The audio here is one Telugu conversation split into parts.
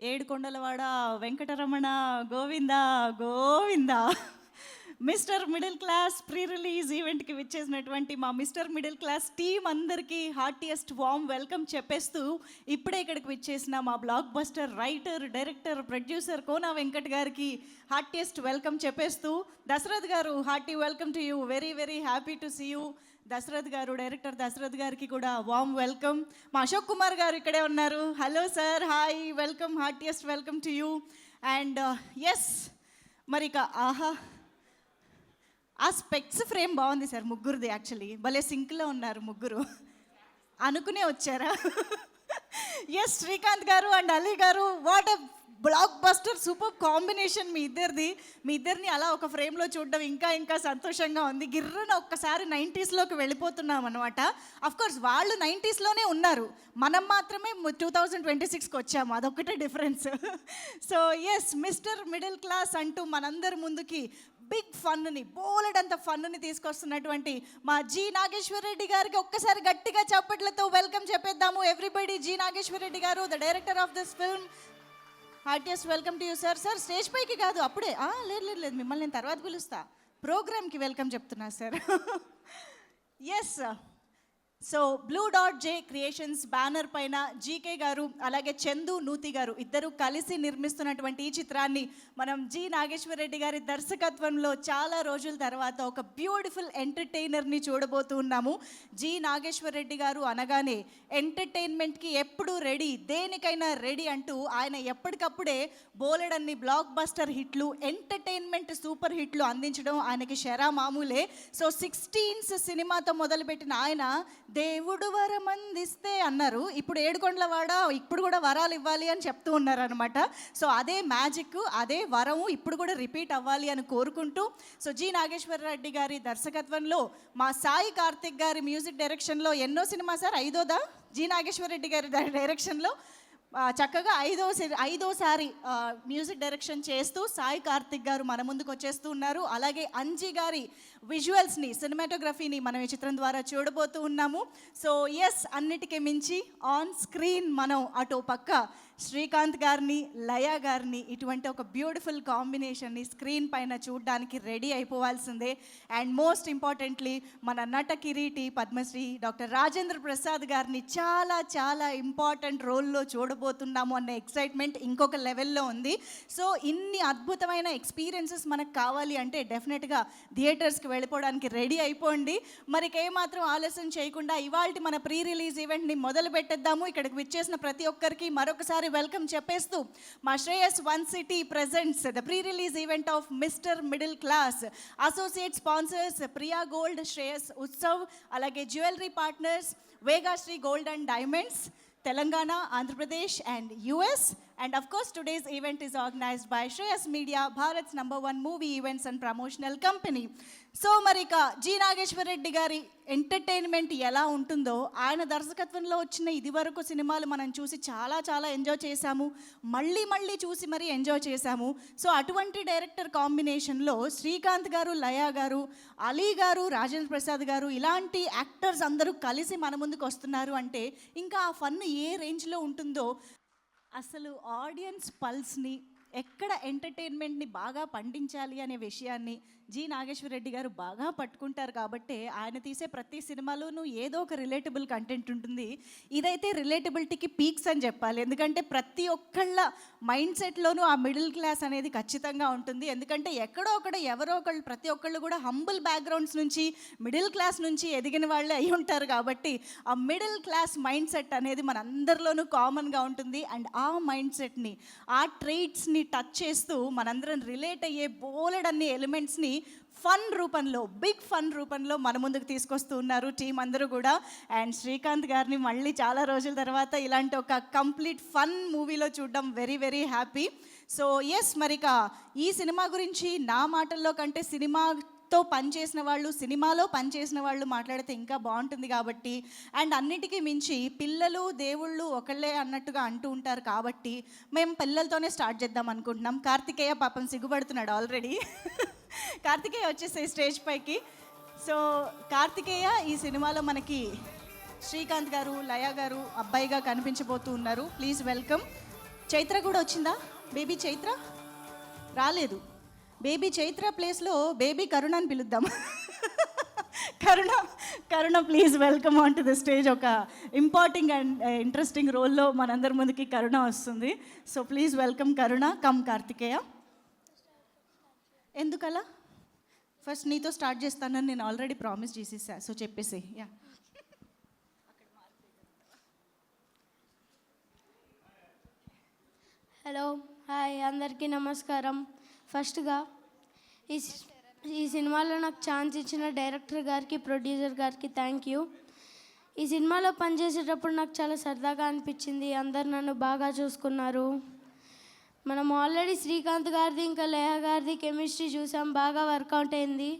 ఏడుకొండలవాడ Venkataramana Govinda Govinda. Mr middle class pre release ఈవెంట్కి విచ్చేసినటువంటి మా మిస్టర్ మిడిల్ క్లాస్ టీమ్ అందరికీ హార్టియెస్ట్ వామ్ వెల్కమ్ చెప్పేస్తూ ఇప్పుడే ఇక్కడికి విచ్చేసిన మా blockbuster writer, director, producer Kona Venkat గారికి హార్టియెస్ట్ వెల్కమ్ చెప్పేస్తూ, Dasarath garu hearty welcome to you, very very happy to see you. Dasarath garu, director Dashrath గారికి కూడా వామ్ వెల్కమ్. మా అశోక్ కుమార్ గారు ఇక్కడే ఉన్నారు. Hello sir, hi, welcome, heartiest welcome to you. And yes, మరి ఇక ఆహా, ఆ స్పెక్స్ ఫ్రేమ్ బాగుంది సార్ ముగ్గురుది. యాక్చువల్లీ భలే సింక్లో ఉన్నారు ముగ్గురు, అనుకునే వచ్చారా? Yes, Srikanth garu and Ali garu, what a blockbuster super combination మీ ఇద్దరిది. మీ ఇద్దరిని అలా ఒక ఫ్రేమ్లో చూడడం ఇంకా ఇంకా సంతోషంగా ఉంది. గిర్రన ఒక్కసారి 90స్లోకి వెళ్ళిపోతున్నాం అనమాట. అఫ్కోర్స్ వాళ్ళు 90స్లోనే ఉన్నారు, మనం మాత్రమే 2026కి వచ్చాము, అదొక్కటే difference. So yes, Mr middle class అంటూ మనందరి ముందుకి బిగ్ ఫన్ని, బోలెడంత ఫన్ని తీసుకొస్తున్నటువంటి మా జి నాగేశ్వర్ రెడ్డి గారికి ఒక్కసారి గట్టిగా చప్పట్లతో వెల్కమ్ చెప్పేద్దాము. Everybody, G Nageswar Reddy garu, the director of this film, heartiest welcome to you sir. Sir stage పైకి కాదు, అప్పుడే లేదు లేదు లేదు, మిమ్మల్ని నేను తర్వాత పిలుస్తా, ప్రోగ్రామ్కి వెల్కమ్ చెప్తున్నా sir. Yes, so Blue Dot J Creations banner పైన జీకే గారు అలాగే చందు నూతి గారు ఇద్దరు కలిసి నిర్మిస్తున్నటువంటి ఈ చిత్రాన్ని మనం జి నాగేశ్వర్ రెడ్డి గారి దర్శకత్వంలో చాలా రోజుల తర్వాత ఒక బ్యూటిఫుల్ ఎంటర్టైనర్ని చూడబోతూ ఉన్నాము. జి నాగేశ్వర్ రెడ్డి గారు అనగానే ఎంటర్టైన్మెంట్కి ఎప్పుడూ రెడీ, దేనికైనా రెడీ అంటూ ఆయన ఎప్పటికప్పుడే బోలెడన్ని బ్లాక్ బస్టర్ హిట్లు, ఎంటర్టైన్మెంట్ సూపర్ హిట్లు అందించడం ఆయనకి షరా మామూలే. సో 16 సినిమాతో మొదలుపెట్టిన ఆయన దేవుడు వరం అందిస్తే అన్నారు, ఇప్పుడు ఏడుకొండలవాడ ఇప్పుడు కూడా వరాలు ఇవ్వాలి అని చెప్తూ ఉన్నారు అనమాట. సో అదే మ్యాజిక్, అదే వరము ఇప్పుడు కూడా రిపీట్ అవ్వాలి అని కోరుకుంటూ, సో జి నాగేశ్వర రెడ్డి గారి దర్శకత్వంలో మా సాయి కార్తిక్ గారి మ్యూజిక్ డైరెక్షన్లో ఎన్నో సినిమా సార్, ఐదోదా? జి నాగేశ్వర రెడ్డి గారి డైరెక్షన్లో చక్కగా ఐదోసారి మ్యూజిక్ డైరెక్షన్ చేస్తూ సాయి కార్తిక్ గారు మన ముందుకు వచ్చేస్తూ ఉన్నారు. అలాగే అంజీ గారి విజువల్స్ని, సినిమాటోగ్రఫీని మనం ఈ చిత్రం ద్వారా చూడబోతూ ఉన్నాము. సో ఎస్, అన్నిటికీ మించి ఆన్ స్క్రీన్ మనం అటు పక్క శ్రీకాంత్ గారిని, లయ గారిని, ఇటువంటి ఒక బ్యూటిఫుల్ కాంబినేషన్ని స్క్రీన్ పైన చూడడానికి రెడీ అయిపోవాల్సిందే. అండ్ మోస్ట్ ఇంపార్టెంట్లీ మన నట కిరీటి పద్మశ్రీ డాక్టర్ రాజేంద్ర ప్రసాద్ గారిని చాలా చాలా ఇంపార్టెంట్ రోల్లో చూడబోతున్నాము అనే ఎక్సైట్మెంట్ ఇంకొక లెవెల్లో ఉంది. సో ఇన్ని అద్భుతమైన ఎక్స్పీరియన్సెస్ మనకు కావాలి అంటే డెఫినెట్గా థియేటర్స్కి వెళ్ళిపోవడానికి రెడీ అయిపోండి. మరికి ఏమాత్రం ఆలస్యం చేయకుండా ఇవాళ మన ప్రీ రిలీజ్ ఈవెంట్ని మొదలు పెట్టేద్దాము. ఇక్కడికి విచ్చేసిన ప్రతి ఒక్కరికి మరొకసారి వెల్కమ్ చెప్పేస్తూ, మా Shreyas one city presents the pre release event of mister middle class. Associate sponsors Priya gold, Shreyas Utsav, అలాగే jewellery partners Vegashree gold and diamonds, Telangana, Andhra Pradesh and US. And of course today's event is organized by Shreyas Media, Bharat's #1 movie events and promotional company. So మరి ఇక జి నాగేశ్వర్ రెడ్డి గారి ఎంటర్టైన్మెంట్ ఎలా ఉంటుందో, ఆయన దర్శకత్వంలో వచ్చిన ఇదివరకు సినిమాలు మనం చూసి చాలా చాలా ఎంజాయ్ చేశాము, మళ్ళీ మళ్ళీ చూసి మరీ ఎంజాయ్ చేశాము. సో అటువంటి డైరెక్టర్ కాంబినేషన్లో శ్రీకాంత్ గారు, లయ గారు, అలీ గారు, రాజేంద్ర ప్రసాద్ గారు ఇలాంటి యాక్టర్స్ అందరూ కలిసి మన ముందుకు వస్తున్నారు అంటే ఇంకా ఆ ఫన్ ఏ రేంజ్లో ఉంటుందో. అసలు ఆడియన్స్ పల్స్ని, ఎక్కడ ఎంటర్టైన్మెంట్ని బాగా పండించాలి అనే విషయాన్ని జి నాగేశ్వర్ రెడ్డి గారు బాగా పట్టుకుంటారు కాబట్టి ఆయన తీసే ప్రతి సినిమాలోనూ ఏదో ఒక రిలేటబుల్ కంటెంట్ ఉంటుంది. ఇదైతే రిలేటబిలిటీకి పీక్స్ అని చెప్పాలి, ఎందుకంటే ప్రతి ఒక్కళ్ళ మైండ్ సెట్లోనూ ఆ మిడిల్ క్లాస్ అనేది ఖచ్చితంగా ఉంటుంది. ఎందుకంటే ఎక్కడో ఒకడ ఎవరో ఒకళ్ళు, ప్రతి ఒక్కళ్ళు కూడా హంబుల్ బ్యాక్గ్రౌండ్స్ నుంచి, మిడిల్ క్లాస్ నుంచి ఎదిగిన వాళ్ళే అయి ఉంటారు కాబట్టి ఆ మిడిల్ క్లాస్ మైండ్ సెట్ అనేది మన అందరిలోనూ కామన్గా ఉంటుంది. అండ్ ఆ మైండ్ సెట్ని, ఆ ట్రైట్స్ని టచ్ చేస్తూ మనందరం రిలేట్ అయ్యే బోలెడన్ని ఎలిమెంట్స్ని ఫన్ రూపంలో, బిగ్ ఫన్ రూపంలో మన ముందుకు తీసుకొస్తూ ఉన్నారు టీం అందరూ కూడా. అండ్ శ్రీకాంత్ గారిని మళ్ళీ చాలా రోజుల తర్వాత ఇలాంటి ఒక కంప్లీట్ ఫన్ మూవీలో చూడడం very very happy. So yes, మరిక ఈ సినిమా గురించి నా మాటల్లో కంటే సినిమాతో పనిచేసిన వాళ్ళు, సినిమాలో పనిచేసిన వాళ్ళు మాట్లాడితే ఇంకా బాగుంటుంది కాబట్టి, అండ్ అన్నిటికీ మించి పిల్లలు దేవుళ్ళు ఒకళ్ళే అన్నట్టుగా అంటూ ఉంటారు కాబట్టి మేము పిల్లలతోనే స్టార్ట్ చేద్దాం అనుకుంటున్నాం. కార్తికేయ పాపం సిగ్గుపడుతున్నాడు ఆల్రెడీ. కార్తికేయ వచ్చేసే స్టేజ్ పైకి. సో కార్తికేయ ఈ సినిమాలో మనకి శ్రీకాంత్ గారు, లయ గారు అబ్బాయిగా కనిపించబోతూ ఉన్నారు. Please welcome. చైత్ర కూడా వచ్చిందా? బేబీ చైత్ర రాలేదు. బేబీ చైత్ర ప్లేస్లో బేబీ కరుణ అని పిలుద్దాం. Karuna please welcome on to the stage. ఒక ఇంపార్టింగ్ అండ్ ఇంట్రెస్టింగ్ రోల్లో మనందరి ముందుకి కరుణ వస్తుంది. So please welcome Karuna. Come Kartikeya. ఎందుకలా? ఫస్ట్ నీతో స్టార్ట్ చేస్తానని నేను ఆల్రెడీ ప్రామిస్ చేసేసా. సో చెప్పేసి యా. హలో, హాయ్, అందరికీ నమస్కారం. ఫస్ట్గా ఈ సినిమాలో నాకు ఛాన్స్ ఇచ్చిన డైరెక్టర్ గారికి, ప్రొడ్యూసర్ గారికి థ్యాంక్ యూ. ఈ సినిమాలో పనిచేసేటప్పుడు నాకు చాలా సరదాగా అనిపించింది. అందరు నన్ను బాగా చూసుకున్నారు. మనం ఆల్రెడీ శ్రీకాంత్ గారిది ఇంకా లేహ గారిది కెమిస్ట్రీ చూసాం, బాగా వర్కౌట్ అయింది.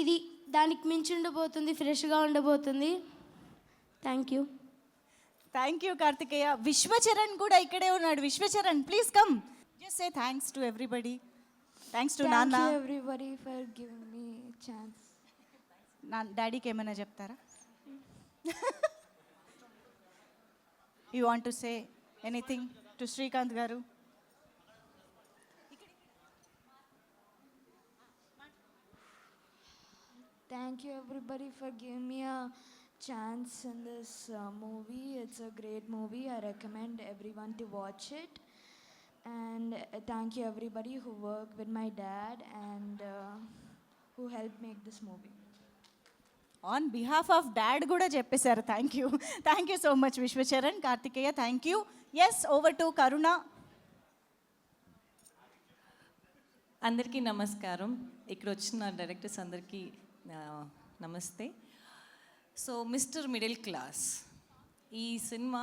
ఇది దానికి మించి ఉండబోతుంది, ఫ్రెష్గా ఉండబోతుంది. Thank you. Thank you Kartikeya. Vishwacharan కూడా ఇక్కడే ఉన్నాడు. Vishwacharan please come. Just say thanks to everybody. Thanks to నాన్న. Thank you everybody for giving me chance. నా డాడీకి ఏమైనా చెప్తారా? You want to say anything to Srikanth garu? Thank you everybody for giving me a chance in this movie. It's a great movie. I recommend everyone to watch it. And thank you everybody who worked with my dad and who helped make this movie. On behalf of dad కూడా చెప్పేశారు. Thank you so much Vishwacharan. Kartikeya thank you. Yes, over to Karuna. అందరికీ నమస్కారం. ఇక్కడ వచ్చిన డైరెక్టర్స్ అందరికీ నమస్తే. సో మిస్టర్ మిడిల్ క్లాస్ ఈ సినిమా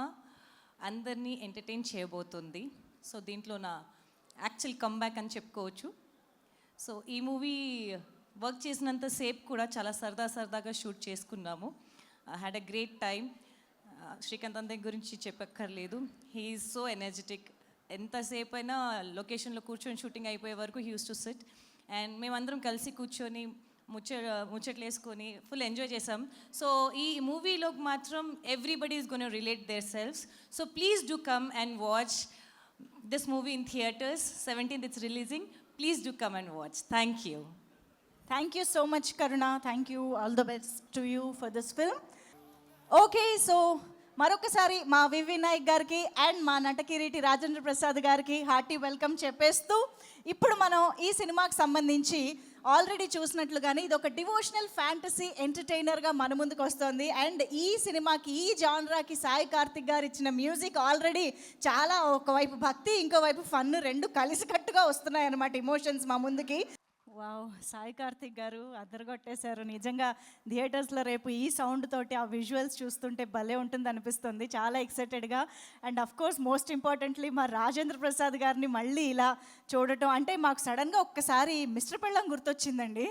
అందరినీ ఎంటర్టైన్ చేయబోతుంది. సో దీంట్లో నా యాక్చువల్ కమ్బ్యాక్ అని చెప్పుకోవచ్చు. సో ఈ మూవీ వర్క్ చేసినంత సేపు కూడా చాలా సరదాగా షూట్ చేసుకున్నాము. Had a great time. Srikanth అందరి గురించి చెప్పక్కర్లేదు. He is so energetic. ఎంతసేపు అయినా లొకేషన్లో కూర్చొని షూటింగ్ అయిపోయే వరకు he use to SIT. And మేమందరం కలిసి కూర్చొని ముచ్చట్లు వేసుకొని ఫుల్ ఎంజాయ్ చేసాం. సో ఈ మూవీలో మాత్రం everybody is gonna relate their selves. So please do come and watch this movie in theatres. 17th it's releasing. Please do come and watch. Thank you. Thank you so much Karuna. Thank you. All the best to you for this film. Okay, so మరొకసారి మా వివి నాయక్ గారికి అండ్ మా నటకిరీటి రాజేంద్ర ప్రసాద్ గారికి హార్టీ వెల్కమ్ చెప్పేస్తూ, ఇప్పుడు మనం ఈ సినిమాకి సంబంధించి ఆల్రెడీ చూసినట్లుగానే ఇది ఒక డివోషనల్ ఫ్యాంటసీ ఎంటర్టైనర్గా మన ముందుకు వస్తుంది. అండ్ ఈ సినిమాకి, ఈ జాన్రాకి సాయి కార్తిక్ గారు ఇచ్చిన మ్యూజిక్ ఆల్రెడీ చాలా, ఒకవైపు భక్తి ఇంకోవైపు ఫన్ రెండు కలిసికట్టుగా వస్తున్నాయి అన్నమాట ఇమోషన్స్ మా ముందుకి. వావ్, సాయి కార్తిక్ గారు అదరగొట్టేశారు నిజంగా. థియేటర్స్లో రేపు ఈ సౌండ్ తోటి ఆ విజువల్స్ చూస్తుంటే భలే ఉంటుంది అనిపిస్తుంది, చాలా ఎక్సైటెడ్గా. And of course most importantly మా రాజేంద్ర ప్రసాద్ గారిని మళ్ళీ ఇలా చూడటం అంటే మాకు సడన్గా ఒక్కసారి మిస్టర్ పెళ్ళం గుర్తొచ్చిందండి.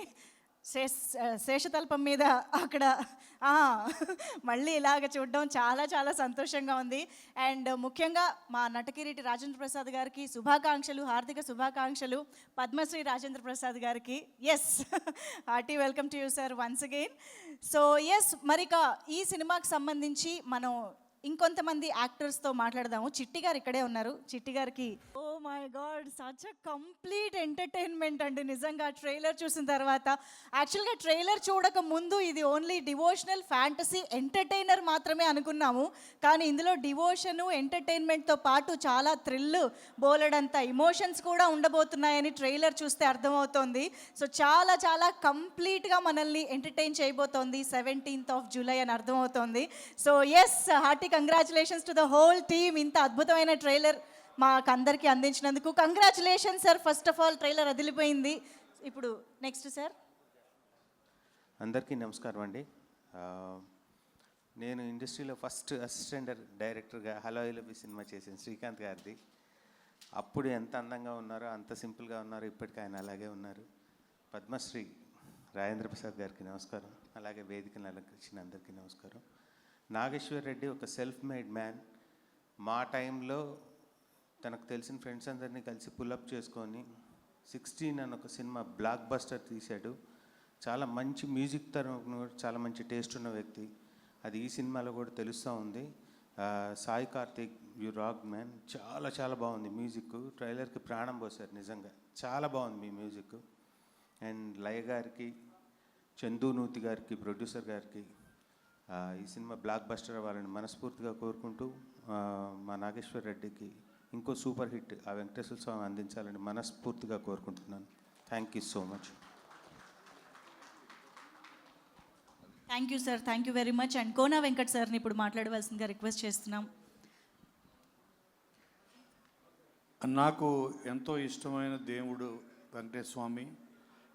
శేషతల్పం మీద అక్కడ మళ్ళీ ఇలాగ చూడడం చాలా సంతోషంగా ఉంది. అండ్ ముఖ్యంగా మా నటకిరీటి రాజేంద్ర ప్రసాద్ గారికి శుభాకాంక్షలు, హార్దిక శుభాకాంక్షలు. పద్మశ్రీ రాజేంద్ర ప్రసాద్ గారికి yes, hearty welcome to you sir once again. So yes, మరిక ఈ సినిమాకి సంబంధించి మనం ఇంకొంతమంది యాక్టర్స్తో మాట్లాడదాము. చిట్టి గారు ఇక్కడే ఉన్నారు. చిట్టి గారికి oh my god, such a complete entertainment అండి నిజంగా. ట్రైలర్ చూసిన తర్వాత, యాక్చువల్గా ట్రైలర్ చూడక ముందు ఇది ఓన్లీ డివోషనల్ ఫ్యాంటసీ ఎంటర్టైనర్ మాత్రమే అనుకున్నాము. కానీ ఇందులో డివోషను ఎంటర్టైన్మెంట్తో పాటు చాలా థ్రిల్, బోలెడంత ఇమోషన్స్ కూడా ఉండబోతున్నాయని ట్రైలర్ చూస్తే అర్థమవుతోంది. సో చాలా కంప్లీట్గా మనల్ని ఎంటర్టైన్ చేయబోతోంది 17th of July అని అర్థమవుతోంది. So yes, hearty congratulations to the whole team. ఇంత అద్భుతమైన ట్రైలర్ మాకు అందరికీ అందించినందుకు congratulations sir. First of all trailer అదిలిపోయింది. ఇప్పుడు నెక్స్ట్ సార్. అందరికీ నమస్కారం అండి. నేను ఇండస్ట్రీలో ఫస్ట్ అసిస్టెంట్ డైరెక్టర్గా హలో ఐలవి సినిమా చేశాను శ్రీకాంత్ గారిది. అప్పుడు ఎంత అందంగా ఉన్నారో అంత సింపుల్గా ఉన్నారు, ఇప్పటికీ ఆయన అలాగే ఉన్నారు. పద్మశ్రీ రాజేంద్ర ప్రసాద్ గారికి నమస్కారం, అలాగే వేదికను అలంకరించిన అందరికీ నమస్కారం. నాగేశ్వర్ రెడ్డి ఒక సెల్ఫ్ మేడ్ మ్యాన్. మా టైంలో తనకు తెలిసిన ఫ్రెండ్స్ అందరినీ కలిసి పుల్అప్ చేసుకొని 16 అని ఒక సినిమా బ్లాక్ బస్టర్ తీశాడు. చాలా మంచి మ్యూజిక్ తరఫున చాలా మంచి టేస్ట్ ఉన్న వ్యక్తి. అది ఈ సినిమాలో కూడా తెలుస్తూ ఉంది. Sai Karthik you rock man, చాలా చాలా బాగుంది మ్యూజిక్. ట్రైలర్కి ప్రాణం పోసారు నిజంగా, చాలా బాగుంది మీ మ్యూజిక్. అండ్ లయ గారికి, చందు నూతి గారికి, ప్రొడ్యూసర్ గారికి ఈ సినిమా బ్లాక్ బస్టర్ అవ్వాలని మనస్ఫూర్తిగా కోరుకుంటూ మా నాగేశ్వర్ రెడ్డికి ఇంకో సూపర్ హిట్ ఆ వెంకటేశ్వర స్వామి అందించాలని మనస్ఫూర్తిగా కోరుకుంటున్నాను. Thank you so much. Thank you sir, thank you very much. And Kona Venkat సార్ని ఇప్పుడు మాట్లాడవలసిందిగా రిక్వెస్ట్ చేస్తున్నాం. నాకు ఎంతో ఇష్టమైన దేవుడు వెంకటేశ్వర స్వామి,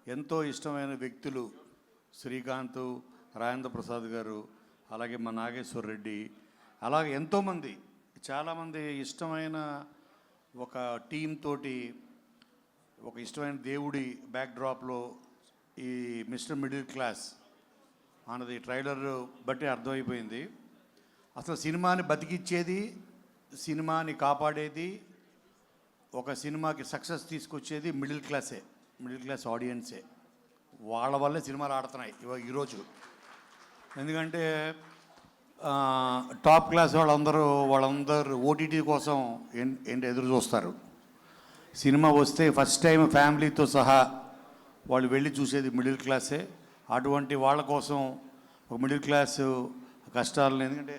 ఎంతో ఇష్టమైన వ్యక్తులు శ్రీకాంత్, రాజేంద్ర ప్రసాద్ గారు, అలాగే మా నాగేశ్వర్ రెడ్డి, అలాగే ఎంతోమంది చాలామంది ఇష్టమైన ఒక టీం తోటి ఒక ఇష్టమైన దేవుడి బ్యాక్డ్రాప్లో ఈ మిస్టర్ మిడిల్ క్లాస్ అన్నది ట్రైలర్ బట్టి అర్థమైపోయింది. అసలు సినిమాని బతికిచ్చేది, సినిమాని కాపాడేది, ఒక సినిమాకి సక్సెస్ తీసుకొచ్చేది మిడిల్ క్లాసే, మిడిల్ క్లాస్ ఆడియన్సే. వాళ్ళ వల్లే సినిమాలు ఆడుతున్నాయి ఈరోజు. ఎందుకంటే టాప్ క్లాస్ వాళ్ళందరూ ఓటీటీ కోసం ఏంటి ఎదురు చూస్తారు. సినిమా వస్తే ఫస్ట్ టైం ఫ్యామిలీతో సహా వాళ్ళు వెళ్ళి చూసేది మిడిల్ క్లాసే. అటువంటి వాళ్ళ కోసం ఒక మిడిల్ క్లాస్ కష్టాలను, ఎందుకంటే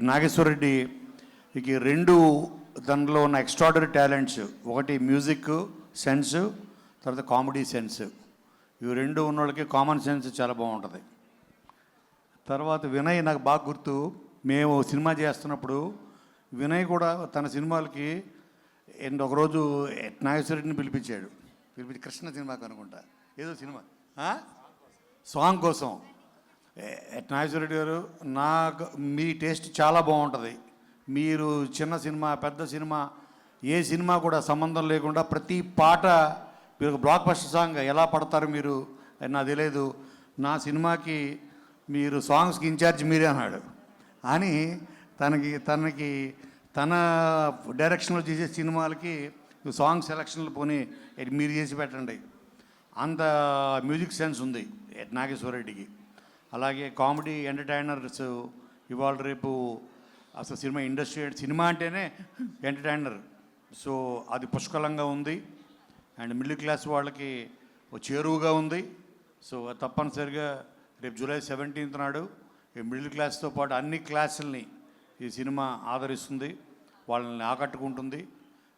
నాగేశ్వర రెడ్డికి రెండు దానిలో ఉన్న ఎక్స్ట్రాడనరీ టాలెంట్స్, ఒకటి మ్యూజిక్ సెన్స్, తర్వాత కామెడీ సెన్స్. ఇవి రెండు ఉన్న వాళ్ళకి కామన్ సెన్స్ చాలా బాగుంటుంది. తర్వాత వినయ్ నాకు బాగా గుర్తు, మేము సినిమా చేస్తున్నప్పుడు వినయ్ కూడా తన సినిమాలకి ఒకరోజు నాగేశ్వరరెడ్డిని పిలిపించి కృష్ణ సినిమాకి అనుకుంటా ఏదో సినిమా సాంగ్ కోసం. నాగేశ్వరరెడ్డి గారు, నాకు మీ టేస్ట్ చాలా బాగుంటుంది, మీరు చిన్న సినిమా పెద్ద సినిమా ఏ సినిమా కూడా సంబంధం లేకుండా ప్రతి పాట మీరు బ్లాక్ బస్టర్ సాంగ్ ఎలా పడతారు మీరు నాకు తెలియదు, నా సినిమాకి మీరు సాంగ్స్కి ఇన్ఛార్జ్ మీరే అన్నాడు. అని తన డైరెక్షన్లో చేసే సినిమాలకి సాంగ్ సెలక్షన్లు పోనీ మీరు చేసి పెట్టండి, అంత మ్యూజిక్ సెన్స్ ఉంది నాగేశ్వర రెడ్డికి. అలాగే కామెడీ ఎంటర్టైనర్స్ ఇవాళ రేపు అసలు సినిమా అంటేనే ఎంటర్టైనర్. సో అది పుష్కలంగా ఉంది. అండ్ మిడిల్ క్లాస్ వాళ్ళకి చేరువుగా ఉంది. సో తప్పనిసరిగా రేపు జూలై 17th నాడు ఈ మిడిల్ క్లాస్తో పాటు అన్ని క్లాసుల్ని ఈ సినిమా ఆదరిస్తుంది, వాళ్ళని ఆకట్టుకుంటుంది.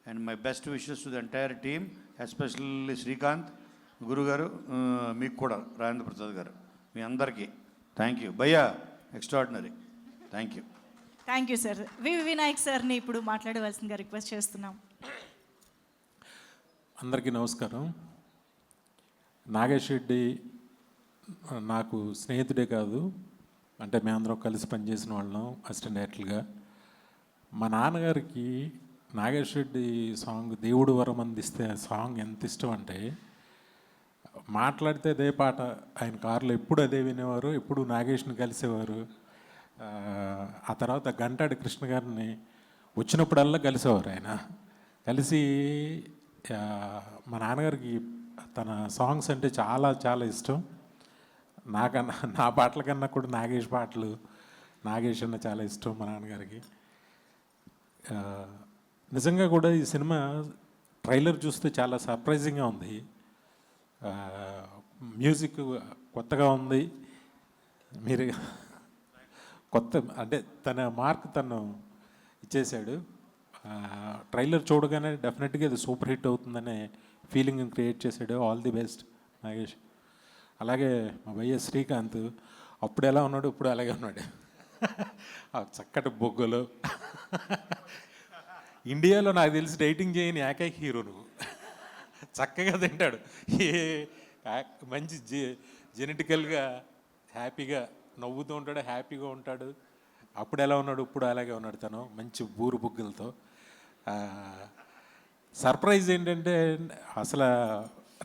And my best wishes to the entire team, especially Srikanth గురుగారు, మీకు కూడా రాజేంద్ర ప్రసాద్ గారు, మీ అందరికీ థ్యాంక్ యూ. భయ్యా extraordinary, thank you. Thank you sir. Vinayak సార్ని ఇప్పుడు మాట్లాడవలసిందిగా రిక్వెస్ట్ చేస్తున్నాం. అందరికీ నమస్కారం. నాగేష్ రెడ్డి నాకు స్నేహితుడే కాదు, అంటే మేమందరం కలిసి పనిచేసిన వాళ్ళం అసిస్టెంట్ డైరెక్టర్గా. మా నాన్నగారికి నాగేష్ రెడ్డి సాంగ్ దేవుడు వరం అందిస్తే సాంగ్ ఎంత ఇష్టం అంటే, మాట్లాడితే అదే పాట, ఆయన కారులో ఎప్పుడు అదే వినేవారు, ఎప్పుడు నాగేష్ని కలిసేవారు. ఆ తర్వాత గంటాడి కృష్ణ గారిని వచ్చినప్పుడల్లా కలిసేవారు. ఆయన కలిసి మా నాన్నగారికి తన సాంగ్స్ అంటే చాలా చాలా ఇష్టం. నా పాటల కన్నా కూడా నాగేష్ అన్న చాలా ఇష్టం మా నాన్నగారికి. నిజంగా కూడా ఈ సినిమా ట్రైలర్ చూస్తే చాలా సర్ప్రైజింగ్గా ఉంది. మ్యూజిక్ కొత్తగా ఉంది. మీరు కొత్త అంటే తన మార్క్ తను ఇచ్చేశాడు. ట్రైలర్ చూడగానే డెఫినెట్గా ఇది సూపర్ హిట్ అవుతుందనే ఫీలింగ్ క్రియేట్ చేశాడు. All the best Nagesh. అలాగే మా వైఎస్ శ్రీకాంత్ అప్పుడు ఎలా ఉన్నాడు, ఇప్పుడు అలాగే ఉన్నాడు. చక్కటి బొగ్గలు. ఇండియాలో నాకు తెలిసి డైటింగ్ చేయని ఏకైక హీరో నువ్వు. చక్కగా తింటాడు, మంచి జెనెటికల్గా హ్యాపీగా నవ్వుతూ ఉంటాడు, హ్యాపీగా ఉంటాడు. అప్పుడు ఎలా ఉన్నాడు, ఇప్పుడు అలాగే ఉన్నాడు. తను మంచి బూరు బుగ్గలతో. సర్ప్రైజ్ ఏంటంటే, అసలు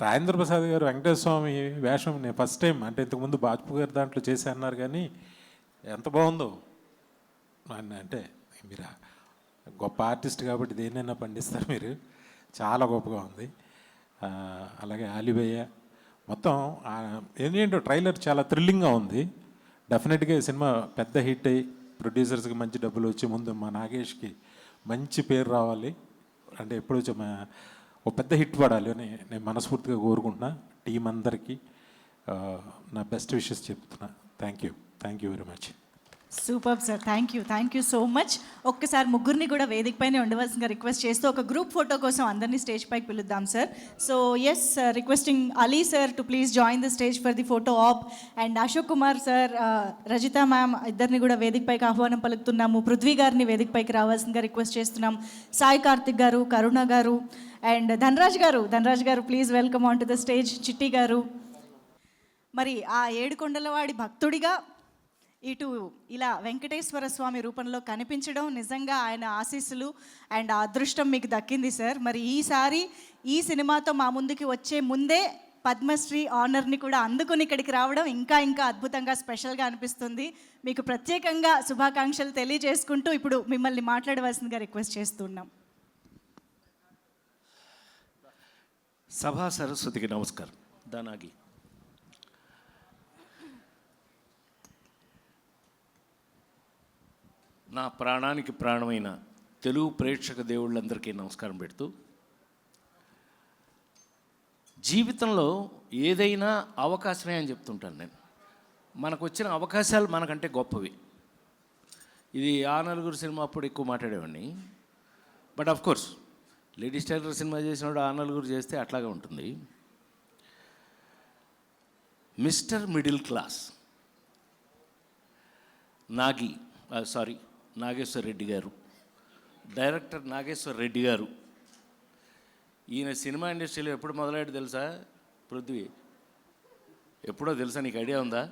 రాజేంద్ర ప్రసాద్ గారు వెంకటేశ్వర స్వామి వేషం నేను ఫస్ట్ టైం, అంటే ఇంతకుముందు బాజ్పేయి గారు దాంట్లో చేసి అన్నారు, కానీ ఎంత బాగుందో. అంటే మీరు గొప్ప ఆర్టిస్ట్ కాబట్టి దేన్నైనా పండిస్తారు మీరు. చాలా గొప్పగా ఉంది. అలాగే ఆలిబయ్య మొత్తం ఏంటంటే ట్రైలర్ చాలా థ్రిల్లింగ్గా ఉంది. డెఫినెట్గా ఈ సినిమా పెద్ద హిట్ అయ్యి ప్రొడ్యూసర్స్కి మంచి డబ్బులు వచ్చే ముందు మా నాగేష్కి మంచి పేరు రావాలి, అంటే ఎప్పుడు ఒక పెద్ద హిట్ పడాలి అని నేను మనస్ఫూర్తిగా కోరుకుంటున్నా. టీం అందరికీ నా బెస్ట్ విషెస్ చెప్తున్నా. Thank you very much. Super sir, thank you so much. ఒక్కసారి ముగ్గురిని కూడా వేదిక పైన ఉండవలసిందిగా రిక్వెస్ట్ చేస్తూ ఒక గ్రూప్ ఫోటో కోసం అందరినీ స్టేజ్ పైకి పిలుద్దాం సార్. So yes, requesting Ali sir to please join the stage for the photo op, and Ashok Kumar sir, Rajitha ma'am ఇద్దరిని కూడా వేదిక పైకి ఆహ్వానం పలుకుతున్నాము. పృథ్వీ గారిని వేదిక పైకి రావాల్సిందిగా రిక్వెస్ట్ చేస్తున్నాం. సాయి కార్తిక్ గారు, కరుణ గారు, అండ్ ధనరాజ్ గారు please welcome on to the stage. చిట్టి గారు, మరి ఆ ఏడుకొండలవాడి భక్తుడిగా ఇటు ఇలా వెంకటేశ్వర స్వామి రూపంలో కనిపించడం నిజంగా ఆయన ఆశీస్సులు అండ్ అదృష్టం మీకు దక్కింది సార్. మరి ఈసారి ఈ సినిమాతో మా ముందుకి వచ్చే ముందే పద్మశ్రీ ఆనర్ని కూడా అందుకుని ఇక్కడికి రావడం ఇంకా అద్భుతంగా స్పెషల్గా అనిపిస్తుంది. మీకు ప్రత్యేకంగా శుభాకాంక్షలు తెలియజేసుకుంటూ ఇప్పుడు మిమ్మల్ని మాట్లాడవలసిందిగా రిక్వెస్ట్ చేస్తున్నాం. సభా సరస్వతికి నమస్కారం. దానాగి నా ప్రాణానికి ప్రాణమైన తెలుగు ప్రేక్షక దేవుళ్ళందరికీ నమస్కారం పెడుతూ, జీవితంలో ఏదైనా అవకాశమే అని చెప్తుంటాను నేను. మనకు వచ్చిన అవకాశాలు మనకంటే గొప్పవి. ఇది ఆ నలుగురు సినిమా అప్పుడు ఎక్కువ మాట్లాడేవాడిని. But of course ladies tailor cinema చేసినప్పుడు ఆ నలుగురు చేస్తే అట్లాగే ఉంటుంది. Mister middle Class Nageswara Reddy garu, director Nageswara Reddy గారు. ఈయన సినిమా ఇండస్ట్రీలో ఎప్పుడు మొదలయ్యాడు తెలుసా పృథ్వీ? ఎప్పుడో తెలుసా? నీకు ఐడియా ఉందా?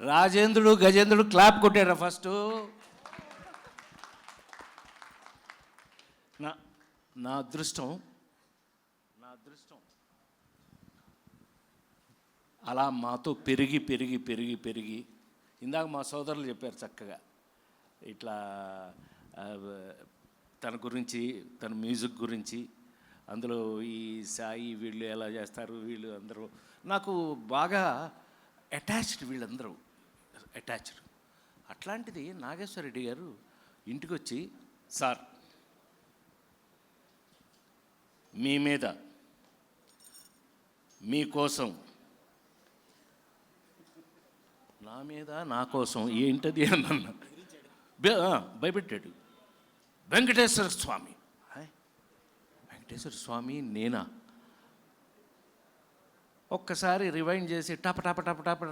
రాజేంద్రుడు గజేంద్రుడు క్లాప్ కొట్టారా ఫస్ట్? నా అదృష్టం అలా మాతో పెరిగి ఇందాక మా సోదరులు చెప్పారు చక్కగా ఇట్లా తన గురించి, తన మ్యూజిక్ గురించి, అందులో ఈ సాయి వీళ్ళు ఎలా చేస్తారు, వీళ్ళు అందరూ నాకు బాగా వీళ్ళందరూ అటాచ్డ్. అట్లాంటిది నాగేశ్వర రెడ్డి గారు ఇంటికి వచ్చి, సార్ మీ మీద మీకోసం, నా మీద నా కోసం ఏంటది అని అన్నా. భయపెట్టాడు. వెంకటేశ్వర స్వామి నేనా? ఒక్కసారి రివైండ్ చేసి టప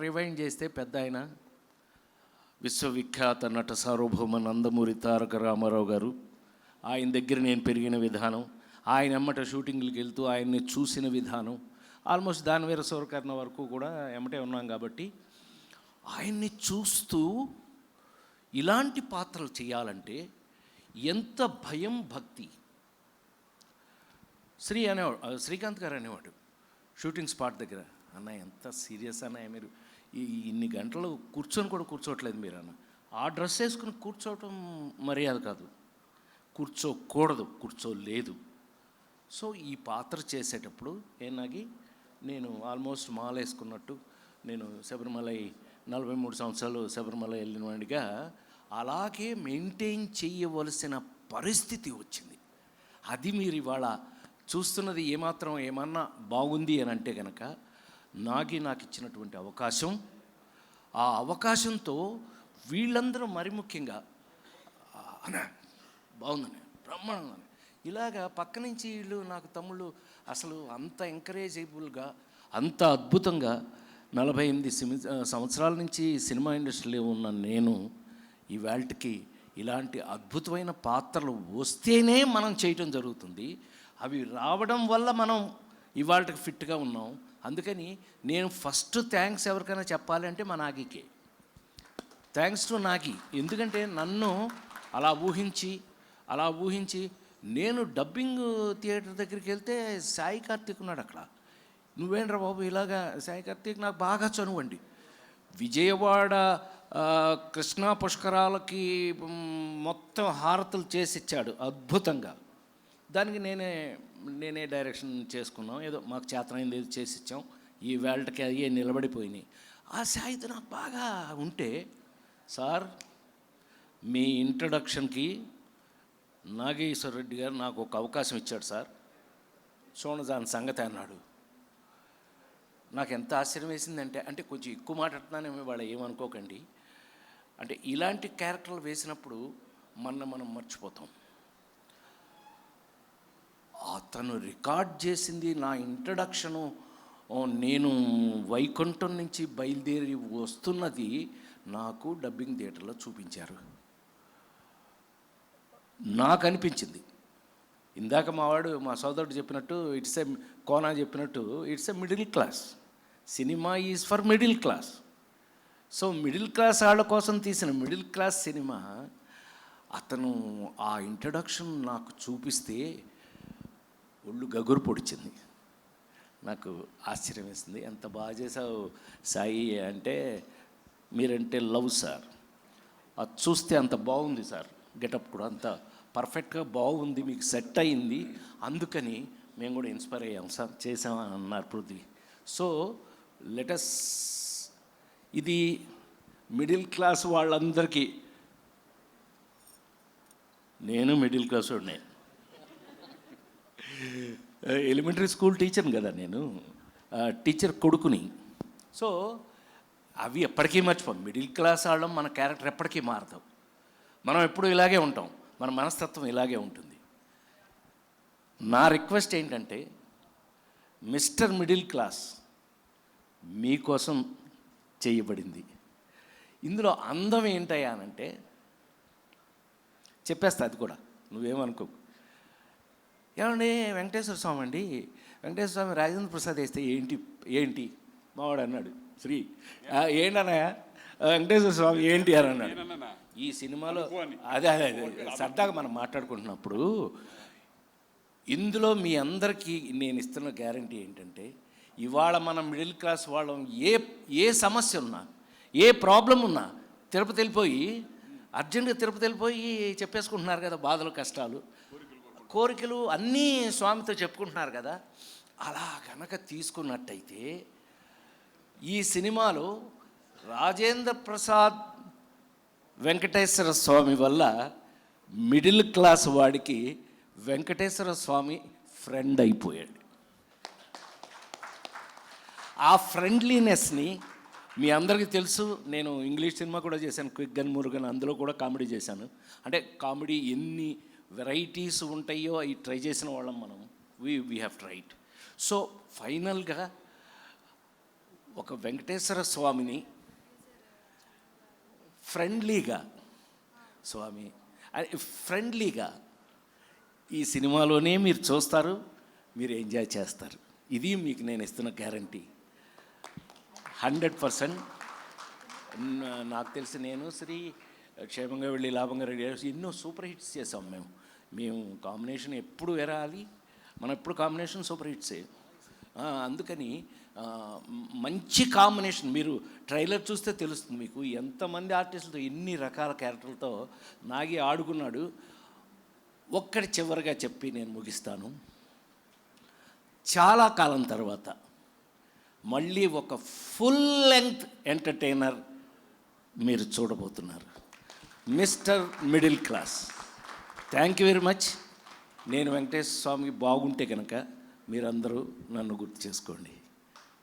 రివైండ్ చేస్తే పెద్ద ఆయన, విశ్వవిఖ్యాత నట సార్వభౌమ నందమూరి తారక రామారావు గారు, ఆయన దగ్గర నేను పెరిగిన విధానం, ఆయన ఎమ్మట షూటింగ్లకు వెళ్తూ ఆయన్ని చూసిన విధానం, ఆల్మోస్ట్ దానివీర సూరకర్ణ వరకు కూడా ఎమ్మటే ఉన్నాం కాబట్టి ఆయన్ని చూస్తూ ఇలాంటి పాత్రలు చేయాలంటే ఎంత భయం, భక్తి. శ్రీకాంత్ గారు అనేవాడు షూటింగ్ స్పాట్ దగ్గర, అన్న ఎంత సీరియస్ అన్నయ్య మీరు, ఇన్ని గంటలు కూర్చొని కూడా కూర్చోవట్లేదు మీరు అన్న. ఆ డ్రెస్ వేసుకుని కూర్చోవటం మర్యాద కాదు, కూర్చోలేదు. సో ఈ పాత్ర చేసేటప్పుడు నేను ఆల్మోస్ట్ మాల వేసుకున్నట్టు, నేను శబరిమల 43 సంవత్సరాలు శబరిమల వెళ్ళిన వాడిగా అలాగే మెయింటైన్ చేయవలసిన పరిస్థితి వచ్చింది. అది మీరు ఇవాళ చూస్తున్నది ఏమన్నా బాగుంది అని అంటే కనుక నాకు ఇచ్చినటువంటి అవకాశం, ఆ అవకాశంతో వీళ్ళందరూ మరి ముఖ్యంగా బాగుందని బ్రహ్మాండంగా ఇలాగా పక్క నుంచి వీళ్ళు నాకు తమ్ముళ్ళు అసలు అంత ఎంకరేజబుల్గా, అంత అద్భుతంగా 48 సంవత్సరాల నుంచి సినిమా ఇండస్ట్రీలో ఉన్న నేను ఇవాళకి ఇలాంటి అద్భుతమైన పాత్రలు వస్తేనే మనం చేయటం జరుగుతుంది. అవి రావడం వల్ల మనం ఇవాళకి ఫిట్గా ఉన్నాం. అందుకని నేను ఫస్ట్ థ్యాంక్స్ ఎవరికైనా చెప్పాలి అంటే మా నాగికే. Thanks to Nagi. ఎందుకంటే నన్ను అలా ఊహించి నేను డబ్బింగ్ థియేటర్ దగ్గరికి వెళ్తే సాయి కార్తీక్ ఉన్నాడు అక్కడ. నువ్వేంట్రా బాబు ఇలాగా? సాయి కార్తీక్ నాకు బాగా చనువండి. విజయవాడ కృష్ణా పుష్కరాలకి మొత్తం హారతులు చేసి ఇచ్చాడు అద్భుతంగా. దానికి నేనే డైరెక్షన్ చేసుకున్నాం. ఏదో మాకు చేతనైంది ఏదో చేసి ఇచ్చాం. ఈ వేళకి అయ్యే నిలబడిపోయినాయి. ఆ సాయితో నాకు బాగా ఉంటే, సార్ మీ ఇంట్రడక్షన్కి నాగేశ్వర రెడ్డి గారు నాకు ఒక అవకాశం ఇచ్చాడు సార్, చూడండి దాని సంగతి అన్నాడు. నాకు ఎంత ఆశ్చర్యం వేసిందంటే, అంటే కొంచెం ఎక్కువ మాట్లాడుతున్నానేమో వాళ్ళు ఏమనుకోకండి, అంటే ఇలాంటి క్యారెక్టర్లు వేసినప్పుడు మనం మర్చిపోతాం. అతను రికార్డ్ చేసింది నా ఇంట్రడక్షను, నేను వైకుంఠం నుంచి బయలుదేరి వస్తున్నది నాకు డబ్బింగ్ థియేటర్లో చూపించారు. నాకు అనిపించింది, ఇందాక మా సోదరుడు చెప్పినట్టు కోనా చెప్పినట్టు it's a middle class cinema, is for middle class. So middle class వాళ్ళ కోసం తీసిన మిడిల్ క్లాస్ సినిమా అతను ఆ ఇంట్రడక్షన్ నాకు చూపిస్తే ఒళ్ళు గగురు పొడిచింది. నాకు ఆశ్చర్యం వేసింది, ఎంత బాగా చేసావు సాయి అంటే, మీరంటే లవ్ సార్, అది చూస్తే అంత బాగుంది సార్, గెటప్ కూడా అంత పర్ఫెక్ట్గా బాగుంది, మీకు సెట్ అయింది, అందుకని మేము కూడా ఇన్స్పైర్ అయ్యాం సార్, చేసామని అన్నారు పృథ్వీ. సో లెటస్, ఇది మిడిల్ క్లాస్ వాళ్ళందరికీ, నేను మిడిల్ క్లాస్ వాడినే, ఎలిమెంటరీ స్కూల్ టీచర్ని కదా నేను, టీచర్ కొడుకుని. సో అవి ఎప్పటికీ మర్చిపోం. మిడిల్ క్లాస్ వాళ్ళం, మన క్యారెక్టర్ ఎప్పటికీ మారతాం, మనం ఎప్పుడు ఇలాగే ఉంటాం, మన మనస్తత్వం ఇలాగే ఉంటుంది. నా రిక్వెస్ట్ ఏంటంటే, మిస్టర్ మిడిల్ క్లాస్ మీకోసం చేయబడింది. ఇందులో అందం ఏంటయ్యా అనంటే, చెప్పేస్తా అది కూడా, నువ్వేమనుకో. ఏమండి వెంకటేశ్వర స్వామి అండి, వెంకటేశ్వర స్వామి రాజేంద్ర ప్రసాద్ వేస్తే ఏంటి మావాడు అన్నాడు. శ్రీ ఏంటన్నయ్య వెంకటేశ్వర స్వామి ఏంటి అని అన్నాడు. ఈ సినిమాలో అదే సరదాగా మనం మాట్లాడుకుంటున్నప్పుడు, ఇందులో మీ అందరికీ నేను ఇస్తున్న గ్యారంటీ ఏంటంటే, ఇవాళ మనం మిడిల్ క్లాస్ వాళ్ళం ఏ సమస్య ఉన్నా, ఏ ప్రాబ్లం ఉన్నా తిరుపతి వెళ్ళిపోయి, అర్జెంటుగా తిరుపతి వెళ్ళిపోయి చెప్పేసుకుంటున్నారు కదా, బాధలు కష్టాలు కోరికలు అన్నీ స్వామితో చెప్పుకుంటున్నారు కదా. అలా కనుక తీసుకున్నట్టయితే ఈ సినిమాలో రాజేంద్ర ప్రసాద్ వెంకటేశ్వర స్వామి వల్ల మిడిల్ క్లాస్ వాడికి వెంకటేశ్వర స్వామి ఫ్రెండ్ అయిపోయాడు. ఆ ఫ్రెండ్లీనెస్ని మీ అందరికీ తెలుసు, నేను ఇంగ్లీష్ సినిమా కూడా చేశాను, క్విక్ గన్ మురుగన్, అందులో కూడా కామెడీ చేశాను. అంటే కామెడీ ఎన్ని వెరైటీస్ ఉంటాయో అవి ట్రై చేసిన వాళ్ళం మనం, వీ హ్యావ్ ట్రైడ్. సో ఫైనల్గా ఒక వెంకటేశ్వర స్వామిని ఫ్రెండ్లీగా, స్వామి ఫ్రెండ్లీగా ఈ సినిమాలోనే మీరు చూస్తారు, మీరు ఎంజాయ్ చేస్తారు. ఇది మీకు నేను ఇస్తున్న గ్యారంటీ 100%. నాకు తెలిసి నేను శ్రీ క్షేమంగా వెళ్ళి లాభంగా రెడీ ఎన్నో సూపర్ హిట్స్ చేసాం మేము కాంబినేషన్ ఎప్పుడు ఎరాలి, మనం ఎప్పుడు కాంబినేషన్ సూపర్ హిట్సే. అందుకని మంచి కాంబినేషన్, మీరు ట్రైలర్ చూస్తే తెలుస్తుంది మీకు ఎంతమంది ఆర్టిస్టులతో ఎన్ని రకాల క్యారెక్టర్లతో నాగి ఆడుకున్నాడు. ఒక్కటి చివరిగా చెప్పి నేను ముగిస్తాను. చాలా కాలం తర్వాత మళ్ళీ ఒక ఫుల్ లెంగ్త్ ఎంటర్టైనర్ మీరు చూడబోతున్నారు, mister middle class. Thank you very much. నేను వెంకటేశ్వర స్వామికి బాగుంటే కనుక మీరందరూ నన్ను గుర్తు చేసుకోండి.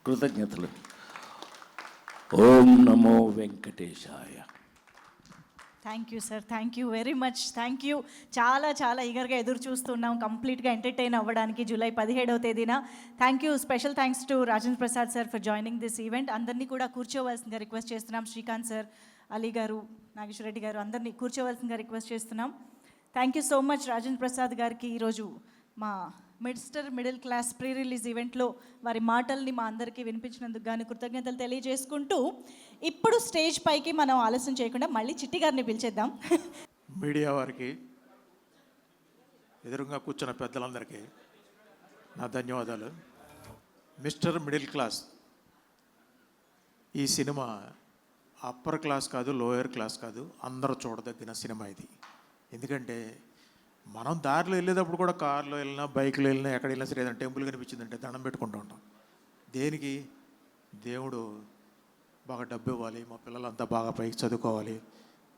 కృతజ్ఞతలు. ఓం నమో వెంకటేశాయ. Thank you sir, thank you very much. Thank you. చాలా చాలా ఈగర్గా ఎదురు చూస్తున్నాం కంప్లీట్గా ఎంటర్టైన్ అవ్వడానికి జూలై 17వ తేదీన. Thank you. Special thanks to Rajendra Prasad sir for joining this event. అందరినీ కూడా కూర్చోవలసిందిగా రిక్వెస్ట్ చేస్తున్నాం. శ్రీకాంత్ సార్, అలీ గారు, నాగేశ్వర రెడ్డి గారు, అందరినీ కూర్చోవలసిందిగా రిక్వెస్ట్ చేస్తున్నాం. Thank you so much Rajendra Prasad గారికి ఈరోజు మా Mr middle class pre release ఈవెంట్లో వారి మాటల్ని మా అందరికీ వినిపించినందుకు గాను కృతజ్ఞతలు తెలియజేసుకుంటూ, ఇప్పుడు స్టేజ్ పైకి మనం ఆలస్యం చేయకుండా మళ్ళీ చిట్టి గారిని పిలిచేద్దాం. మీడియా వారికి, ఎదురుగా కూర్చున్న పెద్దలందరికీ నా ధన్యవాదాలు. మిస్టర్ మిడిల్ క్లాస్ ఈ సినిమా అప్పర్ క్లాస్ కాదు, లోయర్ క్లాస్ కాదు, అందరూ చూడదగిన సినిమా ఇది. ఎందుకంటే మనం దారిలో వెళ్ళేటప్పుడు కూడా కార్లో వెళ్ళినా, బైక్లో వెళ్ళినా, ఎక్కడ వెళ్ళినా సరే ఏదైనా టెంపుల్ కనిపించిందంటే దండం పెట్టుకుంటూ ఉంటాం. దేనికి? దేవుడు బాగా డబ్బు ఇవ్వాలి, మా పిల్లలంతా బాగా పైకి చదువుకోవాలి,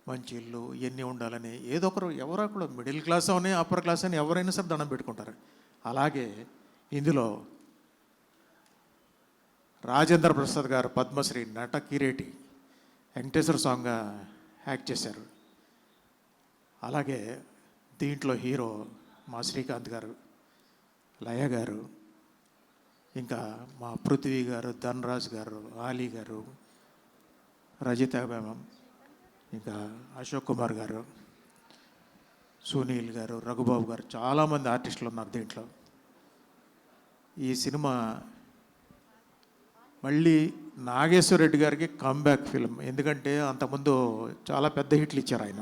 మంచి ఇల్లు ఇవన్నీ ఉండాలని ఏదో ఒకరు ఎవరో కూడా మిడిల్ క్లాస్ అని అప్పర్ క్లాస్ అని ఎవరైనా సరే దండం పెట్టుకుంటారు. అలాగే ఇందులో రాజేంద్ర ప్రసాద్ గారు పద్మశ్రీ నట కిరీటి వెంకటేశ్వర స్వామిగా యాక్ట్ చేశారు. అలాగే దీంట్లో హీరో మా శ్రీకాంత్ గారు, లయ గారు, ఇంకా మా పృథ్వీ గారు, ధనరాజ్ గారు, ఆలీ గారు, రజిత మేమం, ఇంకా అశోక్ కుమార్ గారు, సునీల్ గారు, రఘుబాబు గారు, చాలామంది ఆర్టిస్టులు ఉన్నారు దీంట్లో. ఈ సినిమా మళ్ళీ నాగేశ్వర రెడ్డి గారికి కమ్బ్యాక్ ఫిల్మ్. ఎందుకంటే అంతకుముందు చాలా పెద్ద హిట్లు ఇచ్చారు ఆయన.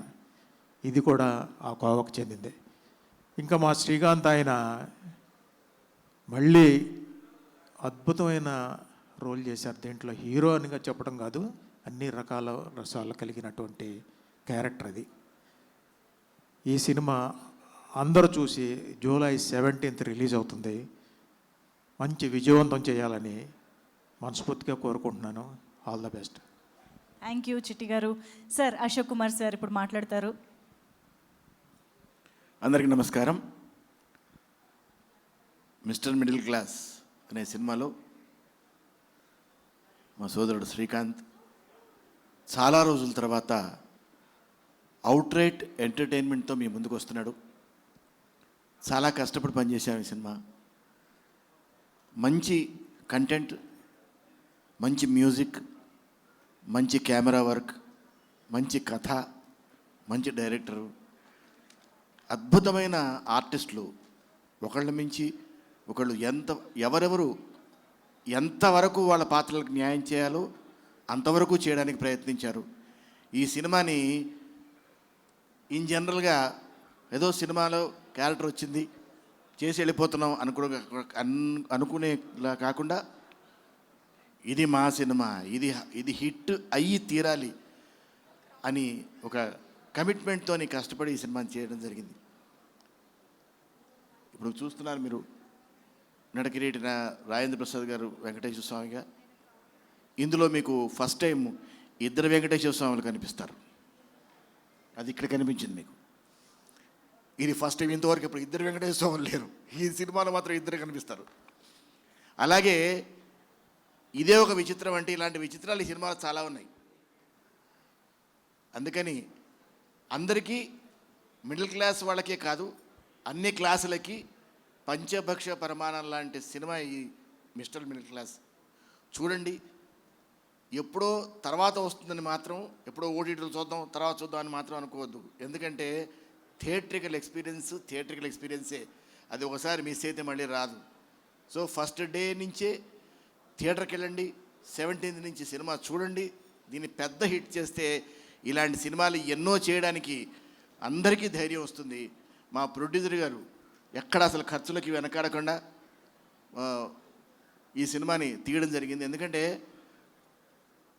ఇది కూడా ఆ కోవకు చెందిందే. ఇంకా మా శ్రీకాంత్ ఆయన మళ్ళీ అద్భుతమైన రోల్ చేశారు దీంట్లో. హీరో అనిగా చెప్పడం కాదు, అన్ని రకాల రసాలు కలిగినటువంటి క్యారెక్టర్ అది. ఈ సినిమా అందరూ చూసి జూలై 17th రిలీజ్ అవుతుంది. మంచి విజయవంతం చేయాలని మనస్ఫూర్తిగా కోరుకుంటున్నాను. All the best. Thank you చిట్టి గారు. సార్ అశోక్ కుమార్ సార్ ఇప్పుడు మాట్లాడతారు. అందరికీ నమస్కారం. మిస్టర్ మిడిల్ క్లాస్ అనే సినిమాలో మా సోదరుడు శ్రీకాంత్ చాలా రోజుల తర్వాత అవుట్రైట్ ఎంటర్టైన్మెంట్తో మీ ముందుకు వస్తున్నాడు. చాలా కష్టపడి పనిచేసాము ఈ సినిమా. మంచి కంటెంట్, మంచి మ్యూజిక్, మంచి కెమెరా వర్క్, మంచి కథ, మంచి డైరెక్టరు, అద్భుతమైన ఆర్టిస్టులు, ఒకళ్ళ మించి ఒకళ్ళు ఎవరెవరు ఎంతవరకు వాళ్ళ పాత్రలకు న్యాయం చేయాలో అంతవరకు చేయడానికి ప్రయత్నించారు. ఈ సినిమాని ఇన్ జనరల్గా ఏదో సినిమాలో క్యారెక్టర్ వచ్చింది చేసి వెళ్ళిపోతున్నాం అనుకునేలా కాకుండా ఇది మా సినిమా, ఇది హిట్ అయ్యి తీరాలి అని ఒక కమిట్మెంట్తో కష్టపడి ఈ సినిమాని చేయడం జరిగింది. ఇప్పుడు చూస్తున్నారు మీరు, నటకిరీటి రాజేంద్ర ప్రసాద్ గారు వెంకటేశ్వర స్వామిగా. ఇందులో మీకు ఫస్ట్ టైం ఇద్దరు వెంకటేశ్వర స్వాములు కనిపిస్తారు. అది ఇక్కడ కనిపించింది మీకు. ఇది ఫస్ట్ టైం. ఇంతవరకు ఇప్పుడు ఇద్దరు వెంకటేశ్వర స్వాములు లేరు. ఈ సినిమాలో మాత్రం ఇద్దరు కనిపిస్తారు. అలాగే ఇదే ఒక విచిత్రం అంటే ఇలాంటి విచిత్రాలు ఈ సినిమాలో చాలా ఉన్నాయి. అందుకని అందరికీ, మిడిల్ క్లాస్ వాళ్ళకే కాదు అన్ని క్లాసులకి పంచభక్ష పరమాణం లాంటి సినిమా ఈ మిస్టర్ మిడిల్ క్లాస్. చూడండి. ఎప్పుడో తర్వాత వస్తుందని మాత్రం, ఎప్పుడో ఓటీటీలు చూద్దాం తర్వాత చూద్దాం అని మాత్రం అనుకోవద్దు. ఎందుకంటే థియేట్రికల్ ఎక్స్పీరియన్సే. అది ఒకసారి మిస్ అయితే మళ్ళీ రాదు. సో ఫస్ట్ డే నుంచే థియేటర్కి వెళ్ళండి. 17th నుంచి సినిమా చూడండి. దీన్ని పెద్ద హిట్ చేస్తే ఇలాంటి సినిమాలు ఎన్నో చేయడానికి అందరికీ ధైర్యం వస్తుంది. మా ప్రొడ్యూసర్ గారు ఎక్కడ అసలు ఖర్చులకి వెనకాడకుండా ఈ సినిమాని తీయడం జరిగింది. ఎందుకంటే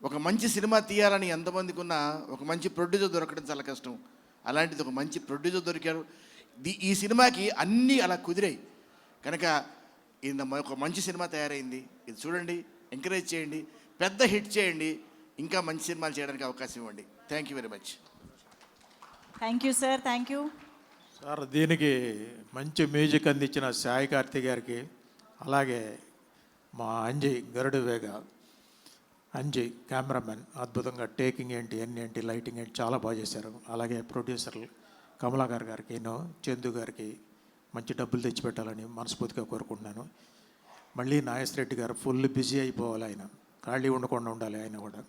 ఒక మంచి సినిమా తీయాలని ఎంతమందికి ఉన్నా ఒక మంచి ప్రొడ్యూసర్ దొరకడం చాలా కష్టం. అలాంటిది ఒక మంచి ప్రొడ్యూసర్ దొరికారు. ఈ సినిమాకి అన్నీ అలా కుదిరాయి కనుక ఒక మంచి సినిమా తయారైంది. ఇది చూడండి, ఎంకరేజ్ చేయండి, పెద్ద హిట్ చేయండి, ఇంకా మంచి సినిమాలు చేయడానికి అవకాశం ఇవ్వండి. Thank you very much. Thank you sir. Thank you sir. దీనికి మంచి మ్యూజిక్ అందించిన సాయి కార్తిక్ గారికి, అలాగే మా అంజయ్ గరుడు వేగ అంజయ్ కెమెరామెన్ అద్భుతంగా టేకింగ్ ఏంటి, అన్ని ఏంటి, లైటింగ్ ఏంటి చాలా బాగా చేశారు. అలాగే ప్రొడ్యూసర్లు కమలాకర్ గారికి, చందు గారికి మంచి డబ్బులు తెచ్చిపెట్టాలని మనస్ఫూర్తిగా కోరుకుంటున్నాను. మళ్ళీ నాగేశ్వర రెడ్డి గారు ఫుల్ బిజీ అయిపోవాలి. ఆయన ఖాళీ ఉండకుండా ఉండాలి. ఆయన కూడా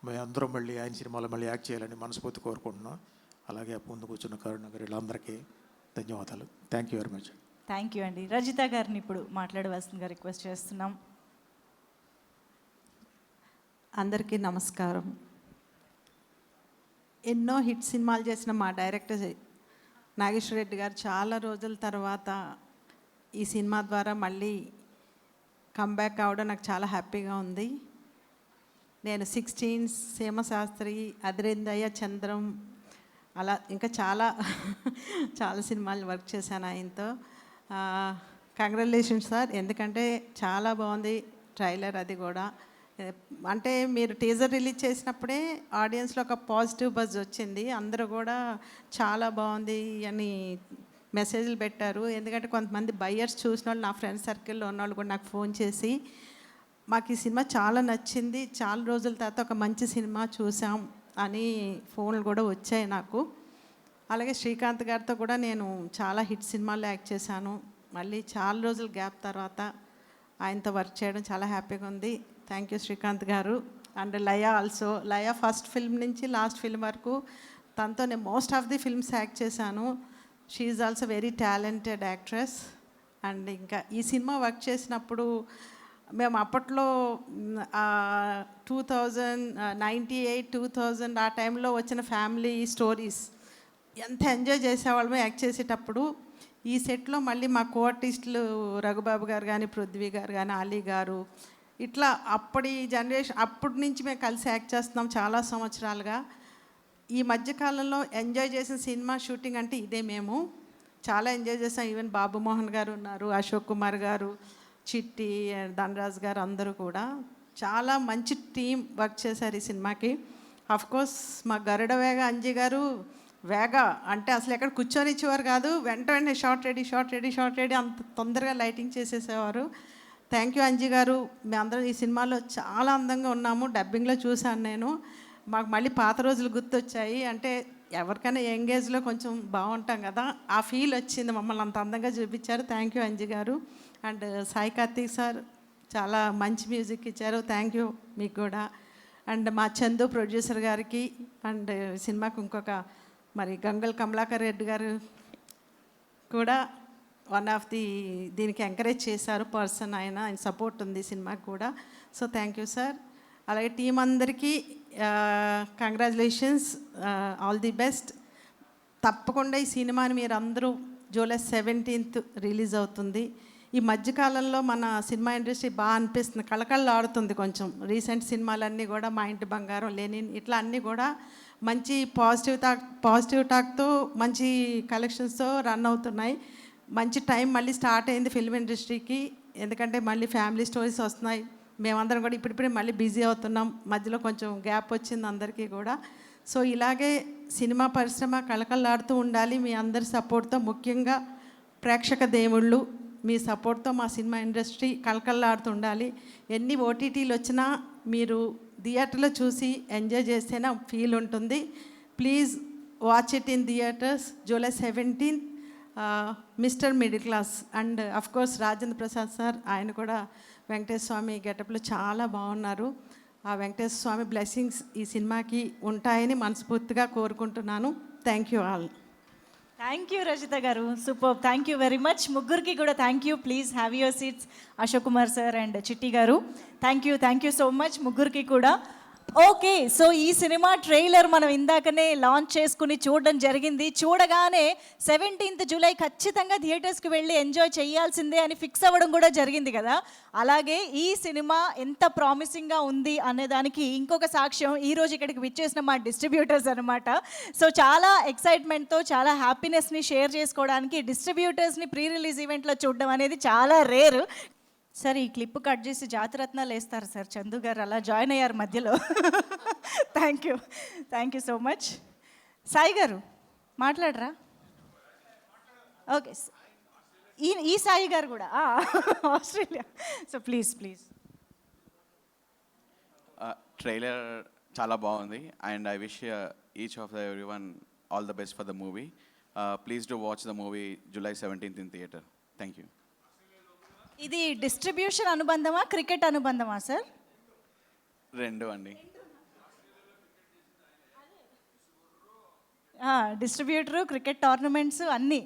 మేము అందరం మళ్ళీ ఆయన సినిమాలో మళ్ళీ యాక్ట్ చేయాలని మనస్ఫూర్తి కోరుకుంటున్నాం. అలాగే ముందు కూర్చున్న కరుణాకర్ వీళ్ళందరికీ ధన్యవాదాలు. Thank you very much. Thank you అండి. రజిత గారిని ఇప్పుడు మాట్లాడవలసిందిగా రిక్వెస్ట్ చేస్తున్నాం. అందరికీ నమస్కారం. ఎన్నో హిట్ సినిమాలు చేసిన మా డైరెక్టర్ నాగేశ్వర రెడ్డి గారు చాలా రోజుల తర్వాత ఈ సినిమా ద్వారా మళ్ళీ కంబ్యాక్ కావడం నాకు చాలా హ్యాపీగా ఉంది. నేను 16 సీమశాస్త్రి, అదిరిందయ్య, చంద్రం, అలా ఇంకా చాలా చాలా సినిమాలు వర్క్ చేశాను ఆయనతో. Congratulations sir. ఎందుకంటే చాలా బాగుంది ట్రైలర్. అది కూడా అంటే మీరు టీజర్ రిలీజ్ చేసినప్పుడే ఆడియన్స్లో ఒక పాజిటివ్ బజ్ వచ్చింది. అందరూ కూడా చాలా బాగుంది అని మెసేజ్లు పెట్టారు. ఎందుకంటే కొంతమంది బయ్యర్స్ చూసిన వాళ్ళు, నా ఫ్రెండ్ సర్కిల్లో ఉన్నవాళ్ళు కూడా నాకు ఫోన్ చేసి మాకు ఈ సినిమా చాలా నచ్చింది, చాలా రోజుల తర్వాత ఒక మంచి సినిమా చూసాం అని ఫోన్లు కూడా వచ్చాయి నాకు. అలాగే శ్రీకాంత్ గారితో కూడా నేను చాలా హిట్ సినిమాల్లో యాక్ట్ చేశాను. మళ్ళీ చాలా రోజుల గ్యాప్ తర్వాత ఆయనతో వర్క్ చేయడం చాలా హ్యాపీగా ఉంది. Thank you Srikanth garu. And Laya also. Laya first film నుంచి లాస్ట్ ఫిల్మ్ వరకు తనతో నేను most of the films act చేశాను. She is also very talented actress. And ఇంకా ఈ సినిమా వర్క్ చేసినప్పుడు మేము అప్పట్లో 1998-2000 ఆ టైంలో వచ్చిన ఫ్యామిలీ స్టోరీస్ ఎంత ఎంజాయ్ చేసేవాళ్ళమో యాక్ట్ చేసేటప్పుడు. ఈ సెట్లో మళ్ళీ మా కో ఆర్టిస్టులు రఘుబాబు గారు కానీ, పృథ్వీ గారు కానీ, అలీ గారు, ఇట్లా అప్పటి జనరేషన్, అప్పటి నుంచి మేము కలిసి యాక్ట్ చేస్తున్నాం చాలా సంవత్సరాలుగా. ఈ మధ్యకాలంలో ఎంజాయ్ చేసిన సినిమా షూటింగ్ అంటే ఇదే. మేము చాలా ఎంజాయ్ చేసాం. ఈవెన్ బాబు మోహన్ గారు ఉన్నారు, అశోక్ కుమార్ గారు, చిట్టి, ధనరాజ్ గారు, అందరూ కూడా చాలా మంచి టీం వర్క్ చేశారు ఈ సినిమాకి. కోర్స్ మా గరుడ వేగ అంజీ గారు వేగ అంటే అసలు ఎక్కడ కూర్చొని ఇచ్చేవారు కాదు, వెంటనే షార్ట్ రెడీ అంత తొందరగా లైటింగ్ చేసేసేవారు. థ్యాంక్ యూ అంజీ గారు. మేమందరం ఈ సినిమాలో చాలా అందంగా ఉన్నాము. డబ్బింగ్లో చూశాను నేను. మాకు మళ్ళీ పాత రోజులు గుర్తొచ్చాయి. అంటే ఎవరికైనా యంగేజ్లో కొంచెం బాగుంటాం కదా, ఆ ఫీల్ వచ్చింది. మమ్మల్ని అంత అందంగా చూపించారు. థ్యాంక్ యూ అంజీ గారు. అండ్ సాయి కార్తీక్ సార్ చాలా మంచి మ్యూజిక్ ఇచ్చారు. థ్యాంక్ యూ మీకు కూడా. అండ్ మా చందు ప్రొడ్యూసర్ గారికి, అండ్ సినిమాకు ఇంకొక మరి గంగల్ కమలాకర్ రెడ్డి గారు కూడా వన్ ఆఫ్ ది దీనికి ఎంకరేజ్ చేశారు పర్సన్. ఆయన సపోర్ట్ ఉంది సినిమాకి కూడా. So thank you sir. అలాగే టీం అందరికీ కంగ్రాచులేషన్స్, ఆల్ ది బెస్ట్. తప్పకుండా ఈ సినిమాని మీరు అందరూ జూలై 17th రిలీజ్ అవుతుంది. ఈ మధ్యకాలంలో మన సినిమా ఇండస్ట్రీ బాగా అనిపిస్తుంది, కళకళలాడుతుంది కొంచెం. రీసెంట్ సినిమాలన్నీ కూడా మా ఇంటి బంగారం, లెనిన్, ఇట్లా అన్నీ కూడా మంచి పాజిటివ్ టాక్తో మంచి కలెక్షన్స్తో రన్ అవుతున్నాయి. మంచి టైం మళ్ళీ స్టార్ట్ అయింది ఫిల్మ్ ఇండస్ట్రీకి. ఎందుకంటే మళ్ళీ ఫ్యామిలీ స్టోరీస్ వస్తున్నాయి. మేమందరం కూడా ఇప్పుడిప్పుడే మళ్ళీ బిజీ అవుతున్నాం. మధ్యలో కొంచెం గ్యాప్ వచ్చింది అందరికీ కూడా. సో ఇలాగే సినిమా పరిశ్రమ కళకళలాడుతూ ఉండాలి మీ అందరి సపోర్ట్తో. ముఖ్యంగా ప్రేక్షక దేవుళ్ళు మీ సపోర్ట్తో మా సినిమా ఇండస్ట్రీ కళకళలాడుతూ ఉండాలి. ఎన్ని ఓటీటీలు వచ్చినా మీరు థియేటర్లో చూసి ఎంజాయ్ చేస్తేనే ఫీల్ ఉంటుంది. Please watch it in theatres. July 17th mister middle class. And course Rajendra Prasad sir, ఆయన కూడా వెంకటేశ్వర స్వామి గెటప్లో చాలా బాగున్నారు. ఆ వెంకటేశ్వర స్వామి బ్లెస్సింగ్స్ ఈ సినిమాకి ఉంటాయని మనస్ఫూర్తిగా కోరుకుంటున్నాను. Thank you all. Thank you Rajitha garu, super. Thank you very much. ముగ్గురికి కూడా thank you. Please have your seats. Ashok Kumar sir and Chitti garu, thank you so much ముగ్గురికి కూడా. ఓకే, సో ఈ సినిమా ట్రైలర్ మనం ఇందాకనే లాంచ్ చేసుకుని చూడడం జరిగింది. చూడగానే 17th జూలై ఖచ్చితంగా థియేటర్స్కి వెళ్ళి ఎంజాయ్ చేయాల్సిందే అని ఫిక్స్ అవ్వడం కూడా జరిగింది కదా. అలాగే ఈ సినిమా ఎంత ప్రామిసింగ్గా ఉంది అనేదానికి ఇంకొక సాక్ష్యం ఈరోజు ఇక్కడికి విచ్చేసిన మా డిస్ట్రిబ్యూటర్స్ అనమాట. సో చాలా ఎక్సైట్మెంట్తో, చాలా హ్యాపీనెస్ని షేర్ చేసుకోవడానికి డిస్ట్రిబ్యూటర్స్ని ప్రీ రిలీజ్ ఈవెంట్లో చూడడం అనేది చాలా రేర్. సార్ ఈ క్లిప్ కట్ చేసి జాతిరత్నాలు వేస్తారు సార్. చందు గారు అలా జాయిన్ అయ్యారు మధ్యలో. Thank you so much. Sai గారు మాట్లాడరా? ఓకే, ఈ సాయి గారు కూడా ఆస్ట్రేలియా. So please. ట్రైలర్ చాలా బాగుంది and I wish each of the everyone all the best for the movie. Please do watch the movie July 17th in theatre. Thank you. ఇది డిస్ట్రిబ్యూషన్ అనుబంధమా, క్రికెట్ అనుబంధమా సార్? రెండు అండి. డిస్ట్రిబ్యూటరు, క్రికెట్ టోర్నమెంట్స్ అన్నీ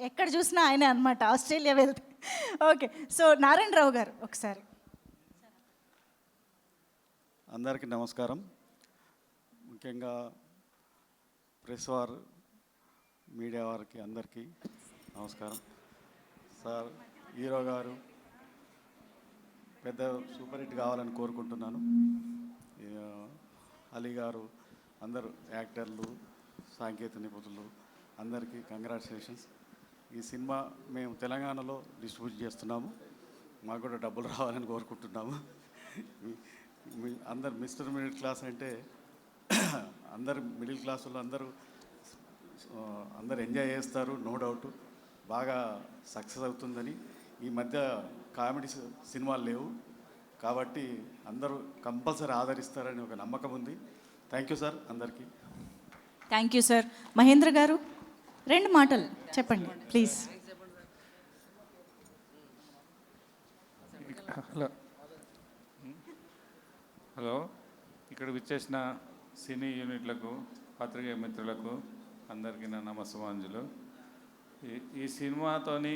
ఎక్కడ చూసినా ఆయనే అనమాట, ఆస్ట్రేలియా వెళ్తే. ఓకే, సో నారాయణరావు గారు ఒకసారి. అందరికీ నమస్కారం. ముఖ్యంగా ప్రెస్ వారు, మీడియా వారికి అందరికీ నమస్కారం. సార్, హీరో గారు పెద్ద సూపర్ హిట్ కావాలని కోరుకుంటున్నాను. అలీ గారు, అందరూ యాక్టర్లు, సాంకేతిక నిపుణులు అందరికీ కంగ్రాచులేషన్స్. ఈ సినిమా మేము తెలంగాణలో డిస్ట్రిబ్యూట్ చేస్తున్నాము. మాకు కూడా డబ్బులు రావాలని కోరుకుంటున్నాము. అందరు మిస్టర్ మిడిల్ క్లాస్ అంటే అందరు మిడిల్ క్లాస్ వాళ్ళు అందరూ ఎంజాయ్ చేస్తారు, నో డౌట్. బాగా సక్సెస్ అవుతుందని. ఈ మధ్య కామెడీ సినిమాలు లేవు కాబట్టి అందరూ కంపల్సరీ ఆదరిస్తారని ఒక నమ్మకం ఉంది. థ్యాంక్ యూ సార్ అందరికీ. Thank you sir. Mahendra garu 2 మాటలు చెప్పండి ప్లీజ్. హలో, ఇక్కడ విచ్చేసిన సినీ యూనిట్లకు, పత్రికా మిత్రులకు అందరికీ నా నమస్సమాంజలు. ఈ సినిమాతోని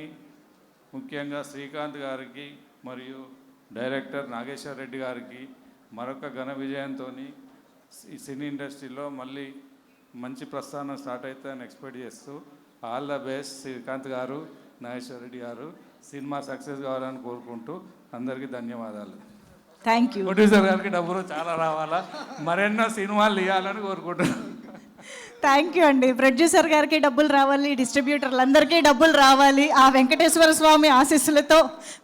ముఖ్యంగా శ్రీకాంత్ గారికి మరియు డైరెక్టర్ నాగేశ్వర రెడ్డి గారికి మరొక ఘన విజయంతో ఈ సినీ ఇండస్ట్రీలో మళ్ళీ మంచి ప్రస్థానం స్టార్ట్ అవుతుందని ఎక్స్పెక్ట్ చేస్తూ ఆల్ ద బెస్ట్ శ్రీకాంత్ గారు, నాగేశ్వర రెడ్డి గారు. సినిమా సక్సెస్ కావాలని కోరుకుంటూ అందరికీ ధన్యవాదాలు. Thank you. ప్రొడ్యూసర్ గారికి డబ్బులు చాలా రావాలా, మరెన్నో సినిమాలు ఇవ్వాలని కోరుకుంటున్నాను. థ్యాంక్ యూ అండి. ప్రొడ్యూసర్ గారికి డబ్బులు రావాలి, డిస్ట్రిబ్యూటర్లందరికీ డబ్బులు రావాలి, ఆ వెంకటేశ్వర స్వామి ఆశీస్సులతో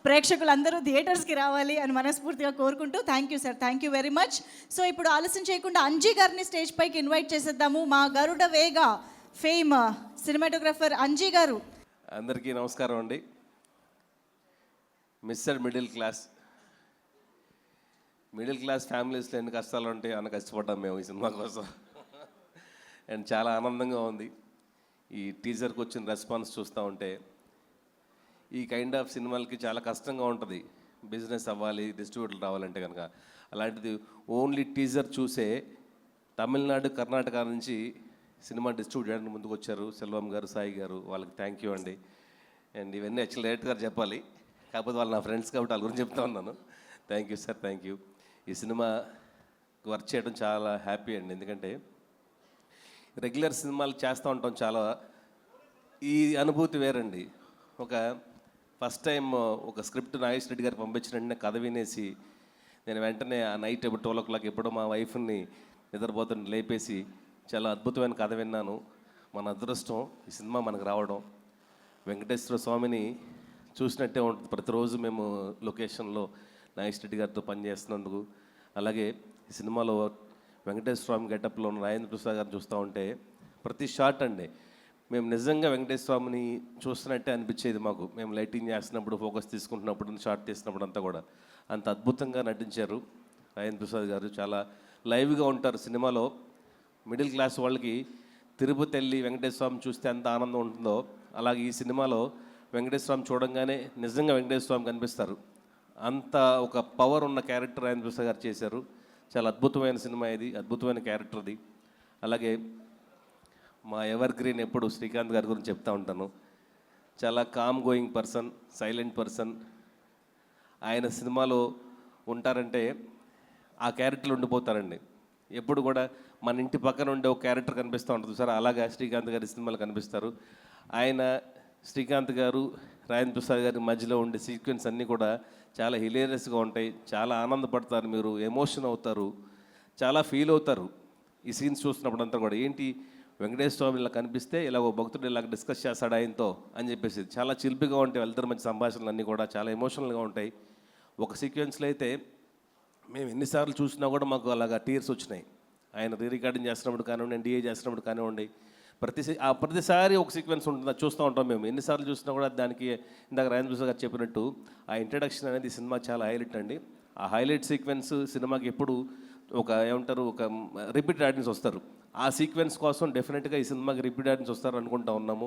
ప్రేక్షకులందరూ థియేటర్స్కి రావాలి అని మనస్ఫూర్తిగా కోరుకుంటూ thank you sir. Thank you very much. So ఇప్పుడు ఆలస్యం చేయకుండా అంజీ గారిని స్టేజ్ పైకి ఇన్వైట్ చేసేద్దాము. మా గరుడ వేగ ఫేమ్ సినిమాటోగ్రఫర్ అంజీ గారు. అందరికీ నమస్కారం అండి. మిస్టర్ మిడిల్ క్లాస్ ఫ్యామిలీస్లో ఎన్ని కష్టాలు ఉంటాయి అన్న కష్టపడ్డాం మేము ఈ సినిమా కోసం. అండ్ చాలా ఆనందంగా ఉంది ఈ టీజర్కి వచ్చిన రెస్పాన్స్ చూస్తూ ఉంటే. ఈ కైండ్ ఆఫ్ సినిమాలకి చాలా కష్టంగా ఉంటుంది, బిజినెస్ అవ్వాలి, డిస్ట్రిబ్యూటర్లు రావాలంటే కనుక. అలాంటిది ఓన్లీ టీజర్ చూసే తమిళనాడు, కర్ణాటక నుంచి సినిమా డిస్ట్రిబ్యూట్ చేయడానికి ముందుకు వచ్చారు సెల్వం గారు, సాయి గారు. వాళ్ళకి థ్యాంక్ యూ అండి. అండ్ ఇవన్నీ యాక్చువల్ డైరెక్టర్ గారు చెప్పాలి, కాకపోతే వాళ్ళు నా ఫ్రెండ్స్ కాబట్టి వాళ్ళ గురించి చెప్తా ఉన్నాను. Thank you sir, thank you. ఈ సినిమా వర్క్ చేయడం చాలా హ్యాపీ అండి. ఎందుకంటే రెగ్యులర్ సినిమాలు చేస్తూ ఉంటాం చాలా, ఈ అనుభూతి వేరండి. ఒక ఫస్ట్ టైం ఒక స్క్రిప్ట్ నాగేశ్వర రెడ్డి గారికి పంపించిన వెంటనే కథ వినేసి నేను వెంటనే ఆ నైట్ 12 o'clock ఎప్పుడో మా వైఫ్ని నిద్రపోతుంటే లేపేసి చాలా అద్భుతమైన కథ విన్నాను. మన అదృష్టం ఈ సినిమా మనకు రావడం. వెంకటేశ్వర స్వామిని చూసినట్టే ఉంటుంది ప్రతిరోజు మేము లొకేషన్లో నాగేశ్వర రెడ్డి గారితో పనిచేస్తున్నందుకు. అలాగే ఈ సినిమాలో వెంకటేశ్వర స్వామి గెటప్లో ఉన్న రాజేంద్ర ప్రసాద్ గారిని చూస్తూ ఉంటే ప్రతి షాట్ అండి మేము నిజంగా వెంకటేశ్వర స్వామిని చూస్తున్నట్టే అనిపించేది మాకు. మేము లైటింగ్ చేస్తున్నప్పుడు, ఫోకస్ తీసుకుంటున్నప్పుడు, షాట్ తీసినప్పుడు అంతా కూడా అంత అద్భుతంగా నటించారు రాజేంద్ర ప్రసాద్ గారు. చాలా లైవ్గా ఉంటారు సినిమాలో. మిడిల్ క్లాస్ వాళ్ళకి తిరుపతి వెళ్ళి వెంకటేశ్వర స్వామి చూస్తే ఎంత ఆనందం ఉంటుందో అలాగే ఈ సినిమాలో వెంకటేశ్వర స్వామి చూడంగానే నిజంగా వెంకటేశ్వర స్వామి కనిపిస్తారు. అంత ఒక పవర్ ఉన్న క్యారెక్టర్ రాజేంద్ర ప్రసాద్ గారు చేశారు. చాలా అద్భుతమైన సినిమా ఇది, అద్భుతమైన క్యారెక్టర్ది. అలాగే మా ఎవర్ గ్రీన్ ఎప్పుడు శ్రీకాంత్ గారి గురించి చెప్తా ఉంటాను. చాలా calm going person, silent person. ఆయన సినిమాలో ఉంటారంటే ఆ క్యారెక్టర్లు ఉండిపోతారండి. ఎప్పుడు కూడా మన ఇంటి పక్కన ఉండే ఒక క్యారెక్టర్ కనిపిస్తూ ఉంటుంది సార్, అలాగా శ్రీకాంత్ గారి సినిమాలు కనిపిస్తారు. ఆయన శ్రీకాంత్ గారు రాజేంద్ర ప్రసాద్ గారి మధ్యలో ఉండే సీక్వెన్స్ అన్నీ కూడా చాలా హిలేరియస్గా ఉంటాయి. చాలా ఆనందపడతారు, మీరు ఎమోషన్ అవుతారు, చాలా ఫీల్ అవుతారు ఈ సీన్స్ చూస్తున్నప్పుడు అంతా కూడా. ఏంటి వెంకటేశ్వర స్వామి ఇలా కనిపిస్తే ఇలా ఒక భక్తుడు ఇలా డిస్కస్ చేస్తాడు ఆయనతో అని చెప్పేసి చాలా చిలిపిగా ఉంటాయి. వాళ్ళిద్దరి మధ్య సంభాషణలు అన్నీ కూడా చాలా ఎమోషనల్గా ఉంటాయి. ఒక సీక్వెన్స్లో అయితే మేము ఎన్నిసార్లు చూసినా కూడా మాకు అలాగా టీర్స్ వచ్చినాయి. ఆయన రికార్డింగ్ చేస్తున్నప్పుడు కానివ్వండి, ఎన్డీఏ చేస్తున్నప్పుడు కానివ్వండి, ప్రతిసారి ఒక సీక్వెన్స్ ఉంటుంది, చూస్తూ ఉంటాం మేము. ఎన్నిసార్లు చూసినా కూడా దానికి ఇందాక రాజేంద్ర ప్రసాద్ గారు చెప్పినట్టు ఆ ఇంట్రడక్షన్ అనేది ఈ సినిమా చాలా హైలైట్ అండి. ఆ హైలైట్ సీక్వెన్స్ సినిమాకి ఎప్పుడు ఒక ఒక రిపీట్ ఆడియన్స్ వస్తారు. ఆ సీక్వెన్స్ కోసం డెఫినెట్గా ఈ సినిమాకి రిపీట్ ఆడియన్స్ వస్తారు అనుకుంటా ఉన్నాము.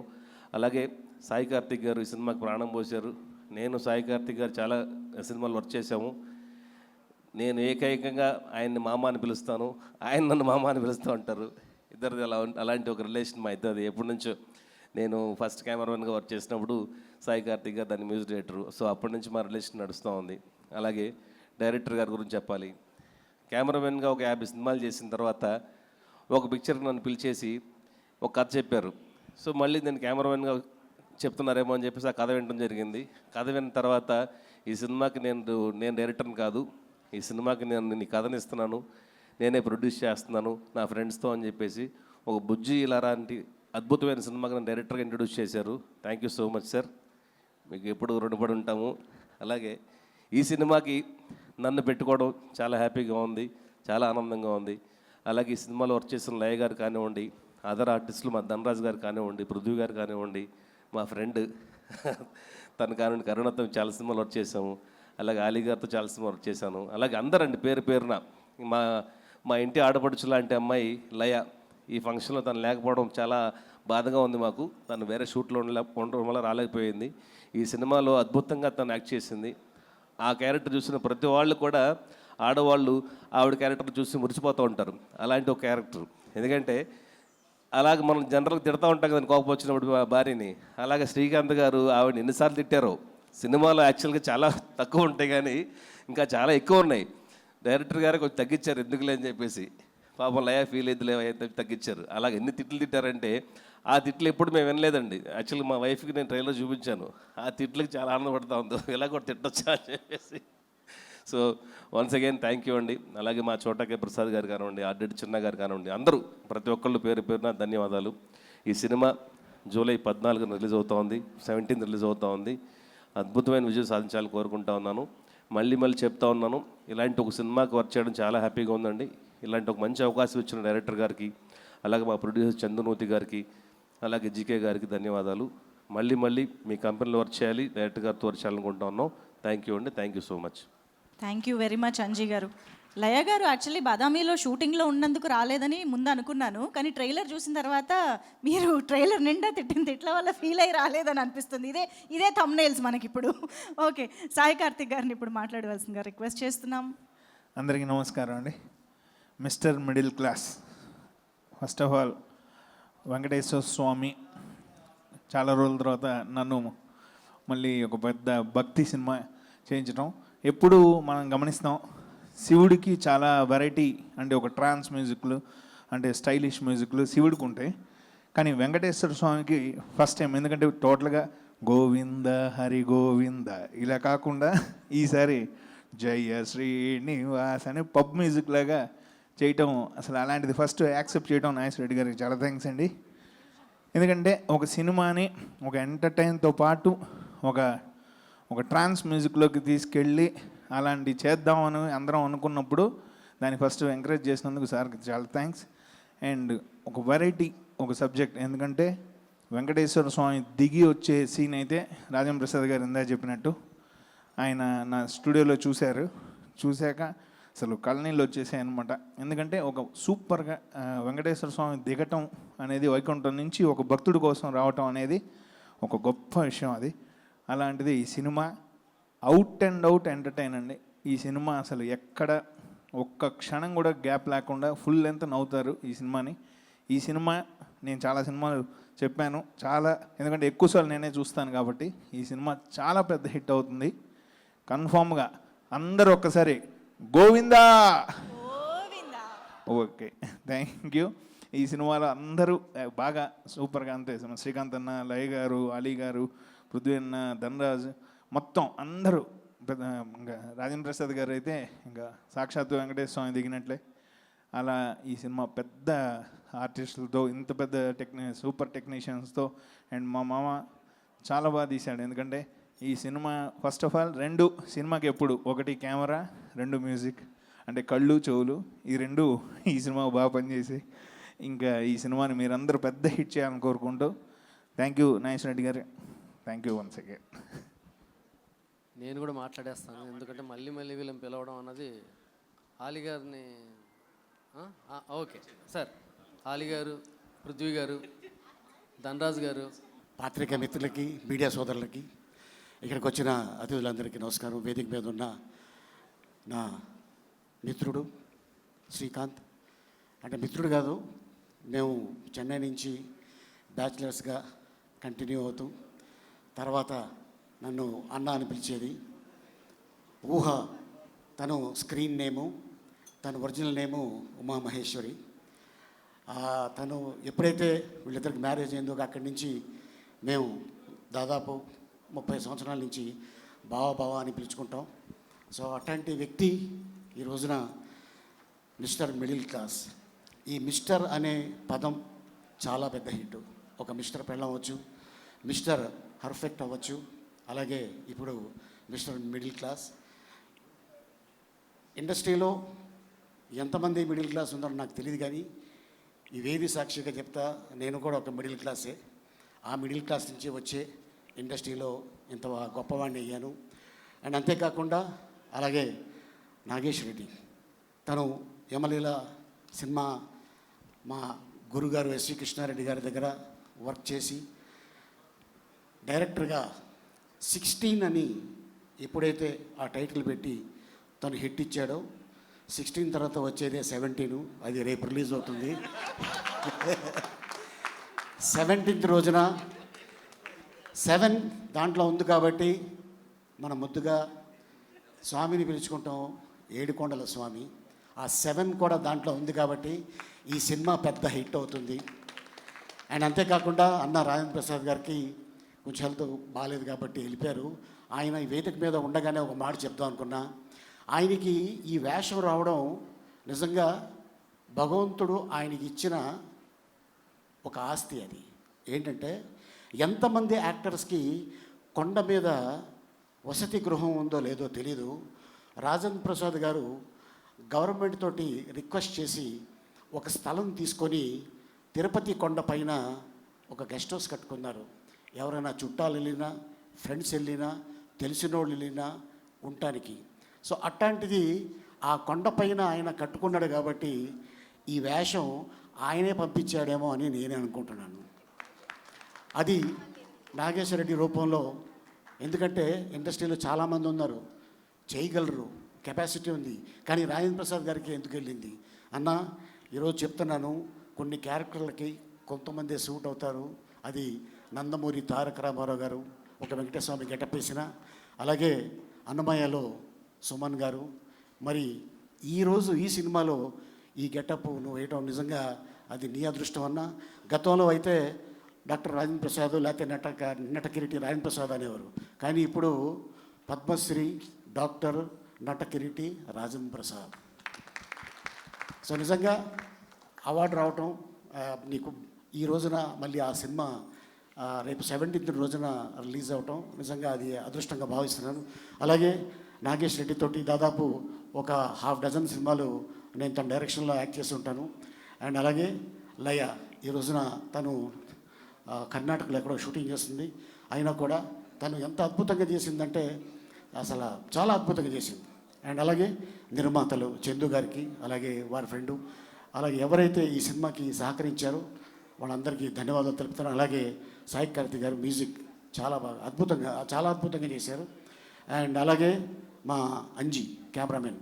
అలాగే సాయి కార్తిక్ గారు ఈ సినిమాకి ప్రాణం పోశారు. నేను సాయి కార్తిక్ గారు చాలా సినిమాలు వర్క్ చేశాము. నేను ఏకైకంగా ఆయన్ని మామ అని పిలుస్తాను, ఆయన నన్ను మామ అని పిలుస్తూ ఉంటారు. ఇద్దరిది అలాంటి ఒక రిలేషన్ మా ఇద్దరిది ఎప్పటి నుంచో. నేను ఫస్ట్ కెమెరామెన్గా వర్క్ చేసినప్పుడు సాయి కార్తిక్ గారు దాని మ్యూజిక్ డైరెక్టరు. సో అప్పటి నుంచి మా రిలేషన్ నడుస్తూ ఉంది. అలాగే డైరెక్టర్ గారి గురించి చెప్పాలి. కెమెరామెన్గా ఒక 50 సినిమాలు చేసిన తర్వాత ఒక పిక్చర్కి నన్ను పిలిచేసి ఒక కథ చెప్పారు. సో మళ్ళీ నేను కెమెరామెన్గా చెప్తున్నారేమో అని చెప్పేసి ఆ కథ వినడం జరిగింది. కథ విన్న తర్వాత ఈ సినిమాకి నేను డైరెక్టర్ని కాదు, ఈ సినిమాకి నేను నీ కథని ఇస్తున్నాను, నేనే ప్రొడ్యూస్ చేస్తున్నాను నా ఫ్రెండ్స్తో అని చెప్పేసి ఒక బుజ్జి ఇలాంటి అద్భుతమైన సినిమాకి నన్ను డైరెక్టర్గా ఇంట్రొడ్యూస్ చేశారు. Thank you so much sir, మీకు ఎప్పుడు రుణపడి ఉంటాము. అలాగే ఈ సినిమాకి నన్ను పెట్టుకోవడం చాలా హ్యాపీగా ఉంది, చాలా ఆనందంగా ఉంది. అలాగే ఈ సినిమాలో వర్క్ చేసిన లయ గారు కానివ్వండి, అదర్ ఆర్టిస్టులు మా ధనరాజ్ గారు కానివ్వండి, పృథ్వీ గారు కానివ్వండి, మా ఫ్రెండ్ తను కానివ్వండి, కరుణతో చాలా సినిమాలు వర్క్ చేసాము. అలాగే ఆలీ గారితో చాలా సినిమా వర్క్ చేశాను. అలాగే అందరండి పేరు పేరున మా మా ఇంటి ఆడపడుచు లాంటి అమ్మాయి లయ ఈ ఫంక్షన్లో తను లేకపోవడం చాలా బాధగా ఉంది మాకు. తను వేరే షూట్లో ఉండడం వల్ల రాలేకపోయింది. ఈ సినిమాలో అద్భుతంగా తను యాక్ట్ చేసింది. ఆ క్యారెక్టర్ చూసిన ప్రతి వాళ్ళు కూడా ఆడవాళ్ళు ఆవిడ క్యారెక్టర్ చూసి మురిసిపోతూ ఉంటారు. అలాంటి ఒక క్యారెక్టర్. ఎందుకంటే అలాగే మనం జనరల్గా తిడతా ఉంటాం కదండి కోపం వచ్చినప్పుడు భార్యని. అలాగే శ్రీకాంత్ గారు ఆవిడని ఎన్నిసార్లు తిట్టారో. సినిమాలో యాక్చువల్గా చాలా తక్కువ ఉంటాయి కానీ ఇంకా చాలా ఎక్కువ ఉన్నాయి. డైరెక్టర్ గారు కొంచెం తగ్గించారు ఎందుకులే అని చెప్పేసి. పాపం లయ ఫీల్ అయ్యిద్దిలే తగ్గించారు. అలాగే ఎన్ని తిట్లు తిట్టారంటే ఆ తిట్లు ఎప్పుడు మేము వినలేదండి. యాక్చువల్గా మా వైఫ్కి నేను ట్రైలర్ చూపించాను. ఆ తిట్లకి చాలా ఆనందపడతా ఉందో ఇలా కూడా తిట్టొచ్చా అని చెప్పేసి. So once again thank you అండి. అలాగే మా చోటకే ప్రసాద్ గారు కానివ్వండి, ఆర్డెడ్ చిన్న గారు కానివ్వండి, అందరూ ప్రతి ఒక్కళ్ళు పేరు పేరున ధన్యవాదాలు. ఈ సినిమా జూలై 14 రిలీజ్ అవుతూ ఉంది, 17 రిలీజ్ అవుతూ ఉంది. అద్భుతమైన విజయం సాధించాలని కోరుకుంటా ఉన్నాను. మళ్ళీ చెప్తా ఉన్నాను, ఇలాంటి ఒక సినిమాకి వర్క్ చేయడం చాలా హ్యాపీగా ఉందండి. ఇలాంటి ఒక మంచి అవకాశం ఇచ్చిన డైరెక్టర్ గారికి, అలాగే మా ప్రొడ్యూసర్ చందునూతి గారికి, అలాగే జీకే గారికి ధన్యవాదాలు. మళ్ళీ మీ కంపెనీలో వర్క్ చేయాలి, డైరెక్టర్ గారితో వర్క్ చేయాలనుకుంటా ఉన్నాం. థ్యాంక్ యూ అండి. Thank you so much. Thank you very much Anji గారు. లయ గారు యాక్చువల్లీ బాదామిలో షూటింగ్లో ఉన్నందుకు రాలేదని ముందు అనుకున్నాను, కానీ ట్రైలర్ చూసిన తర్వాత మీరు ట్రైలర్ నిండా తిట్టిన తిట్ల వల్ల ఫీల్ అయ్యి రాలేదని అనిపిస్తుంది. ఇదే థంబ్నెయిల్స్ మనకి ఇప్పుడు. ఓకే, సాయి కార్తిక్ గారిని ఇప్పుడు మాట్లాడవలసిందిగా రిక్వెస్ట్ చేస్తున్నాం. అందరికీ నమస్కారం అండి. Mister middle Class, first of all Venkateswara Swamy చాలా రోజుల తర్వాత నన్ను మళ్ళీ ఒక పెద్ద భక్తి సినిమా చేయించడం. ఎప్పుడు మనం గమనిస్తాం శివుడికి చాలా వెరైటీ అంటే ఒక ట్రాన్స్ మ్యూజిక్లు అంటే స్టైలిష్ మ్యూజిక్లు శివుడికి ఉంటాయి, కానీ వెంకటేశ్వర స్వామికి ఫస్ట్ టైం. ఎందుకంటే టోటల్గా గోవింద హరి గోవింద ఇలా కాకుండా ఈసారి జయ శ్రీనివాస్ అని పబ్ మ్యూజిక్ లాగా చేయటం, అసలు అలాంటిది ఫస్ట్ యాక్సెప్ట్ చేయడం నాగేశ్వర రెడ్డి గారికి చాలా థ్యాంక్స్ అండి. ఎందుకంటే ఒక సినిమాని ఒక ఎంటర్టైన్తో పాటు ఒక ట్రాన్స్ మ్యూజిక్లోకి తీసుకెళ్ళి అలాంటి చేద్దామని అందరం అనుకున్నప్పుడు దాన్ని ఫస్ట్ ఎంకరేజ్ చేసినందుకు సార్కి చాలా థ్యాంక్స్. అండ్ ఒక వెరైటీ ఒక సబ్జెక్ట్, ఎందుకంటే వెంకటేశ్వర స్వామి దిగి వచ్చే సీన్ అయితే రాజేంద్ర ప్రసాద్ గారు ఇందా చెప్పినట్టు ఆయన నా స్టూడియోలో చూశాక అసలు కళ్ళనీళ్ళు వచ్చేసాయి అనమాట. ఎందుకంటే ఒక సూపర్గా వెంకటేశ్వర స్వామి దిగటం అనేది వైకుంఠం నుంచి ఒక భక్తుడి కోసం రావటం అనేది ఒక గొప్ప విషయం అది. అలాంటిది ఈ cinema out and out entertain అండి. ఈ సినిమా అసలు ఎక్కడ ఒక్క క్షణం కూడా గ్యాప్ లేకుండా ఫుల్ లెంత్ నవ్వుతారు ఈ సినిమాని. ఈ సినిమా నేను చాలా సినిమాలు చెప్పాను, ఎందుకంటే ఎక్కువసార్లు నేనే చూస్తాను కాబట్టి ఈ సినిమా చాలా పెద్ద హిట్ అవుతుంది కన్ఫామ్గా. అందరూ ఒక్కసారి గోవిందా. Okay, thank you. ఈ సినిమాలో అందరూ బాగా సూపర్గా అంతే, శ్రీకాంత్ అన్న, లయ గారు, అలీ గారు, పృథ్వీ అన్న, ధనరాజ్, మొత్తం అందరూ ఇంకా రాజేంద్ర ప్రసాద్ గారు అయితే ఇంకా సాక్షాత్తు వెంకటేశ్వర స్వామి దిగినట్లే. అలా ఈ సినిమా పెద్ద ఆర్టిస్టులతో, ఇంత పెద్ద సూపర్ టెక్నీషియన్స్తో, అండ్ మా మామ చాలా బాగా తీశాడు. ఎందుకంటే ఈ సినిమా ఫస్ట్ ఆఫ్ ఆల్ సినిమాకి ఎప్పుడు ఒకటి కెమెరా, 2 మ్యూజిక్, అంటే కళ్ళు చెవులు ఈ 2 ఈ సినిమా బాగా పనిచేసి ఇంకా ఈ సినిమాని మీరందరూ పెద్ద హిట్ చేయాలని కోరుకుంటూ థ్యాంక్ యూ నాగేశ్వర రెడ్డి గారు. Thank you once again. నేను కూడా మాట్లాడేస్తాను, ఎందుకంటే మళ్ళీ వీళ్ళని పిలవడం అన్నది. ఆలీ గారిని ఓకే సార్, ఆలీ గారు, పృథ్వీ గారు, ధనరాజ్ గారు, పాత్రికా మిత్రులకి, మీడియా సోదరులకి, ఇక్కడికి వచ్చిన అతిథులందరికీ నమస్కారం. వేదిక మీద ఉన్న నా మిత్రుడు శ్రీకాంత్, అంటే మిత్రుడు కాదు, మేము చెన్నై నుంచి బ్యాచిలర్స్గా కంటిన్యూ అవుతూ తర్వాత నన్ను అన్న అని పిలిచేది. ఊహ తను స్క్రీన్ నేము, తను ఒరిజినల్ నేము ఉమా మహేశ్వరి. తను ఎప్పుడైతే వీళ్ళిద్దరికి మ్యారేజ్ అయిందో అక్కడి నుంచి మేము దాదాపు 30 సంవత్సరాల నుంచి బావ అని పిలుచుకుంటాం. సో అట్లాంటి వ్యక్తి ఈ రోజున మిస్టర్ మిడిల్ క్లాస్. ఈ మిస్టర్ అనే పదం చాలా పెద్ద హిట్. ఒక మిస్టర్ పెళ్ళం అవ్వచ్చు, మిస్టర్ పర్ఫెక్ట్ అవ్వచ్చు, అలాగే ఇప్పుడు మిస్టర్ మిడిల్ క్లాస్. ఇండస్ట్రీలో ఎంతమంది మిడిల్ క్లాస్ ఉన్నారో నాకు తెలియదు, కానీ ఈ వేది సాక్షిగా చెప్తా, నేను కూడా ఒక మిడిల్ క్లాసే. ఆ మిడిల్ క్లాస్ నుంచి వచ్చే ఇండస్ట్రీలో ఇంత గొప్పవాడిని అయ్యాను. అండ్ అంతేకాకుండా అలాగే నాగేష్ రెడ్డి, తను యమలీల సినిమా మా గురుగారు ఎస్వి కృష్ణారెడ్డి గారి దగ్గర వర్క్ చేసి డైరెక్టర్గా 16 అని ఎప్పుడైతే ఆ టైటిల్ పెట్టి తను హిట్ ఇచ్చాడో, 16 తర్వాత వచ్చేదే 17, అది రేపు రిలీజ్ అవుతుంది. 17th రోజున 7 దాంట్లో ఉంది కాబట్టి మనం ముద్దుగా స్వామిని పిలుచుకుంటాం, ఏడుకొండల స్వామి. ఆ 7 కూడా దాంట్లో ఉంది కాబట్టి ఈ సినిమా పెద్ద హిట్ అవుతుంది. అండ్ అంతేకాకుండా అన్న రాజేంద్ర ప్రసాద్ గారికి కొంచెం హెల్త్ బాగాలేదు కాబట్టి వెళ్ళిపోయారు. ఆయన ఈ వేదిక మీద ఉండగానే ఒక మాట చెప్దాం అనుకున్నా. ఆయనకి ఈ వేషం రావడం నిజంగా భగవంతుడు ఆయనకి ఇచ్చిన ఒక ఆస్తి. అది ఏంటంటే, ఎంతమంది యాక్టర్స్కి కొండ మీద వసతి గృహం ఉందో లేదో తెలీదు. రాజేంద్ర ప్రసాద్ గారు గవర్నమెంట్ తోటి రిక్వెస్ట్ చేసి ఒక స్థలం తీసుకొని తిరుపతి కొండ పైన ఒక గెస్ట్ హౌస్ కట్టుకున్నారు. ఎవరైనా చుట్టాలు వెళ్ళినా, ఫ్రెండ్స్ వెళ్ళినా, తెలిసిన వాళ్ళు వెళ్ళినా ఉండటానికి. సో అట్లాంటిది ఆ కొండపైన ఆయన కట్టుకున్నాడు కాబట్టి ఈ వేషం ఆయనే పంపించాడేమో అని నేనే అనుకుంటున్నాను. అది నాగేశ్వరరెడ్డి రూపంలో. ఎందుకంటే ఇండస్ట్రీలో చాలామంది ఉన్నారు, చేయగలరు, కెపాసిటీ ఉంది, కానీ రాజేంద్ర ప్రసాద్ గారికి ఎందుకు వెళ్ళింది అన్న? ఈరోజు చెప్తున్నాను, కొన్ని క్యారెక్టర్లకి కొంతమంది సూట్ అవుతారు. అది నందమూరి తారక రామారావు గారు ఒక వెంకటస్వామి గెటప్ వేసిన, అలాగే అన్నమయ్యలో సుమన్ గారు. మరి ఈరోజు ఈ సినిమాలో ఈ గెటప్ నువ్వు వేయటం నిజంగా అది నీ అదృష్టం అన్న. గతంలో అయితే డాక్టర్ రాజేంద్ర ప్రసాద్ లేకపోతే నటకిరీటి రాజేంద్ర ప్రసాద్ అనేవారు, కానీ ఇప్పుడు పద్మశ్రీ డాక్టర్ నటకిరీటి రాజేంద్ర ప్రసాద్. సో నిజంగా అవార్డు రావటం నీకు ఈ రోజున మళ్ళీ ఆ సినిమా రేపు 17th రోజున రిలీజ్ అవటం నిజంగా అది అదృష్టంగా భావిస్తున్నాను. అలాగే నాగేష్ రెడ్డి తోటి దాదాపు ఒక 6 సినిమాలు నేను తన డైరెక్షన్లో యాక్ట్ చేసి ఉంటాను. అండ్ అలాగే లయ ఈ రోజున తను కర్ణాటకలో ఎక్కడో షూటింగ్ చేస్తుంది. అయినా కూడా తను ఎంత అద్భుతంగా చేసిందంటే అసలు చాలా అద్భుతంగా చేసింది. అండ్ అలాగే నిర్మాతలు చందు గారికి, అలాగే వారి ఫ్రెండు, అలాగే ఎవరైతే ఈ సినిమాకి సహకరించారో వాళ్ళందరికీ ధన్యవాదాలు తెలుపుతాను. అలాగే సాయి కార్తిక్ గారు మ్యూజిక్ చాలా బాగా చాలా అద్భుతంగా చేశారు. అండ్ అలాగే మా అంజీ కెమెరామెన్,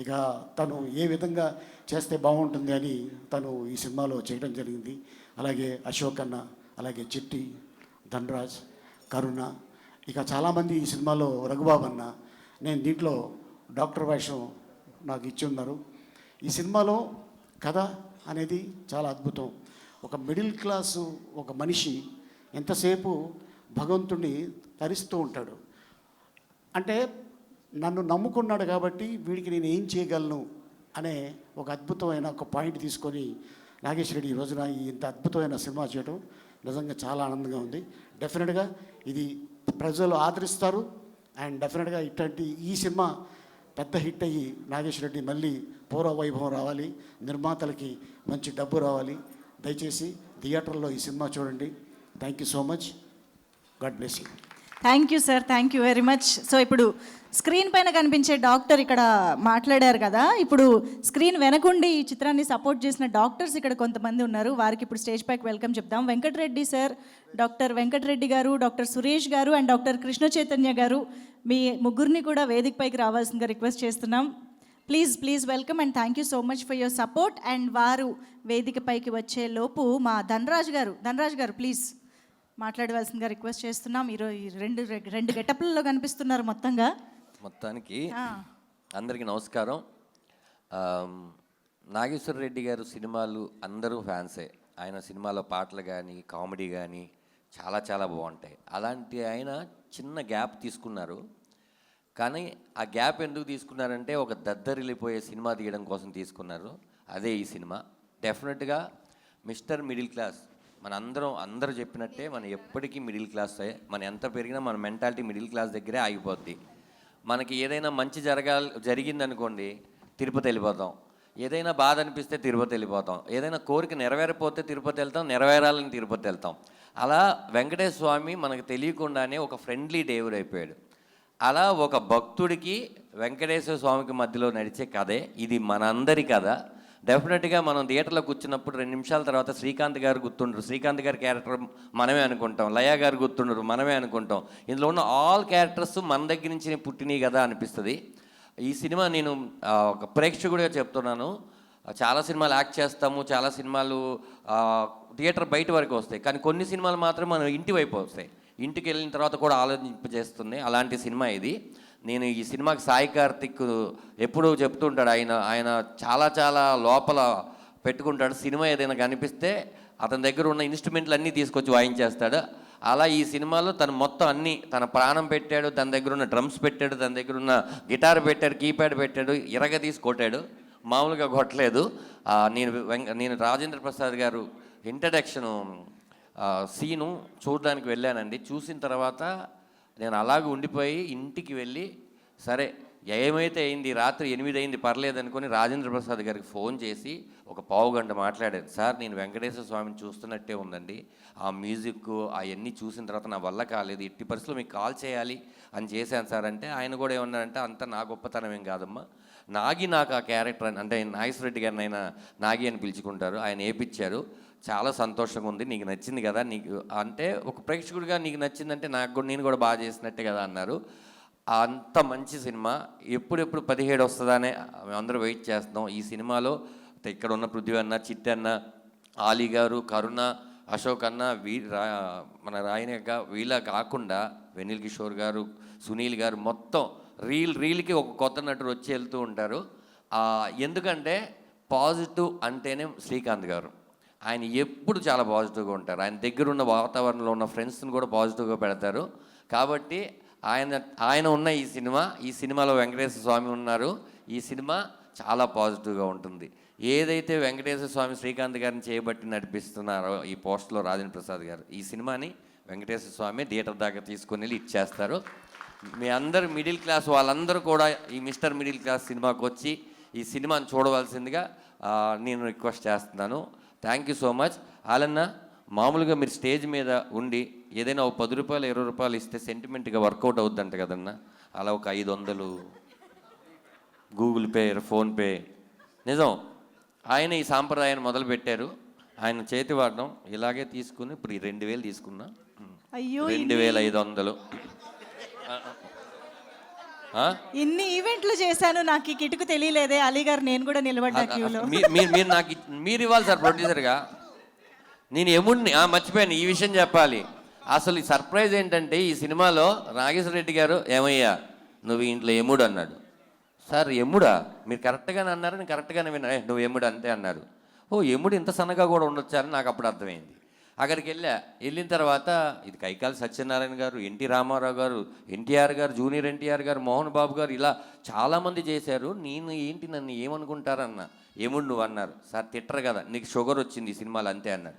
ఇక తను ఏ విధంగా చేస్తే బాగుంటుంది అని తను ఈ సినిమాలో చేయడం జరిగింది. అలాగే అశోక్ అన్న, అలాగే చిట్టి, ధనరాజ్, కరుణ, ఇక చాలామంది ఈ సినిమాలో, రఘుబాబు అన్న. నేను దీంట్లో డాక్టర్ వేషం నాకు ఇచ్చి ఉన్నారు. ఈ సినిమాలో కథ అనేది చాలా అద్భుతం. ఒక మిడిల్ క్లాసు ఒక మనిషి ఎంతసేపు భగవంతుడిని తరిస్తూ ఉంటాడు. అంటే నన్ను నమ్ముకున్నాడు కాబట్టి వీడికి నేను ఏం చేయగలను అనే ఒక అద్భుతమైన ఒక పాయింట్ తీసుకొని నాగేష్ రెడ్డి ఈ రోజున ఇంత అద్భుతమైన సినిమా చేయడం నిజంగా చాలా ఆనందంగా ఉంది. డెఫినెట్గా ఇది ప్రజలు ఆదరిస్తారు. అండ్ డెఫినెట్గా ఇట్లాంటి ఈ సినిమా పెద్ద హిట్ అయ్యి నాగేష్ రెడ్డి మళ్ళీ పూర్వ వైభవం రావాలి, నిర్మాతలకి మంచి డబ్బు రావాలి. దయచేసి థియేటర్లో ఈ సినిమా చూడండి. Thank you so much. God bless you. Thank you sir, thank you very much. So ఇప్పుడు స్క్రీన్ పైన కనిపించే డాక్టర్ ఇక్కడ మాట్లాడారు కదా, ఇప్పుడు స్క్రీన్ వెనకుండి ఈ చిత్రాన్ని సపోర్ట్ చేసిన డాక్టర్స్ ఇక్కడ కొంతమంది ఉన్నారు. వారికి ఇప్పుడు స్టేజ్ పైకి వెల్కమ్ చెప్దాం. వెంకటరెడ్డి సార్, డాక్టర్ వెంకటరెడ్డి గారు, డాక్టర్ సురేష్ గారు అండ్ డాక్టర్ కృష్ణ చైతన్య గారు, మీ ముగ్గురిని కూడా వేదిక పైకి రావాల్సిందిగా రిక్వెస్ట్ చేస్తున్నాం. Please welcome and thank you so much for your support. And వారు వేదిక పైకి వచ్చే లోపు మా ధనరాజ్ గారు ప్లీజ్ మాట్లాడవలసిందిగా రిక్వెస్ట్ చేస్తున్నాం. ఈరోజు రెండు గెటప్లలో కనిపిస్తున్నారు మొత్తానికి. అందరికీ నమస్కారం. నాగేశ్వర రెడ్డి గారు సినిమాలు అందరూ ఫ్యాన్సే. ఆయన సినిమాలో పాటలు కానీ కామెడీ కానీ చాలా చాలా బాగుంటాయి. అలాంటి ఆయన చిన్న గ్యాప్ తీసుకున్నారు. కానీ ఆ గ్యాప్ ఎందుకు తీసుకున్నారంటే ఒక దద్దరిల్లిపోయే సినిమా తీయడం కోసం తీసుకున్నారు. అదే ఈ సినిమా. డెఫినెట్గా మిస్టర్ మిడిల్ క్లాస్, అందరూ చెప్పినట్టే మనం ఎప్పటికీ మిడిల్ క్లాసే. మనం ఎంత పెరిగినా మన మెంటాలిటీ మిడిల్ క్లాస్ దగ్గరే ఆగిపోద్ది. మనకి ఏదైనా మంచి జరిగిందనుకోండి, తిరుపతి వెళ్ళిపోతాం. ఏదైనా బాధ అనిపిస్తే తిరుపతి వెళ్ళిపోతాం. ఏదైనా కోరిక నెరవేరకపోతే తిరుపతి వెళ్తాం, నెరవేరాలని తిరుపతి వెళ్తాం. అలా వెంకటేశ్వర స్వామి మనకు తెలియకుండానే ఒక ఫ్రెండ్లీ దేవుడు అయిపోయాడు. అలా ఒక భక్తుడికి వెంకటేశ్వర స్వామికి మధ్యలో నడిచే కథే ఇది, మనందరి కథ. డెఫినెట్గా మనం థియేటర్లో కూర్చున్నప్పుడు 2 నిమిషాల తర్వాత శ్రీకాంత్ గారు గుర్తుండరు, శ్రీకాంత్ గారి క్యారెక్టర్ మనమే అనుకుంటాం, లయ గారు గుర్తుండరు, మనమే అనుకుంటాం. ఇందులో ఉన్న ఆల్ క్యారెక్టర్స్ మన దగ్గర నుంచి పుట్టినవి కదా అనిపిస్తుంది. ఈ సినిమా నేను ఒక ప్రేక్షకుడిగా చెప్తున్నాను. చాలా సినిమాలు యాక్ట్ చేస్తాము, చాలా సినిమాలు థియేటర్ బయట వరకు వస్తాయి, కానీ కొన్ని సినిమాలు మాత్రం మనం ఇంటి వైపు వస్తాయి, ఇంటికి వెళ్ళిన తర్వాత కూడా ఆలోచింపజేస్తుంది. అలాంటి సినిమా ఇది. నేను ఈ సినిమాకి సాయి కార్తిక్ ఎప్పుడూ చెప్తుంటాడు, ఆయన చాలా లోపల పెట్టుకుంటాడు. సినిమా ఏదైనా కనిపిస్తే అతని దగ్గర ఉన్న ఇన్స్ట్రుమెంట్లు అన్నీ తీసుకొచ్చి వాయించేస్తాడు. అలా ఈ సినిమాలో తను మొత్తం అన్నీ తన ప్రాణం పెట్టాడు. తన దగ్గర ఉన్న డ్రమ్స్ పెట్టాడు, తన దగ్గర ఉన్న గిటార్ పెట్టాడు, కీప్యాడ్ పెట్టాడు, తీసి కొట్టాడు, మామూలుగా కొట్టలేదు. నేను రాజేంద్ర ప్రసాద్ గారు ఇంట్రడక్షను సీను చూడడానికి వెళ్ళానండి. చూసిన తర్వాత నేను అలాగే ఉండిపోయి ఇంటికి వెళ్ళి సరే ఏమైతే అయింది, రాత్రి 8 అయింది పర్లేదు అనుకుని రాజేంద్ర ప్రసాద్ గారికి ఫోన్ చేసి ఒక పావు గంట మాట్లాడాను. సార్ నేను వెంకటేశ్వర స్వామిని చూస్తున్నట్టే ఉందండి, ఆ మ్యూజిక్ అవన్నీ చూసిన తర్వాత నా వల్ల కాలేదు, ఎట్టి పరిస్థితుల్లో మీకు కాల్ చేయాలి అని చేశాను సార్ అంటే ఆయన కూడా ఏమన్నారంటే అంత నా గొప్పతనం ఏం కాదమ్మా, నాకు ఆ క్యారెక్టర్ అంటే నాగేశ్వరరెడ్డి గారిని ఆయన నాగి అని పిలుచుకుంటారు, ఆయన వేయించారు, చాలా సంతోషంగా ఉంది, నీకు నచ్చింది కదా, నీకు అంటే ఒక ప్రేక్షకుడిగా నీకు నచ్చిందంటే నాకు కూడా నేను కూడా బాగా చేసినట్టే కదా అన్నారు. అంత మంచి సినిమా. ఎప్పుడెప్పుడు 17 వస్తుందనే అందరూ వెయిట్ చేస్తున్నాం. ఈ సినిమాలో ఇక్కడ ఉన్న పృథ్వీ అన్న, చిట్టి అన్న, ఆలీ గారు, కరుణ, అశోక్ అన్న, మన రాయనక్క, వీళ్ళ కాకుండా వెనిల్ కిషోర్ గారు, సునీల్ గారు, మొత్తం రీల్కి ఒక కొత్త నటుడు వచ్చి వెళ్తూ ఉంటారు. ఎందుకంటే పాజిటివ్ అంటేనే శ్రీకాంత్ గారు. ఆయన ఎప్పుడు చాలా పాజిటివ్గా ఉంటారు. ఆయన దగ్గర ఉన్న వాతావరణంలో ఉన్న ఫ్రెండ్స్ని కూడా పాజిటివ్గా పెడతారు. కాబట్టి ఆయన ఉన్న ఈ సినిమాలో వెంకటేశ్వర స్వామి ఉన్నారు. ఈ సినిమా చాలా పాజిటివ్గా ఉంటుంది. ఏదైతే వెంకటేశ్వర స్వామి శ్రీకాంత్ గారిని చేయబట్టి నడిపిస్తున్నారో ఈ పోస్ట్లో రాజేంద్ర ప్రసాద్ గారు, ఈ సినిమాని వెంకటేశ్వర స్వామి థియేటర్ దాకా తీసుకొని వెళ్ళి ఇచ్చేస్తారు. మీ అందరు మిడిల్ క్లాస్ వాళ్ళందరూ కూడా ఈ మిస్టర్ మిడిల్ క్లాస్ సినిమాకి వచ్చి ఈ సినిమాని చూడవలసిందిగా నేను రిక్వెస్ట్ చేస్తున్నాను. Thank you so much. ఆలన్న, మామూలుగా మీరు స్టేజ్ మీద ఉండి ఏదైనా ఒక 10 రూపాయలు 20 రూపాయలు ఇస్తే సెంటిమెంట్గా వర్కౌట్ అవుద్దంట కదన్నా, అలా ఒక 500 గూగుల్ పే, ఫోన్పే, నిజం ఆయన ఈ సాంప్రదాయాన్ని మొదలుపెట్టారు. ఆయన చేతి వాడడం ఇలాగే తీసుకుని ఇప్పుడు ఈ 2000 తీసుకున్నా, 2500. ఇన్ని ఈవెంట్లు చేశాను, నాకు ఈ కిటుకు తెలియలేదే అలీ గారు, నేను కూడా నిలబడ్డా క్యూలో. మీరు ఇవ్వాలి సార్ ప్రొడ్యూసర్గా. నేను యముడిని మర్చిపోయాను ఈ విషయం చెప్పాలి. అసలు ఈ సర్ప్రైజ్ ఏంటంటే ఈ సినిమాలో నాగేశ్వరరెడ్డి గారు ఏమయ్యా నువ్వు ఇంట్లో యముడు అన్నాడు. సార్ యముడా, మీరు కరెక్ట్గానే అన్నారు, నేను కరెక్ట్గానే విన్నా, నువ్వు యముడు అంతే అన్నారు. ఓ యముడు ఇంత సన్నగా కూడా ఉండొచ్చారని నాకు అప్పుడు అర్థమైంది. అక్కడికి వెళ్ళిన తర్వాత ఇది కైకాల సత్యనారాయణ గారు, ఎన్టీ రామారావు గారు, ఎన్టీఆర్ గారు, జూనియర్ ఎన్టీఆర్ గారు, మోహన్ బాబు గారు, ఇలా చాలామంది చేశారు. నేను ఏంటి నన్ను ఏమనుకుంటారన్న, యముడు నువ్వు అన్నారు. సార్ తిట్టరు కదా, నీకు షుగర్ వచ్చింది ఈ సినిమాలో అంతే అన్నారు.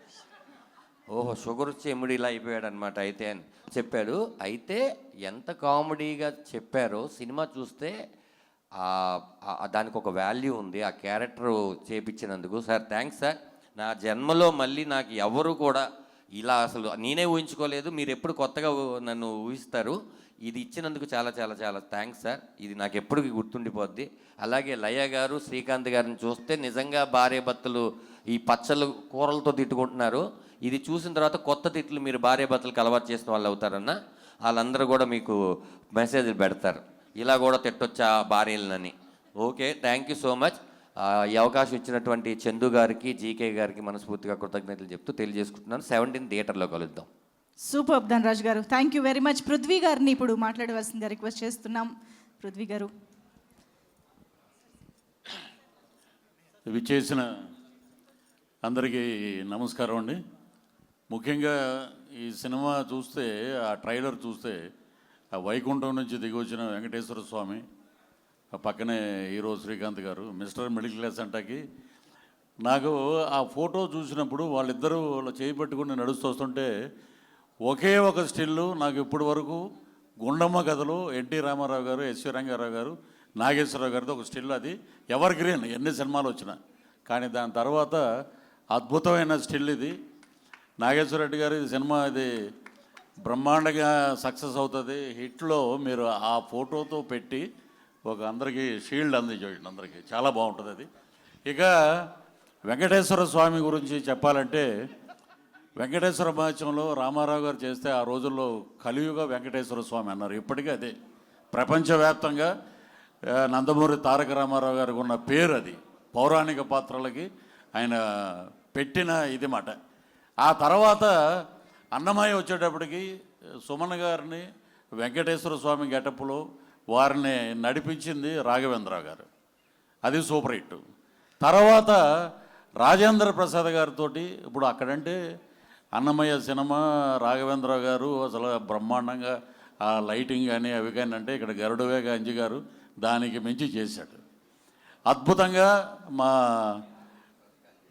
ఓహో షుగర్ వచ్చి యముడు ఇలా అయిపోయాడు అనమాట అయితే అని చెప్పాడు. అయితే ఎంత కామెడీగా చెప్పారో సినిమా చూస్తే దానికి ఒక వాల్యూ ఉంది ఆ క్యారెక్టర్ చేపించినందుకు. Sir thanks sir. నా జన్మలో మళ్ళీ నాకు ఎవరు కూడా ఇలా అసలు నేనే ఊహించుకోలేదు, మీరు ఎప్పుడు కొత్తగా నన్ను ఊహిస్తారు. ఇది ఇచ్చినందుకు చాలా చాలా చాలా థ్యాంక్స్ సార్. ఇది నాకు ఎప్పటికీ గుర్తుండిపోద్ది. అలాగే లయ గారు, శ్రీకాంత్ గారిని చూస్తే నిజంగా భార్య భర్తలు ఈ పచ్చళ్ళు కూరలతో తిట్టుకుంటున్నారు. ఇది చూసిన తర్వాత కొత్త తిట్లు మీరు భార్య భర్తలకు అలవాటు చేసిన వాళ్ళు అవుతారన్న, వాళ్ళందరూ కూడా మీకు మెసేజ్లు పెడతారు, ఇలా కూడా తిట్టొచ్చా భార్యలని. Okay, thank you so much. ఈ అవకాశం ఇచ్చినటువంటి చందు గారికి, జీకే గారికి మనస్ఫూర్తిగా కృతజ్ఞతలు చెప్తూ తెలియజేసుకుంటున్నాను. 17 థియేటర్లో కలుద్దాం. సూపర్ ధనరాజ్ గారు, thank you very much. Prithvi గారిని ఇప్పుడు మాట్లాడవలసిందిగా రిక్వెస్ట్ చేస్తున్నాం. పృథ్వీ గారు. విచ్చేసిన అందరికీ నమస్కారం అండి. ముఖ్యంగా ఈ సినిమా చూస్తే, ఆ ట్రైలర్ చూస్తే, ఆ వైకుంఠం నుంచి దిగి వచ్చిన వెంకటేశ్వర స్వామి, ఆ పక్కనే హీరో శ్రీకాంత్ గారు, మిస్టర్ మిడిల్ క్లాస్ అంటాకి నాకు ఆ ఫోటో చూసినప్పుడు వాళ్ళిద్దరూ చేయి పట్టుకుని నడుస్తూ వస్తుంటే ఒకే ఒక స్టిల్లు నాకు ఇప్పటి వరకు గుండమ్మ కథలో ఎన్టీ రామారావు గారు, ఎస్వి రంగారావు గారు, నాగేశ్వరరావు గారిది ఒక స్టిల్, అది ఎవర్ గ్రీన్ ఎన్ని సినిమాలు వచ్చినా. కానీ దాని తర్వాత అద్భుతమైన స్టిల్ ఇది. నాగేశ్వర రెడ్డి గారు ఈ సినిమా ఇది బ్రహ్మాండంగా సక్సెస్ అవుతుంది. హిట్లో మీరు ఆ ఫోటోతో పెట్టి ఒక అందరికీ షీల్డ్ అందించండి, అందరికీ చాలా బాగుంటుంది అది. ఇక వెంకటేశ్వర స్వామి గురించి చెప్పాలంటే, వెంకటేశ్వర మహత్యంలో రామారావు గారు చేస్తే ఆ రోజుల్లో కలియుగ వెంకటేశ్వర స్వామి అన్నారు. ఇప్పటికీ అదే ప్రపంచవ్యాప్తంగా నందమూరి తారక రామారావు గారికి ఉన్న పేరు అది. పౌరాణిక పాత్రలకి ఆయన పెట్టిన ఇది మాట. ఆ తర్వాత అన్నమయ్య వచ్చేటప్పటికి సుమన్ గారిని వెంకటేశ్వర స్వామి గెటప్లో వారిని నడిపించింది రాఘవేంద్రరావు గారు, అది సూపర్ హిట్. తర్వాత రాజేంద్ర ప్రసాద్ గారితో ఇప్పుడు అక్కడంటే అన్నమయ్య సినిమా రాఘవేంద్రరావు గారు అసలు బ్రహ్మాండంగా ఆ లైటింగ్ కానీ అవి కానీ, అంటే ఇక్కడ గరుడవేగ అంజి గారు దానికి మించి చేశాడు అద్భుతంగా. మా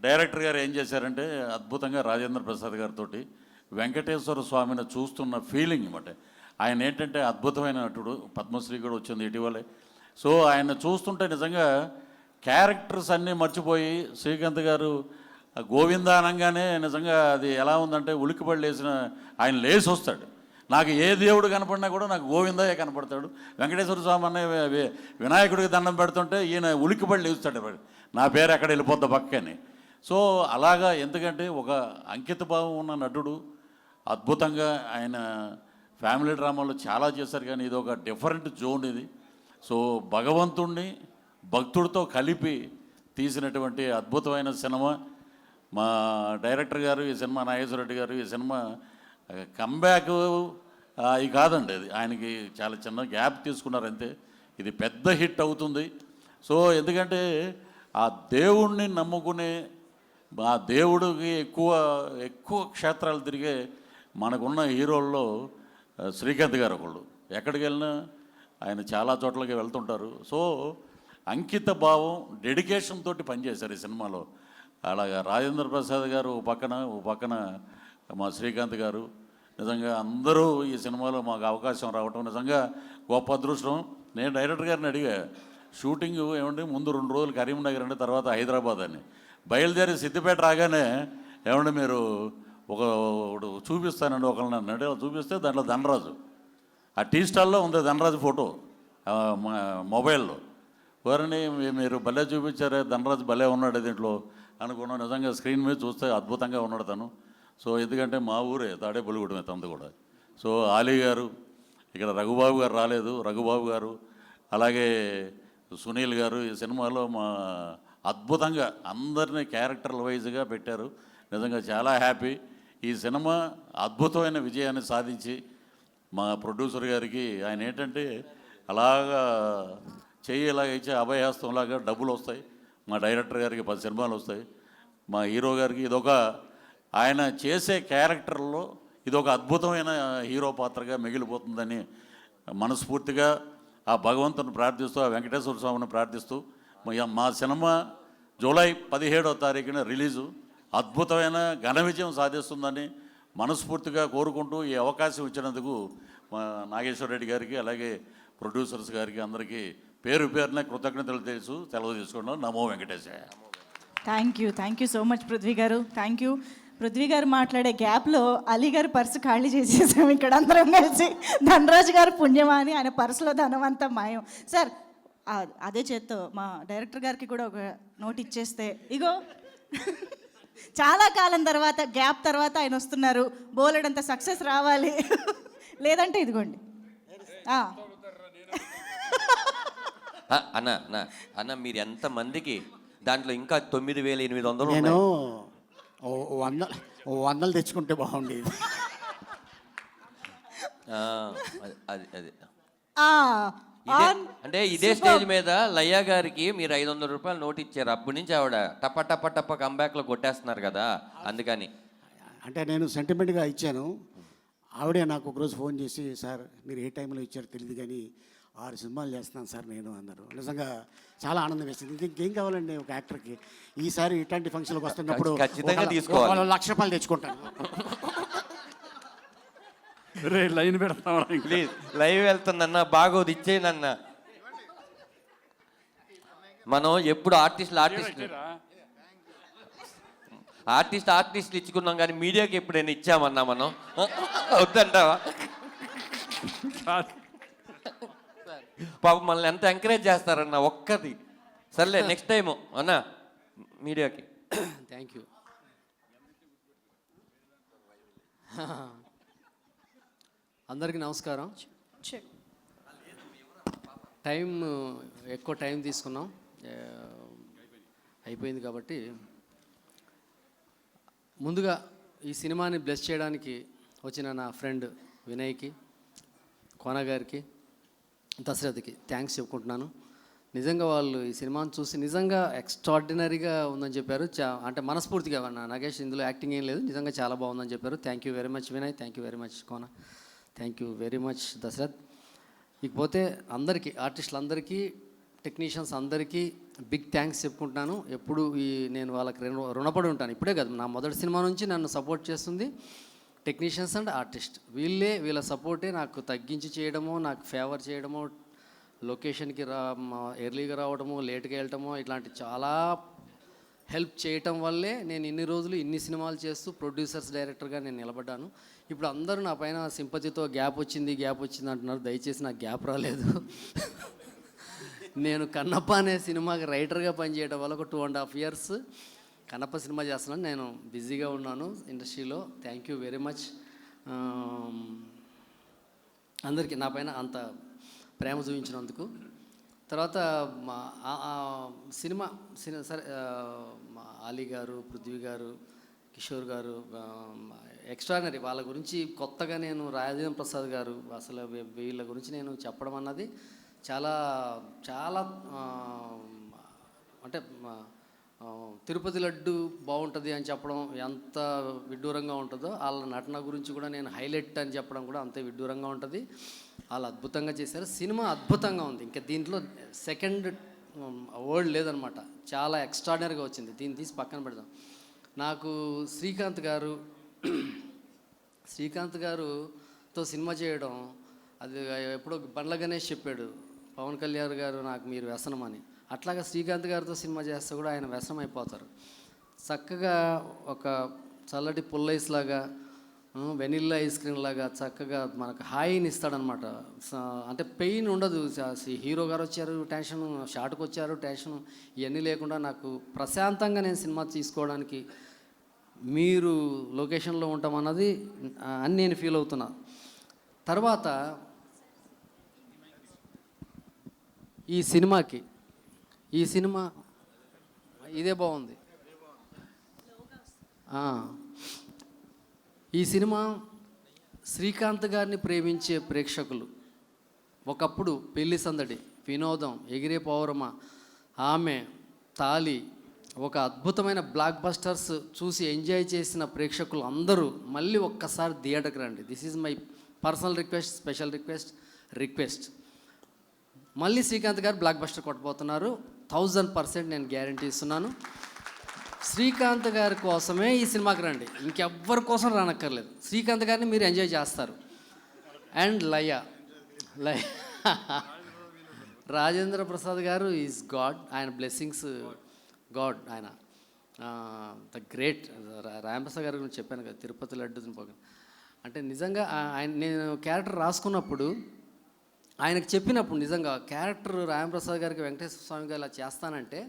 డైరెక్టర్ గారు ఏం చేశారంటే అద్భుతంగా రాజేంద్ర ప్రసాద్ గారితో వెంకటేశ్వర స్వామిని చూస్తున్న ఫీలింగ్ అన్నమాట. ఆయన ఏంటంటే అద్భుతమైన నటుడు, పద్మశ్రీ కూడా వచ్చింది ఇటీవలే. సో ఆయన చూస్తుంటే నిజంగా క్యారెక్టర్స్ అన్నీ మర్చిపోయి శ్రీకాంత్ గారు గోవింద అనగానే నిజంగా అది ఎలా ఉందంటే ఉలిక్కిపడి లేసిన ఆయన లేచి వస్తాడు. నాకు ఏ దేవుడు కనపడినా కూడా నాకు గోవిందయ్య కనపడతాడు. వెంకటేశ్వర స్వామి అనే వినాయకుడికి దండం పెడుతుంటే ఈయన ఉలిక్కిపడి లేస్తాడు, నా పేరు ఎక్కడ వెళ్ళిపోద్ది పక్కని. సో అలాగా, ఎందుకంటే ఒక అంకిత భావం ఉన్న నటుడు, అద్భుతంగా ఆయన ఫ్యామిలీ డ్రామాలో చాలా చేశారు. కానీ ఇది ఒక డిఫరెంట్ జోన్ ఇది. సో భగవంతుణ్ణి భక్తుడితో కలిపి తీసినటువంటి అద్భుతమైన సినిమా. మా డైరెక్టర్ గారు ఈ సినిమా, నాగేశ్వర రెడ్డి గారు ఈ సినిమా కంబ్యాక్ ఇది కాదండి, అది ఆయనకి చాలా చిన్న గ్యాప్ తీసుకున్నారు అంతే. ఇది పెద్ద హిట్ అవుతుంది. సో ఎందుకంటే ఆ దేవుణ్ణి నమ్ముకునే, ఆ దేవుడికి ఎక్కువ క్షేత్రాలు తిరిగే మనకున్న హీరోల్లో శ్రీకాంత్ గారు ఒకళ్ళు. ఎక్కడికి వెళ్ళినా ఆయన చాలా చోట్లకి వెళ్తుంటారు. సో అంకిత భావం, డెడికేషన్ తోటి పనిచేశారు ఈ సినిమాలో. అలాగా రాజేంద్ర ప్రసాద్ గారు ఓ పక్కన మా శ్రీకాంత్ గారు, నిజంగా అందరూ ఈ సినిమాలో మాకు అవకాశం రావటం నిజంగా గొప్ప అదృష్టం. నేను డైరెక్టర్ గారిని అడిగా, షూటింగ్ ఏమంటే ముందు 2 రోజులు కరీంనగర్ అండి, తర్వాత హైదరాబాద్ అని. బయలుదేరి సిద్దిపేట రాగానే ఏమంటే మీరు ఒకడు చూపిస్తానండి ఒకళ్ళని అన్నాడు. చూపిస్తే దాంట్లో ధనరాజు, ఆ టీ స్టాల్లో ఉంది ధనరాజు ఫోటో మొబైల్లో. వారిని మీరు భలే చూపించారే, ధనరాజు భలే ఉన్నాడు దీంట్లో అనుకున్నాను. నిజంగా స్క్రీన్ మీద చూస్తే అద్భుతంగా ఉన్నాడు తను. సో ఎందుకంటే మా ఊరే తాడేపల్లిగూడెమే తనది కూడా. సో ఆలీ గారు, ఇక్కడ రఘుబాబు గారు రాలేదు, రఘుబాబు గారు అలాగే సునీల్ గారు ఈ సినిమాలో మా అద్భుతంగా అందరినీ క్యారెక్టర్ల వైజ్గా పెట్టారు. నిజంగా చాలా హ్యాపీ. ఈ సినిమా అద్భుతమైన విజయాన్ని సాధించి మా ప్రొడ్యూసర్ గారికి, ఆయన ఏంటంటే అలాగా చెయ్యి ఇలాగ ఇచ్చే అభయహస్తంలాగా డబ్బులు వస్తాయి. మా డైరెక్టర్ గారికి 10 సినిమాలు వస్తాయి. మా హీరో గారికి ఇదొక, ఆయన చేసే క్యారెక్టర్లో ఇదొక అద్భుతమైన హీరో పాత్రగా మిగిలిపోతుందని మనస్ఫూర్తిగా ఆ భగవంతుని ప్రార్థిస్తూ, ఆ వెంకటేశ్వర స్వామిని ప్రార్థిస్తూ, మా సినిమా జూలై 17వ తారీఖున రిలీజు అద్భుతమైన ఘన విజయం సాధిస్తుందని మనస్ఫూర్తిగా కోరుకుంటూ ఈ అవకాశం ఇచ్చినందుకు మా నాగేశ్వర రెడ్డి గారికి అలాగే ప్రొడ్యూసర్స్ గారికి అందరికీ పేరు పేరున కృతజ్ఞతలు తెలుసు సెలవు తీసుకున్నాం. నమో వెంకటేశాయ. Thank you so much Prithvi garu. Thank you. Prithvi గారు మాట్లాడే గ్యాప్లో అలీ గారు పర్సు ఖాళీ చేసేసాం ఇక్కడ అందరం కలిసి. ధనరాజు గారు పుణ్యమా అని ఆయన పర్సులో ధనం అంతా మాయం. సార్ అదే చేత్తో మా డైరెక్టర్ గారికి కూడా ఒక నోట్ ఇచ్చేస్తే, ఇగో చాలా కాలం తర్వాత, గ్యాప్ తర్వాత ఆయన వస్తున్నారు, బోలెడంత సక్సెస్ రావాలి. లేదంటే ఇదిగోండి. అన్న మీరు ఎంతమందికి దాంట్లో ఇంకా 9,800 నేను 100 తెచ్చుకుంటే బాగుండేది. అంటే ఇదే స్టేజ్ మీద లయ్య గారికి మీరు 500 రూపాయలు నోట్ ఇచ్చారు. అప్పటి నుంచి ఆవిడ టప్ప కంబ్యాక్లో కొట్టేస్తున్నారు కదా, అందుకని. అంటే నేను సెంటిమెంట్గా ఇచ్చాను. ఆవిడే నాకు ఒకరోజు ఫోన్ చేసి, సార్ మీరు ఏ టైంలో ఇచ్చారో తెలియదు కానీ 6 సినిమాలు చేస్తున్నాను సార్ నేను అన్నారు. నిజంగా చాలా ఆనందం వేసింది. ఇంకేం కావాలండి ఒక యాక్టర్కి. ఈసారి ఇట్లాంటి ఫంక్షన్కి వస్తున్నప్పుడు ఖచ్చితంగా తీసుకోవాలి. 1,00,000 రూపాయలు తెచ్చుకుంటాను. లైన్ పెడతాం ప్లీజ్, లైవ్ వెళ్తుందన్న, బాగోదు ఇచ్చేయనన్న. మనం ఎప్పుడు ఆర్టిస్టులు ఇచ్చుకున్నాం కానీ మీడియాకి ఎప్పుడైనా ఇచ్చామన్నా మనం వద్దంటావా? పాపం మనల్ని ఎంత ఎంకరేజ్ చేస్తారన్న ఒక్కది. సర్లే నెక్స్ట్ టైము అన్నా మీడియాకి. Thank you. అందరికీ నమస్కారం. ఎక్కువ టైం తీసుకున్నాం, అయిపోయింది కాబట్టి ముందుగా ఈ సినిమాని బ్లెస్ చేయడానికి వచ్చిన నా ఫ్రెండ్ వినయ్కి, కోన గారికి, దశరథ్కి థ్యాంక్స్ చెప్పుకుంటున్నాను. నిజంగా వాళ్ళు ఈ సినిమాని చూసి నిజంగా ఎక్స్ట్రాడినరీగా ఉందని చెప్పారు. అంటే మనస్ఫూర్తిగా నాగేష్ ఇందులో యాక్టింగ్ ఏం లేదు, నిజంగా చాలా బాగుందని చెప్పారు. Thank you very much Vinay, thank you very much Kona, thank you very much Dashrath. ఇకపోతే అందరికీ, ఆర్టిస్టులందరికీ, టెక్నీషియన్స్ అందరికీ బిగ్ థ్యాంక్స్ చెప్పుకుంటున్నాను. ఎప్పుడు నేను వాళ్ళకి రుణపడి ఉంటాను. ఇప్పుడే కాదు, నా మొదటి సినిమా నుంచి నన్ను సపోర్ట్ చేస్తుంది టెక్నీషియన్స్ అండ్ ఆర్టిస్ట్. వీళ్ళ సపోర్టే నాకు తగ్గించి చేయడమో, నాకు ఫేవర్ చేయడమో, లొకేషన్కి ఎర్లీగా రావడమో, లేట్గా వెళ్ళటమో, ఇట్లాంటి చాలా హెల్ప్ చేయటం వల్లే నేను ఇన్ని రోజులు ఇన్ని సినిమాలు చేస్తూ ప్రొడ్యూసర్స్ డైరెక్టర్గా నేను నిలబడ్డాను. ఇప్పుడు అందరూ నా పైన సింపతితో గ్యాప్ వచ్చింది అంటున్నారు. దయచేసి నాకు గ్యాప్ రాలేదు. నేను కన్నప్ప అనే సినిమాకి రైటర్గా పనిచేయడం వల్ల ఒక 2.5 years కన్నప్ప సినిమా చేస్తున్నాను. నేను బిజీగా ఉన్నాను ఇండస్ట్రీలో. థ్యాంక్ యూ వెరీ మచ్ అందరికీ నా పైన అంత ప్రేమ చూపించినందుకు. తర్వాత సినిమా సరే, ఆలీ గారు, పృథ్వీ గారు, కిషోర్ గారు ఎక్స్ట్రానరీ. వాళ్ళ గురించి కొత్తగా నేను రాజేంద్ర ప్రసాద్ గారు, అసలు వీళ్ళ గురించి నేను చెప్పడం అన్నది చాలా చాలా అంటే తిరుపతి లడ్డు బాగుంటుంది అని చెప్పడం ఎంత విడ్డూరంగా ఉంటుందో, వాళ్ళ నటన గురించి కూడా నేను హైలైట్ అని చెప్పడం కూడా అంతే విడ్డూరంగా ఉంటుంది. వాళ్ళు అద్భుతంగా చేశారు. సినిమా అద్భుతంగా ఉంది. ఇంకా దీంట్లో సెకండ్ వర్డ్ లేదనమాట. చాలా ఎక్స్ట్రాడినరీగా వచ్చింది. దీన్ని తీసి పక్కన పెడదాం. నాకు శ్రీకాంత్ గారుతో సినిమా చేయడం, అది ఎప్పుడో బండ్ల గణేష్ చెప్పాడు, పవన్ కళ్యాణ్ గారు నాకు మీరు వ్యసనం అని. అట్లాగా శ్రీకాంత్ గారితో సినిమా చేస్తే కూడా ఆయన వ్యసనం అయిపోతారు. చక్కగా ఒక చల్లటి పుల్లైస్ లాగా, వెనిల్లా ఐస్ క్రీమ్ లాగా చక్కగా మనకు హాయిని ఇస్తాడనమాట. అంటే పెయిన్ ఉండదు. హీరో గారు వచ్చారు టెన్షన్, షార్ట్కి వచ్చారు టెన్షన్, ఇవన్నీ లేకుండా నాకు ప్రశాంతంగా నేను సినిమా తీసుకోవడానికి మీరు లొకేషన్లో ఉంటాం అన్నది అని నేను ఫీల్ అవుతున్నా. తర్వాత ఈ సినిమా ఇదే బాగుంది. ఈ సినిమా శ్రీకాంత్ గారిని ప్రేమించే ప్రేక్షకులు, ఒకప్పుడు పెళ్లి సందడి, వినోదం, ఎగిరే పౌరమ, ఆమె, తాలి, ఒక అద్భుతమైన బ్లాక్ బస్టర్స్ చూసి ఎంజాయ్ చేసిన ప్రేక్షకులు అందరూ మళ్ళీ ఒక్కసారి థియేటర్కి రండి. This is my personal request, special request. మళ్ళీ శ్రీకాంత్ గారు బ్లాక్ బస్టర్ కొట్టబోతున్నారు. 1000% నేను గ్యారంటీ ఇస్తున్నాను. శ్రీకాంత్ గారి కోసమే ఈ సినిమాకి రండి, ఇంకెవ్వరి కోసం రానక్కర్లేదు. శ్రీకాంత్ గారిని మీరు ఎంజాయ్ చేస్తారు. అండ్ లయ రాజేంద్ర ప్రసాద్ గారు ఈజ్ గాడ్. ఆయన బ్లెస్సింగ్స్ గాడ్. ఆయన ద గ్రేట్. రాంప్రసాద్ గారి గురించి చెప్పాను కదా, తిరుపతి లడ్డు అంటే నిజంగా నేను క్యారెక్టర్ రాసుకున్నప్పుడు, ఆయనకు చెప్పినప్పుడు నిజంగా క్యారెక్టర్ రాంప్రసాద్ గారికి వెంకటేశ్వర స్వామి గారు ఇలా చేస్తానంటే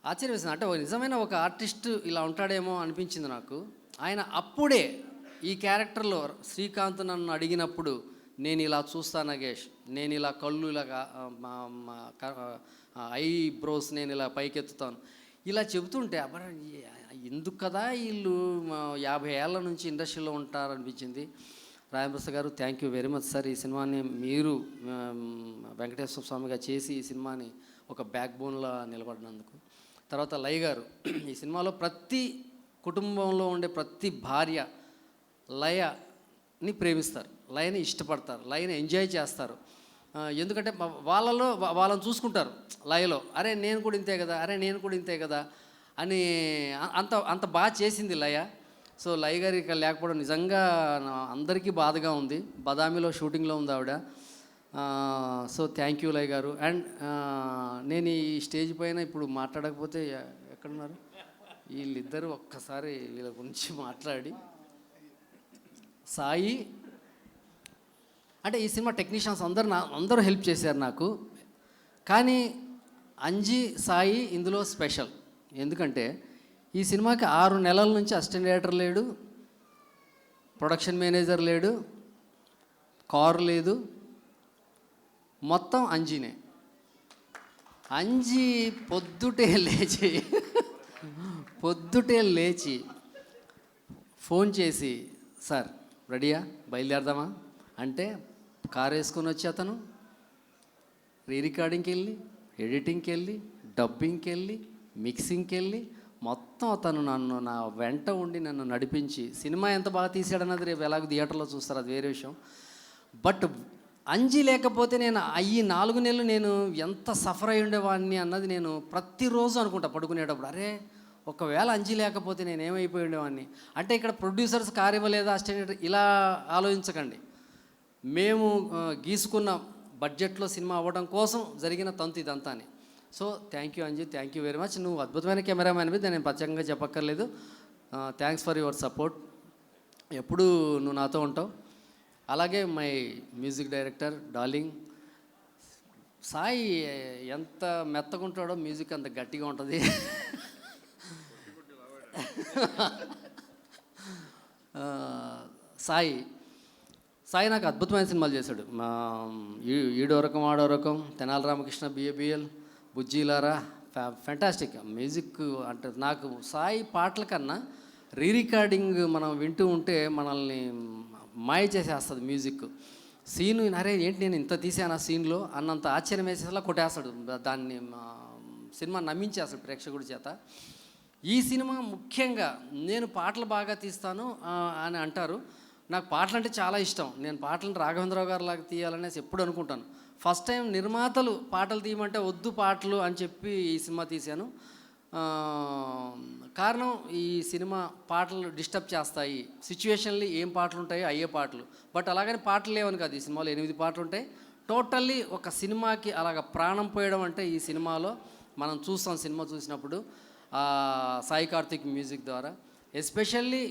ఆశ్చర్యం వేసింది. అంటే నిజమైన ఒక ఆర్టిస్ట్ ఇలా ఉంటాడేమో అనిపించింది నాకు. ఆయన అప్పుడే ఈ క్యారెక్టర్లో శ్రీకాంత్ నన్ను అడిగినప్పుడు, నేను ఇలా చూస్తాను నాగేష్, నేను ఇలా కళ్ళు ఇలా ఐ బ్రోస్ నేను ఇలా పైకెత్తుతాను, ఇలా చెబుతుంటే అబ్బా ఎందుకు కదా వీళ్ళు 50 ఏళ్ళ నుంచి ఇండస్ట్రీలో ఉంటారనిపించింది. రామప్రసాద్ గారు thank you very much sir. ఈ సినిమాని మీరు వెంకటేశ్వర స్వామిగా చేసి ఈ సినిమాని ఒక బ్యాక్ బోన్లా నిలబడినందుకు. తర్వాత లయ గారు, ఈ సినిమాలో ప్రతి కుటుంబంలో ఉండే ప్రతి భార్య లయని ప్రేమిస్తారు, లయని ఇష్టపడతారు, లయని ఎంజాయ్ చేస్తారు. ఎందుకంటే వాళ్ళని చూసుకుంటారు లయలో. అరే నేను కూడా ఇంతే కదా అని అంత బాగా చేసింది లయ. సో లయ గారి ఇక్కడ లేకపోవడం నిజంగా అందరికీ బాధగా ఉంది. బదామిలో షూటింగ్లో ఉంది ఆవిడ. సో థ్యాంక్ యూ లయ్ గారు. అండ్ నేను ఈ స్టేజ్ పైన ఇప్పుడు మాట్లాడకపోతే ఎక్కడున్నారు వీళ్ళిద్దరు? ఒక్కసారి వీళ్ళ గురించి మాట్లాడి. సాయి అంటే ఈ సినిమా టెక్నీషియన్స్ అందరూ హెల్ప్ చేశారు నాకు. కానీ అంజీ సాయి ఇందులో స్పెషల్. ఎందుకంటే ఈ సినిమాకి 6 నెలల నుంచి అసిస్టెంట్ డైరెక్టర్ లేడు, ప్రొడక్షన్ మేనేజర్ లేడు, కారు లేదు, మొత్తం అంజీనే. అంజీ పొద్దుటే లేచి ఫోన్ చేసి, సార్ రెడీయా, బయలుదేరదామా అంటే కారు వేసుకొని వచ్చి అతను రీ రికార్డింగ్కి వెళ్ళి, ఎడిటింగ్కి వెళ్ళి, డబ్బింగ్కి వెళ్ళి, మిక్సింగ్కి వెళ్ళి, మొత్తం అతను నా వెంట ఉండి నన్ను నడిపించి, సినిమా ఎంత బాగా తీసాడన్నది రేపు ఎలాగో థియేటర్లో చూస్తారు, అది వేరే విషయం. బట్ అంజీ లేకపోతే నేను ఈ 4 నెలలు నేను ఎంత సఫర్ అయి ఉండేవాడిని అన్నది నేను ప్రతిరోజు అనుకుంటా పడుకునేటప్పుడు. అరే ఒకవేళ అంజీ లేకపోతే నేను ఏమైపోయి ఉండేవాడిని. అంటే ఇక్కడ ప్రొడ్యూసర్స్ కారు ఇవ్వలేదా, అసిస్టెంట్ ఇలా ఆలోచించకండి. మేము గీసుకున్న బడ్జెట్లో సినిమా అవ్వడం కోసం జరిగిన తంతు ఇదంతా అని. So thank you Anji, thank you very much. నువ్వు అద్భుతమైన కెమెరామ్యాన్ మీద నేను ప్రత్యేకంగా చెప్పక్కర్లేదు. Thanks for your support. ఎప్పుడూ నువ్వు నాతో ఉంటావు. అలాగే my music director darling Sai ఎంత మెత్తగుంటాడో మ్యూజిక్ అంత గట్టిగా ఉంటుంది. సాయి నాకు అద్భుతమైన సినిమాలు చేశాడు. ఈడో రకం ఆడో రకం, తెనాలి రామకృష్ణ, బిఏబిఎల్, బుజ్జీలారా, ఫెంటాస్టిక్ మ్యూజిక్. అంటే నాకు సాయి పాటల కన్నా రీ రికార్డింగ్ మనం వింటూ ఉంటే మనల్ని మాయ చేసేస్తుంది మ్యూజిక్. సీను అరే ఏంటి నేను ఇంత తీసాను ఆ సీన్లో అన్నంత ఆశ్చర్యం వేసేలా కొట్టేస్తాడు, దాన్ని సినిమా నమ్మించేస్తాడు ప్రేక్షకుడి చేత. ఈ సినిమా ముఖ్యంగా నేను పాటలు బాగా తీస్తాను అని అంటారు. నాకు పాటలు అంటే చాలా ఇష్టం. నేను పాటలను రాఘవేంద్రరావు గారు లాగా తీయాలనేసి ఎప్పుడు అనుకుంటాను. ఫస్ట్ టైం నిర్మాతలు పాటలు తీయమంటే వద్దు పాటలు అని చెప్పి ఈ సినిమా తీశాను. కారణం ఈ సినిమా పాటలు డిస్టర్బ్ చేస్తాయి, సిచ్యువేషన్లీ ఏం పాటలు ఉంటాయో అయ్యే పాటలు. బట్ అలాగని పాటలు లేవని కాదు, ఈ సినిమాలో 8 పాటలు ఉంటాయి. టోటల్లీ ఒక సినిమాకి అలాగ ప్రాణం పోయడం అంటే ఈ సినిమాలో మనం చూస్తాం. సినిమా చూసినప్పుడు సాయి కార్తిక్ మ్యూజిక్ ద్వారా, ఎస్పెషల్లీ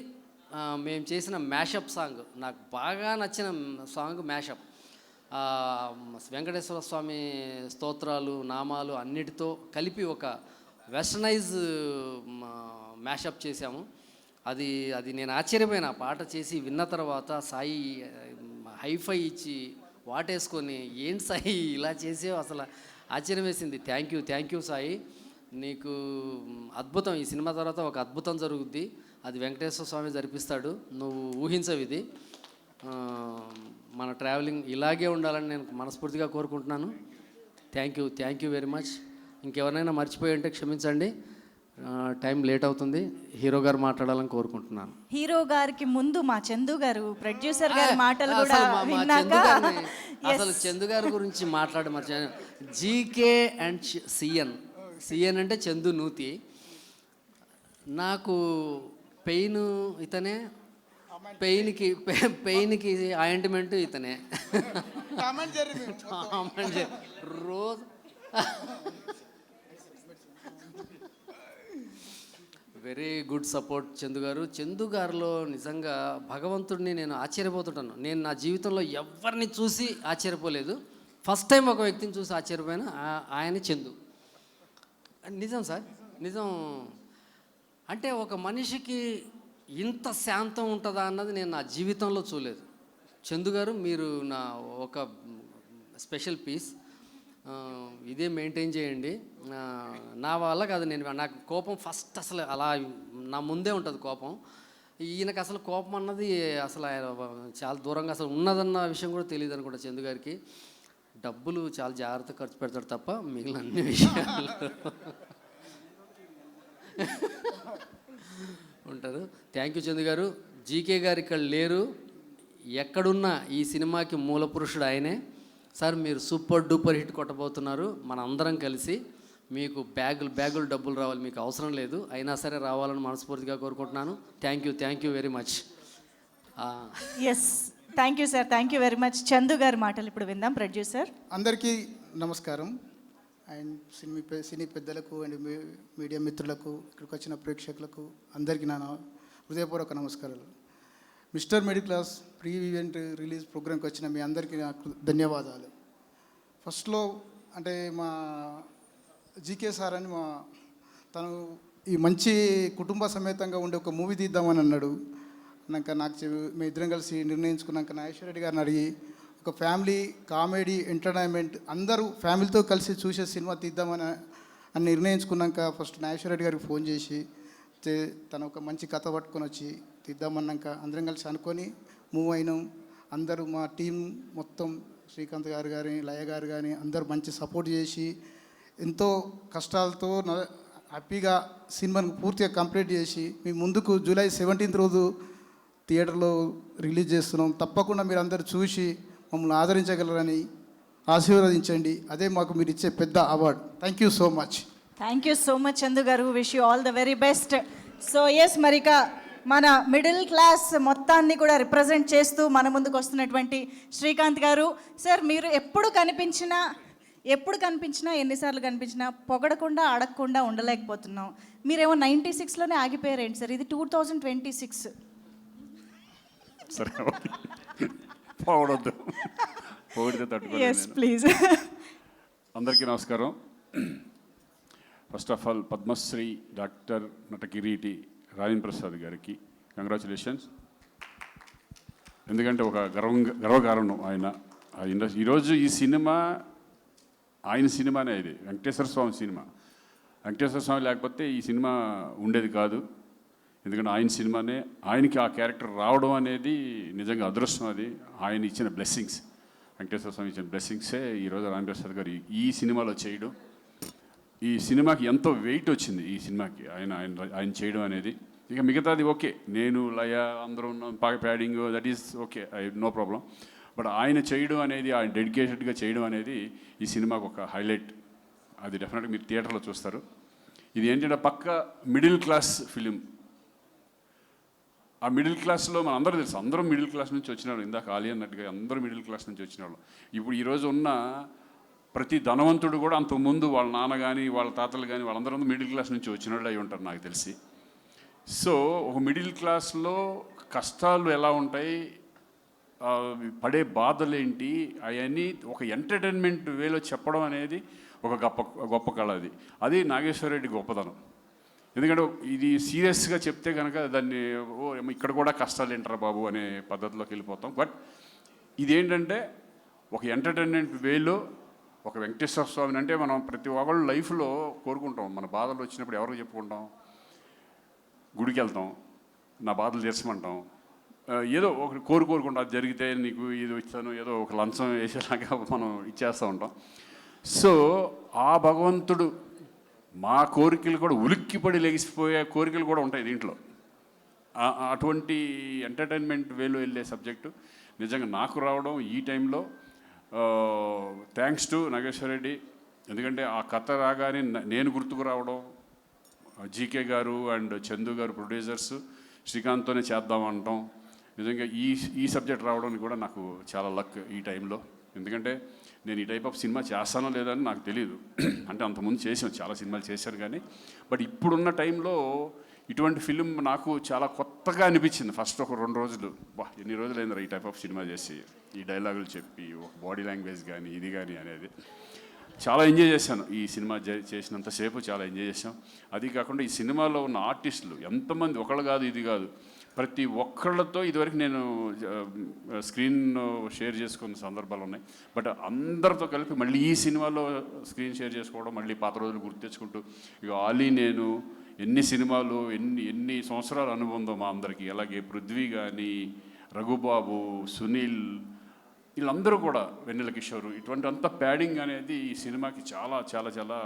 మేము చేసిన మ్యాషప్ సాంగ్, నాకు బాగా నచ్చిన సాంగ్ మ్యాషప్. వెంకటేశ్వర స్వామి స్తోత్రాలు, నామాలు అన్నిటితో కలిపి ఒక వెస్టర్నైజ్ మ్యాషప్ చేశాము. అది నేను ఆశ్చర్యపోయిన పాట చేసి విన్న తర్వాత సాయి హైఫై ఇచ్చి వాటేసుకొని, ఏంటి సాయి ఇలా చేసావు, అసలు ఆశ్చర్యం వేసింది. థ్యాంక్ యూ సాయి, నీకు అద్భుతం. ఈ సినిమా తర్వాత ఒక అద్భుతం జరుగుద్ది, అది వెంకటేశ్వర స్వామి జరిపిస్తాడు, నువ్వు ఊహించవు. ఇది మన ట్రావెలింగ్ ఇలాగే ఉండాలని నేను మనస్ఫూర్తిగా కోరుకుంటున్నాను. Thank you very much. ఇంకెవరైనా మర్చిపోయి ఉంటే క్షమించండి, టైం లేట్ అవుతుంది. హీరో గారు మాట్లాడాలని కోరుకుంటున్నాను. హీరో గారికి ముందు మా చందు గారు, ప్రొడ్యూసర్ గారి మాటలు కూడా విన్నాక అసలు చందు గారి గురించి మర్చాను. జీకే అండ్ సిఎన్ అంటే చందు నూతి. నాకు పెయిన్ ఇతనే, పెయిన్కి ఆయింట్మెంట్ ఇతనే. రోజు వెరీ గుడ్ సపోర్ట్ చందు గారిలో నిజంగా భగవంతుడిని నేను ఆశ్చర్యపోతుంటాను. నేను నా జీవితంలో ఎవరిని చూసి ఆశ్చర్యపోలేదు, ఫస్ట్ టైం ఒక వ్యక్తిని చూసి ఆశ్చర్యపోయిన ఆయన చందు. నిజం సార్, నిజం. అంటే ఒక మనిషికి ఇంత శాంతం ఉంటుందా అన్నది నేను నా జీవితంలో చూడలేదు. చందు గారు మీరు నా ఒక స్పెషల్ పీస్, ఇదే మెయింటైన్ చేయండి. నా వల్ల కాదు, నాకు కోపం ఫస్ట్ అసలు అలా నా ముందే ఉంటుంది కోపం. ఈయనకు అసలు కోపం అన్నది అసలు చాలా దూరంగా అసలు ఉన్నదన్న విషయం కూడా తెలియదు అనుకుంటా. చందు గారికి డబ్బులు చాలా జాగ్రత్తగా ఖర్చు పెడతాడు తప్ప మిగిలిన అన్ని విషయాలు ఉంటారు. థ్యాంక్ యూ చందు గారు. జీకే గారు ఇక్కడ లేరు, ఎక్కడున్నా ఈ సినిమాకి మూల పురుషుడు ఆయనే. సార్ మీరు సూపర్ డూపర్ హిట్ కొట్టబోతున్నారు, మన అందరం కలిసి. మీకు బ్యాగులు డబ్బులు రావాలి, మీకు అవసరం లేదు, అయినా సరే రావాలని మనస్ఫూర్తిగా కోరుకుంటున్నాను. Thank you very much. Yes thank you sir, thank you very much. Chandu గారి మాటలు ఇప్పుడు విందాం. ప్రొడ్యూసర్. అందరికీ నమస్కారం. అండ్ సినీ పెద్దలకు అండ్ మీడియా మిత్రులకు, ఇక్కడికి వచ్చిన ప్రేక్షకులకు అందరికీ నా హృదయపూర్వక నమస్కారాలు. Mister middle class pre event release ప్రోగ్రామ్కి వచ్చిన మీ అందరికీ నాకు ధన్యవాదాలు. ఫస్ట్లో అంటే మా జీకే సార్ అని తను ఈ మంచి కుటుంబ సమేతంగా ఉండే ఒక మూవీ తీద్దామని అన్నాడు. నాకు మేము ఇద్దరం కలిసి నిర్ణయించుకున్నాక నాగేశ్వర రెడ్డి గారిని అడిగి ఒక ఫ్యామిలీ కామెడీ ఎంటర్టైన్మెంట్ అందరూ ఫ్యామిలీతో కలిసి చూసే సినిమా తీద్దామని నిర్ణయించుకున్నాక ఫస్ట్ నాగేశ్వర రెడ్డి గారికి ఫోన్ చేసి తను ఒక మంచి కథ పట్టుకొని వచ్చి తీద్దామన్నాక అందరం కలిసి అనుకొని మూవ్ అయినాం. అందరూ మా టీం మొత్తం శ్రీకాంత్ గారు కానీ లయ గారు కానీ అందరూ మంచి సపోర్ట్ చేసి ఎంతో కష్టాలతో హ్యాపీగా సినిమాను పూర్తిగా కంప్లీట్ చేసి మీ ముందుకు జూలై 17th రోజు థియేటర్లో రిలీజ్ చేస్తున్నాం. తప్పకుండా మీరు అందరు చూసి మమ్మల్ని ఆదరించగలరని ఆశీర్వదించండి. అదే మాకు మీరు ఇచ్చే పెద్ద award. Thank you so much. Thank you so much Chandu garu. Wish you all the very best. So yes, మరిక మన మిడిల్ క్లాస్ మొత్తాన్ని కూడా రిప్రజెంట్ చేస్తూ మన ముందుకు వస్తున్నటువంటి శ్రీకాంత్ గారు. సార్, మీరు ఎప్పుడు కనిపించినా ఎన్నిసార్లు కనిపించినా పొగడకుండా అడగకుండా ఉండలేకపోతున్నాం. మీరేమో 96లోనే ఆగిపోయారేంటి సార్? ఇది 2026. సరే, పోవడద్దు, పోడితే తట్టుకోలేదు. ప్లీజ్. అందరికీ నమస్కారం. First of all Padmashri doctor నటకిరీటి రాజేంద్ర ప్రసాద్ గారికి కంగ్రాచులేషన్స్. ఎందుకంటే ఒక గర్వకారణం ఆయన ఇండస్ట్రీ. ఈరోజు ఈ సినిమా ఆయన సినిమానే, ఇది వెంకటేశ్వర స్వామి సినిమా. వెంకటేశ్వర స్వామి లేకపోతే ఈ సినిమా ఉండేది కాదు. ఎందుకంటే ఆయన సినిమానే, ఆయనకి ఆ క్యారెక్టర్ రావడం అనేది నిజంగా అదృష్టం. అది ఆయన ఇచ్చిన బ్లెస్సింగ్స్, వెంకటేశ్వర స్వామి ఇచ్చిన బ్లెస్సింగ్సే ఈరోజు రాజేంద్ర ప్రసాద్ గారు ఈ సినిమాలో చేయడం. ఈ సినిమాకి ఎంతో వెయిట్ వచ్చింది ఈ సినిమాకి ఆయన చేయడం అనేది. ఇక మిగతాది ఓకే, నేను లయ అందరూ padding that is okay, no problem. But ఆయన చేయడం అనేది, ఆయన డెడికేటెడ్గా చేయడం అనేది ఈ సినిమాకు ఒక హైలైట్. అది డెఫినెట్గా మీరు థియేటర్లో చూస్తారు. ఇది ఏంటంటే పక్క మిడిల్ క్లాస్ ఫిలిం. ఆ మిడిల్ క్లాస్లో మన అందరూ తెలుసు, అందరూ మిడిల్ క్లాస్ నుంచి వచ్చిన వాళ్ళు. ఇందాక ఆలి అన్నట్టుగా అందరూ మిడిల్ క్లాస్ నుంచి వచ్చిన వాళ్ళు. ఇప్పుడు ఈరోజు ఉన్న ప్రతి ధనవంతుడు కూడా అంతకుముందు వాళ్ళ నాన్న కానీ వాళ్ళ తాతలు కానీ వాళ్ళందరూ మిడిల్ క్లాస్ నుంచి వచ్చిన వాళ్ళు అయి ఉంటారు నాకు తెలిసి. సో ఒక మిడిల్ క్లాస్లో కష్టాలు ఎలా ఉంటాయి, పడే బాధలేంటి, అవన్నీ ఒక ఎంటర్టైన్మెంట్ వేలో చెప్పడం అనేది ఒక గొప్ప కళ. అది నాగేశ్వర రెడ్డి గొప్పతనం. ఎందుకంటే ఇది సీరియస్గా చెప్తే కనుక దాన్ని ఇక్కడ కూడా కష్టాలు ఏంటారా బాబు అనే పద్ధతిలోకి వెళ్ళిపోతాం. బట్ ఇదేంటంటే ఒక ఎంటర్టైన్మెంట్ వేలో ఒక వెంకటేశ్వర స్వామిని అంటే మనం ప్రతి ఒక్కళ్ళు లైఫ్లో కోరుకుంటాం. మన బాధలు వచ్చినప్పుడు ఎవరికి చెప్పుకుంటాం? గుడికి వెళ్తాం, నా బాధలు తీర్చమంటాం, ఏదో ఒక కోరుకుంటాం. అది జరిగితే నీకు ఇది ఇస్తాను, ఏదో ఒక లంచం వేసేలాగా మనం ఇచ్చేస్తూ ఉంటాం. సో ఆ భగవంతుడు మా కోరికలు కూడా ఉలిక్కిపడి లెగిసిపోయే కోరికలు కూడా ఉంటాయి దీంట్లో. అటువంటి ఎంటర్టైన్మెంట్ వేలో వెళ్ళే సబ్జెక్టు నిజంగా నాకు రావడం ఈ టైంలో థ్యాంక్స్ టు నాగేశ్వర రెడ్డి. ఎందుకంటే ఆ కథ రాగానే నేను గుర్తుకు రావడం, జీకే గారు అండ్ చందు గారు ప్రొడ్యూసర్స్ శ్రీకాంత్తోనే చేద్దామంటాం. నిజంగా ఈ సబ్జెక్ట్ రావడానికి కూడా నాకు చాలా లక్ ఈ టైంలో. ఎందుకంటే నేను ఈ టైప్ ఆఫ్ సినిమా చేస్తానో లేదని నాకు తెలియదు. అంటే అంతకుముందు చేసాం, చాలా సినిమాలు చేశాను కానీ, బట్ ఇప్పుడున్న టైంలో ఇటువంటి ఫిలిం నాకు చాలా కొత్తగా అనిపించింది. ఫస్ట్ ఒక 2 రోజులు, ఎన్ని రోజులు అయింది ఈ టైప్ ఆఫ్ సినిమా చేసి, ఈ డైలాగులు చెప్పి ఒక బాడీ లాంగ్వేజ్ కానీ ఇది కానీ అనేది చాలా ఎంజాయ్ చేశాను. ఈ సినిమా చేసినంతసేపు చాలా ఎంజాయ్ చేశాం. అది కాకుండా ఈ సినిమాలో ఉన్న ఆర్టిస్టులు ఎంతమంది, ఒకళ్ళు కాదు ఇది కాదు, ప్రతి ఒక్కళ్ళతో ఇదివరకు నేను స్క్రీన్ షేర్ చేసుకున్న సందర్భాలు ఉన్నాయి. బట్ అందరితో కలిపి మళ్ళీ ఈ సినిమాలో స్క్రీన్ షేర్ చేసుకోవడం, మళ్ళీ పాత రోజులు గుర్తు తెచ్చుకుంటూ, ఇక ఆలీ నేను ఎన్ని సినిమాలు ఎన్ని సంవత్సరాల అనుబంధం మా అందరికీ. అలాగే పృథ్వీ కానీ, రఘుబాబు, సునీల్, వీళ్ళందరూ కూడా, వెన్నెల కిషోర్, ఇటువంటి అంత ప్యాడింగ్ అనేది ఈ సినిమాకి చాలా చాలా చాలా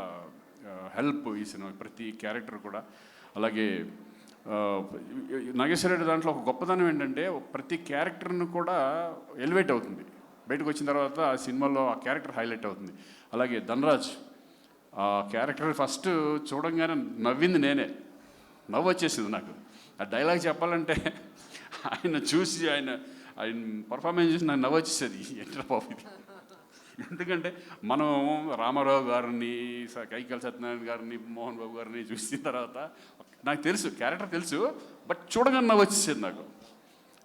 హెల్ప్. ఈ సినిమా ప్రతి క్యారెక్టర్ కూడా. అలాగే నాగేశ్వర రెడ్డి దాంట్లో ఒక గొప్పతనం ఏంటంటే ప్రతి క్యారెక్టర్ను కూడా ఎలివేట్ అవుతుంది. బయటకు వచ్చిన తర్వాత ఆ సినిమాలో ఆ క్యారెక్టర్ హైలైట్ అవుతుంది. అలాగే ధనరాజ్ ఆ క్యారెక్టర్ ఫస్ట్ చూడంగానే నవ్వింది నేనే, నవ్వు వచ్చేసింది నాకు. ఆ డైలాగ్ చెప్పాలంటే ఆయన చూసి ఆయన ఆయన పర్ఫార్మెన్స్ చూసి నాకు నవ్వొచ్చేసేది ఏంటో బాబు ఇది. ఎందుకంటే మనం రామారావు గారిని కైకల్ సత్యనారాయణ గారిని మోహన్ బాబు గారిని చూసిన తర్వాత నాకు తెలుసు క్యారెక్టర్ తెలుసు, బట్ చూడగానే నవ్వొచ్చేసేది నాకు.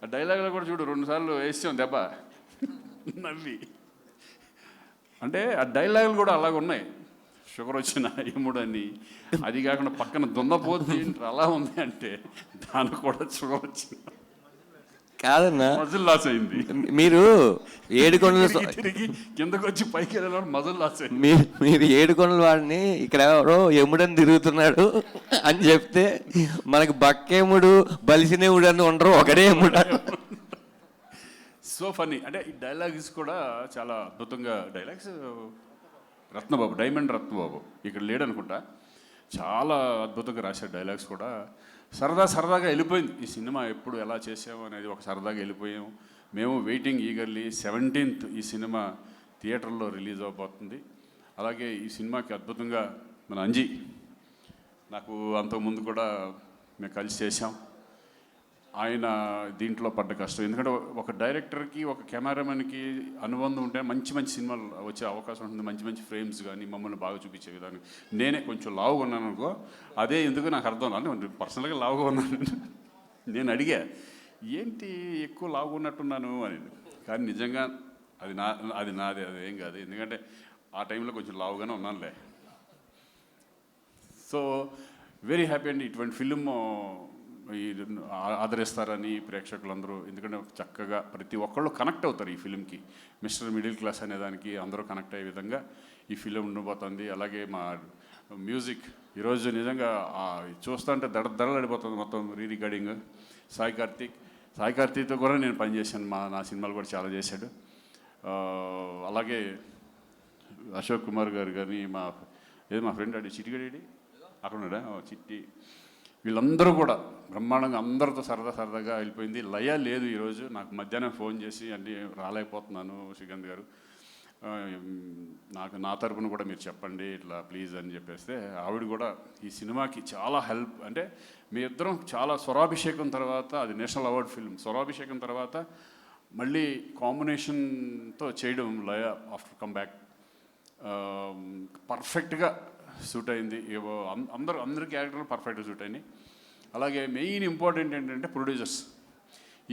ఆ డైలాగ్లో కూడా చూడు 2 సార్లు వేసాం దెబ్బ నవ్వి. అంటే ఆ డైలాగులు కూడా అలాగ ఉన్నాయి. షుగర్ వచ్చిన ఎముడని, అది కాకుండా పక్కన దున్నపోతే అలా ఉంది అంటే దానికి కూడా షుగర్ వచ్చింది. కాదన్నా, మజిల్ లాస్ అయింది. మీరు ఏడుకొండలు తిరిగి కిందకు వచ్చి పైకి వెళ్ళినప్పుడు మజిల్ లాస్ అయింది. మీరు ఏడుకొండల వాడిని ఇక్కడ ఎవరో ఎముడని తిరుగుతున్నాడు అని చెప్తే మనకి బక్కేముడు బలిసినేముడు అని ఉండరు, ఒకడే ఎముడు. So funny. అంటే ఈ డైలాగ్స్ కూడా చాలా అద్భుతంగా డైలాగ్స్. రత్నబాబు, డైమండ్ రత్నబాబు ఇక్కడ లేడనుకుంటా, చాలా అద్భుతంగా రాశాడు డైలాగ్స్ కూడా. సరదాగా వెళ్ళిపోయింది ఈ సినిమా. ఎప్పుడు ఎలా చేసాము అనేది ఒక సరదాగా వెళ్ళిపోయాము మేము. వెయిటింగ్ ఈగర్లీ 17th ఈ సినిమా థియేటర్లో రిలీజ్ అవబోతుంది. అలాగే ఈ సినిమాకి అద్భుతంగా మన అంజీ, నాకు అంతకుముందు కూడా మేము కలిసి చేసాం. ఆయన దీంట్లో పడ్డ కష్టం, ఎందుకంటే ఒక డైరెక్టర్కి ఒక కెమెరామెన్కి అనుబంధం ఉంటే మంచి సినిమాలు వచ్చే అవకాశం ఉంటుంది. మంచి ఫ్రేమ్స్ కానీ మమ్మల్ని బాగా చూపించే విధానం. నేనే కొంచెం లావుగా ఉన్నాను అనుకో, అదే ఎందుకు నాకు అర్థం కాదు. పర్సనల్గా లావుగా ఉన్నాను. నేను అడిగా ఏంటి ఎక్కువ లావుగా ఉన్నట్టున్నాను అని, కానీ నిజంగా అది నాదే, అది ఏం కాదు. ఎందుకంటే ఆ టైంలో కొంచెం లావుగానే ఉన్నానులే. సో వెరీ హ్యాపీ అండి. ఇటువంటి ఫిలిం ఆదరిస్తారని ప్రేక్షకులందరూ, ఎందుకంటే చక్కగా ప్రతి ఒక్కళ్ళు కనెక్ట్ అవుతారు ఈ ఫిలింకి. మిస్టర్ మిడిల్ క్లాస్ అనే దానికి అందరూ కనెక్ట్ అయ్యే విధంగా ఈ ఫిలిం ఉండబోతుంది. అలాగే మా మ్యూజిక్ ఈరోజు నిజంగా చూస్తుంటే దడదడలాడిపోతుంది మొత్తం. రికార్డింగ్ సాయి కార్తీక్తో కూడా నేను పనిచేశాను. నా సినిమాలు కూడా చాలా చేశాడు. అలాగే అశోక్ కుమార్ గారు కానీ మా ఫ్రెండ్ అడి చిట్టిగడి అక్కడ ఉన్నాడా, చిట్టి, వీళ్ళందరూ కూడా బ్రహ్మాండంగా అందరితో సరదాగా వెళ్ళిపోయింది. లయ లేదు ఈరోజు. నాకు మధ్యాహ్నం ఫోన్ చేసి అన్నీ రాలేకపోతున్నాను శ్రీకాంత్ గారు, నా తరపున కూడా మీరు చెప్పండి ఇట్లా ప్లీజ్ అని చెప్పేస్తే ఆవిడ కూడా ఈ సినిమాకి చాలా హెల్ప్. అంటే మీ ఇద్దరం చాలా స్వరాభిషేకం తర్వాత, అది నేషనల్ అవార్డ్ ఫిల్మ్, స్వరాభిషేకం తర్వాత మళ్ళీ కాంబినేషన్తో చేయడం లయ ఆఫ్టర్ కమ్ బ్యాక్ పర్ఫెక్ట్గా సూట్ అయింది. అందరి క్యారెక్టర్లు పర్ఫెక్ట్గా సూట్ అయినాయి. అలాగే మెయిన్ ఇంపార్టెంట్ ఏంటంటే ప్రొడ్యూసర్స్.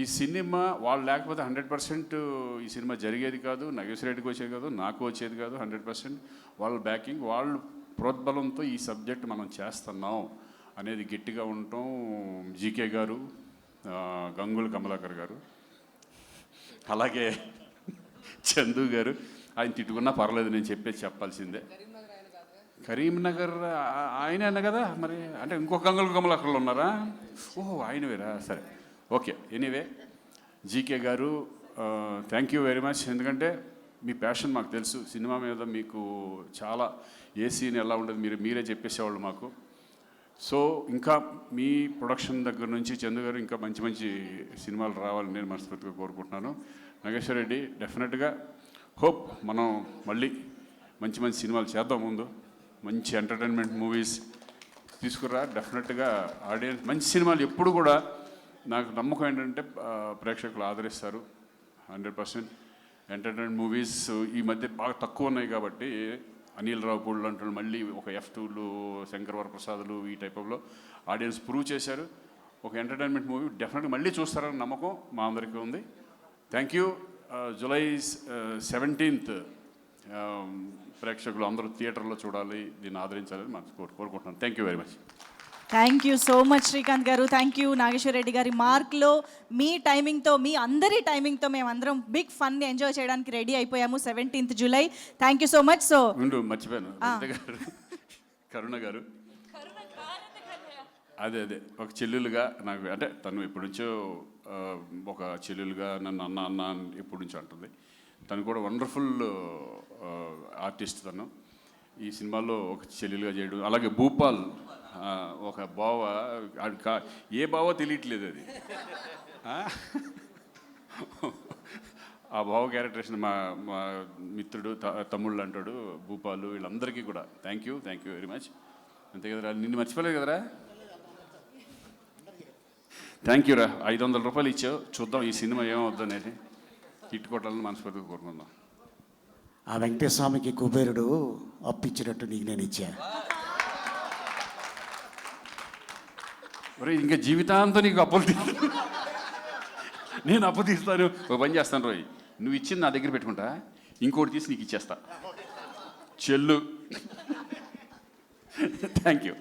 ఈ సినిమా వాళ్ళు లేకపోతే 100% ఈ సినిమా జరిగేది కాదు, నాగేశ్వర రెడ్డికి వచ్చేది కాదు, నాకు వచ్చేది కాదు. 100% వాళ్ళ బ్యాకింగ్, వాళ్ళు ప్రోద్బలంతో ఈ సబ్జెక్ట్ మనం చేస్తున్నాం అనేది గట్టిగా ఉండటం. జీకే గారు, గంగుల కమలాకర్ గారు, అలాగే చందు గారు. ఆయన తిట్టుకున్నా పర్లేదు, నేను చెప్పాల్సిందే. కరీంనగర్ ఆయనే అన్న కదా మరి, అంటే ఇంకొక గంగుల కమలాకర్లు ఉన్నారా? ఓహో ఆయన వేరా, సరే ఓకే. ఎనీవే జీకే గారు థ్యాంక్ యూ వెరీ మచ్. ఎందుకంటే మీ ప్యాషన్ మాకు తెలుసు. సినిమా మీద మీకు చాలా ఏ సీన్ ఎలా ఉండదు మీరే చెప్పేసేవాళ్ళు మాకు. సో ఇంకా మీ ప్రొడక్షన్ దగ్గర నుంచి చందు గారు ఇంకా మంచి సినిమాలు రావాలని నేను మనస్ఫూర్తిగా కోరుకుంటున్నాను. నాగేశ్వర రెడ్డి డెఫినెట్గా హోప్ మనం మళ్ళీ మంచి సినిమాలు చేద్దాం. ముందు మంచి ఎంటర్టైన్మెంట్ మూవీస్ తీసుకురా. డెఫినెట్గా ఆడియన్స్ మంచి సినిమాలు ఎప్పుడు కూడా నాకు నమ్మకం ఏంటంటే ప్రేక్షకులు ఆదరిస్తారు. 100% ఎంటర్టైన్మెంట్ మూవీస్ ఈ మధ్య బాగా తక్కువ ఉన్నాయి కాబట్టి అనిల్ రావుపూడి లాంటి మళ్ళీ ఒక F2లు, శంకర్ వరప్రసాద్లు ఈ టైప్లో ఆడియన్స్ ప్రూవ్ చేశారు. ఒక ఎంటర్టైన్మెంట్ మూవీ డెఫినెట్గా మళ్ళీ చూస్తారని నమ్మకం మా అందరికీ ఉంది. Thank you. జూలై 17th ప్రేక్షకులు అందరూ థియేటర్లో చూడాలి, దీన్ని ఆదరించాలని మనం కోరుకుంటున్నాను. Thank you very much. Thank you so much Srikanth garu. Thank you Nageswara Reddy గారి. మార్క్లో మీ టైమింగ్తో, మీ అందరి టైమింగ్తో మేమందరం బిగ్ ఫన్ని ఎంజాయ్ చేయడానికి రెడీ అయిపోయాము 17th July. Thank you so much. So మర్చిపోయాను, కరుణ గారు అదే ఒక చెల్లెలుగా నాకు, అంటే తను ఎప్పటి నుంచో ఒక చెల్లెలుగా నన్ను అన్న ఎప్పటి నుంచో అంటుంది. తను కూడా వండర్ఫుల్ ఆర్టిస్ట్. తను ఈ సినిమాలో ఒక చెల్లెలుగా చేయడం. అలాగే భూపాల్ ఒక బావ, ఏ బావో తెలియట్లేదు అది. ఆ బావ క్యారెక్టరేషన్ మా మిత్రుడు తమ్ముళ్ళు అంటాడు భూపాలు. వీళ్ళందరికీ కూడా థ్యాంక్ యూ వెరీ మచ్. అంతే కదరా, నిన్ను మర్చిపోలేదు కదరా. థ్యాంక్ యూ రా, 500 రూపాయలు ఇచ్చావు. చూద్దాం ఈ సినిమా ఏమవుద్దు అనేది. హిట్ కొట్టాలని మనస్ఫూర్తిగా కోరుకుందాం. ఆ వెంకటేశ్వర స్వామికి కుబేరుడు అప్పిచ్చినట్టు నీకు నేను ఇచ్చా. ఒరే ఇంకా జీవితాంతం నీకు అప్పులు నేను అప్పు తీస్తాను. ఒక పని చేస్తాను రోయ్, నువ్వు ఇచ్చింది నా దగ్గర పెట్టుకుంటా, ఇంకోటి తీసి నీకు ఇచ్చేస్తా చెల్లు. Thank you.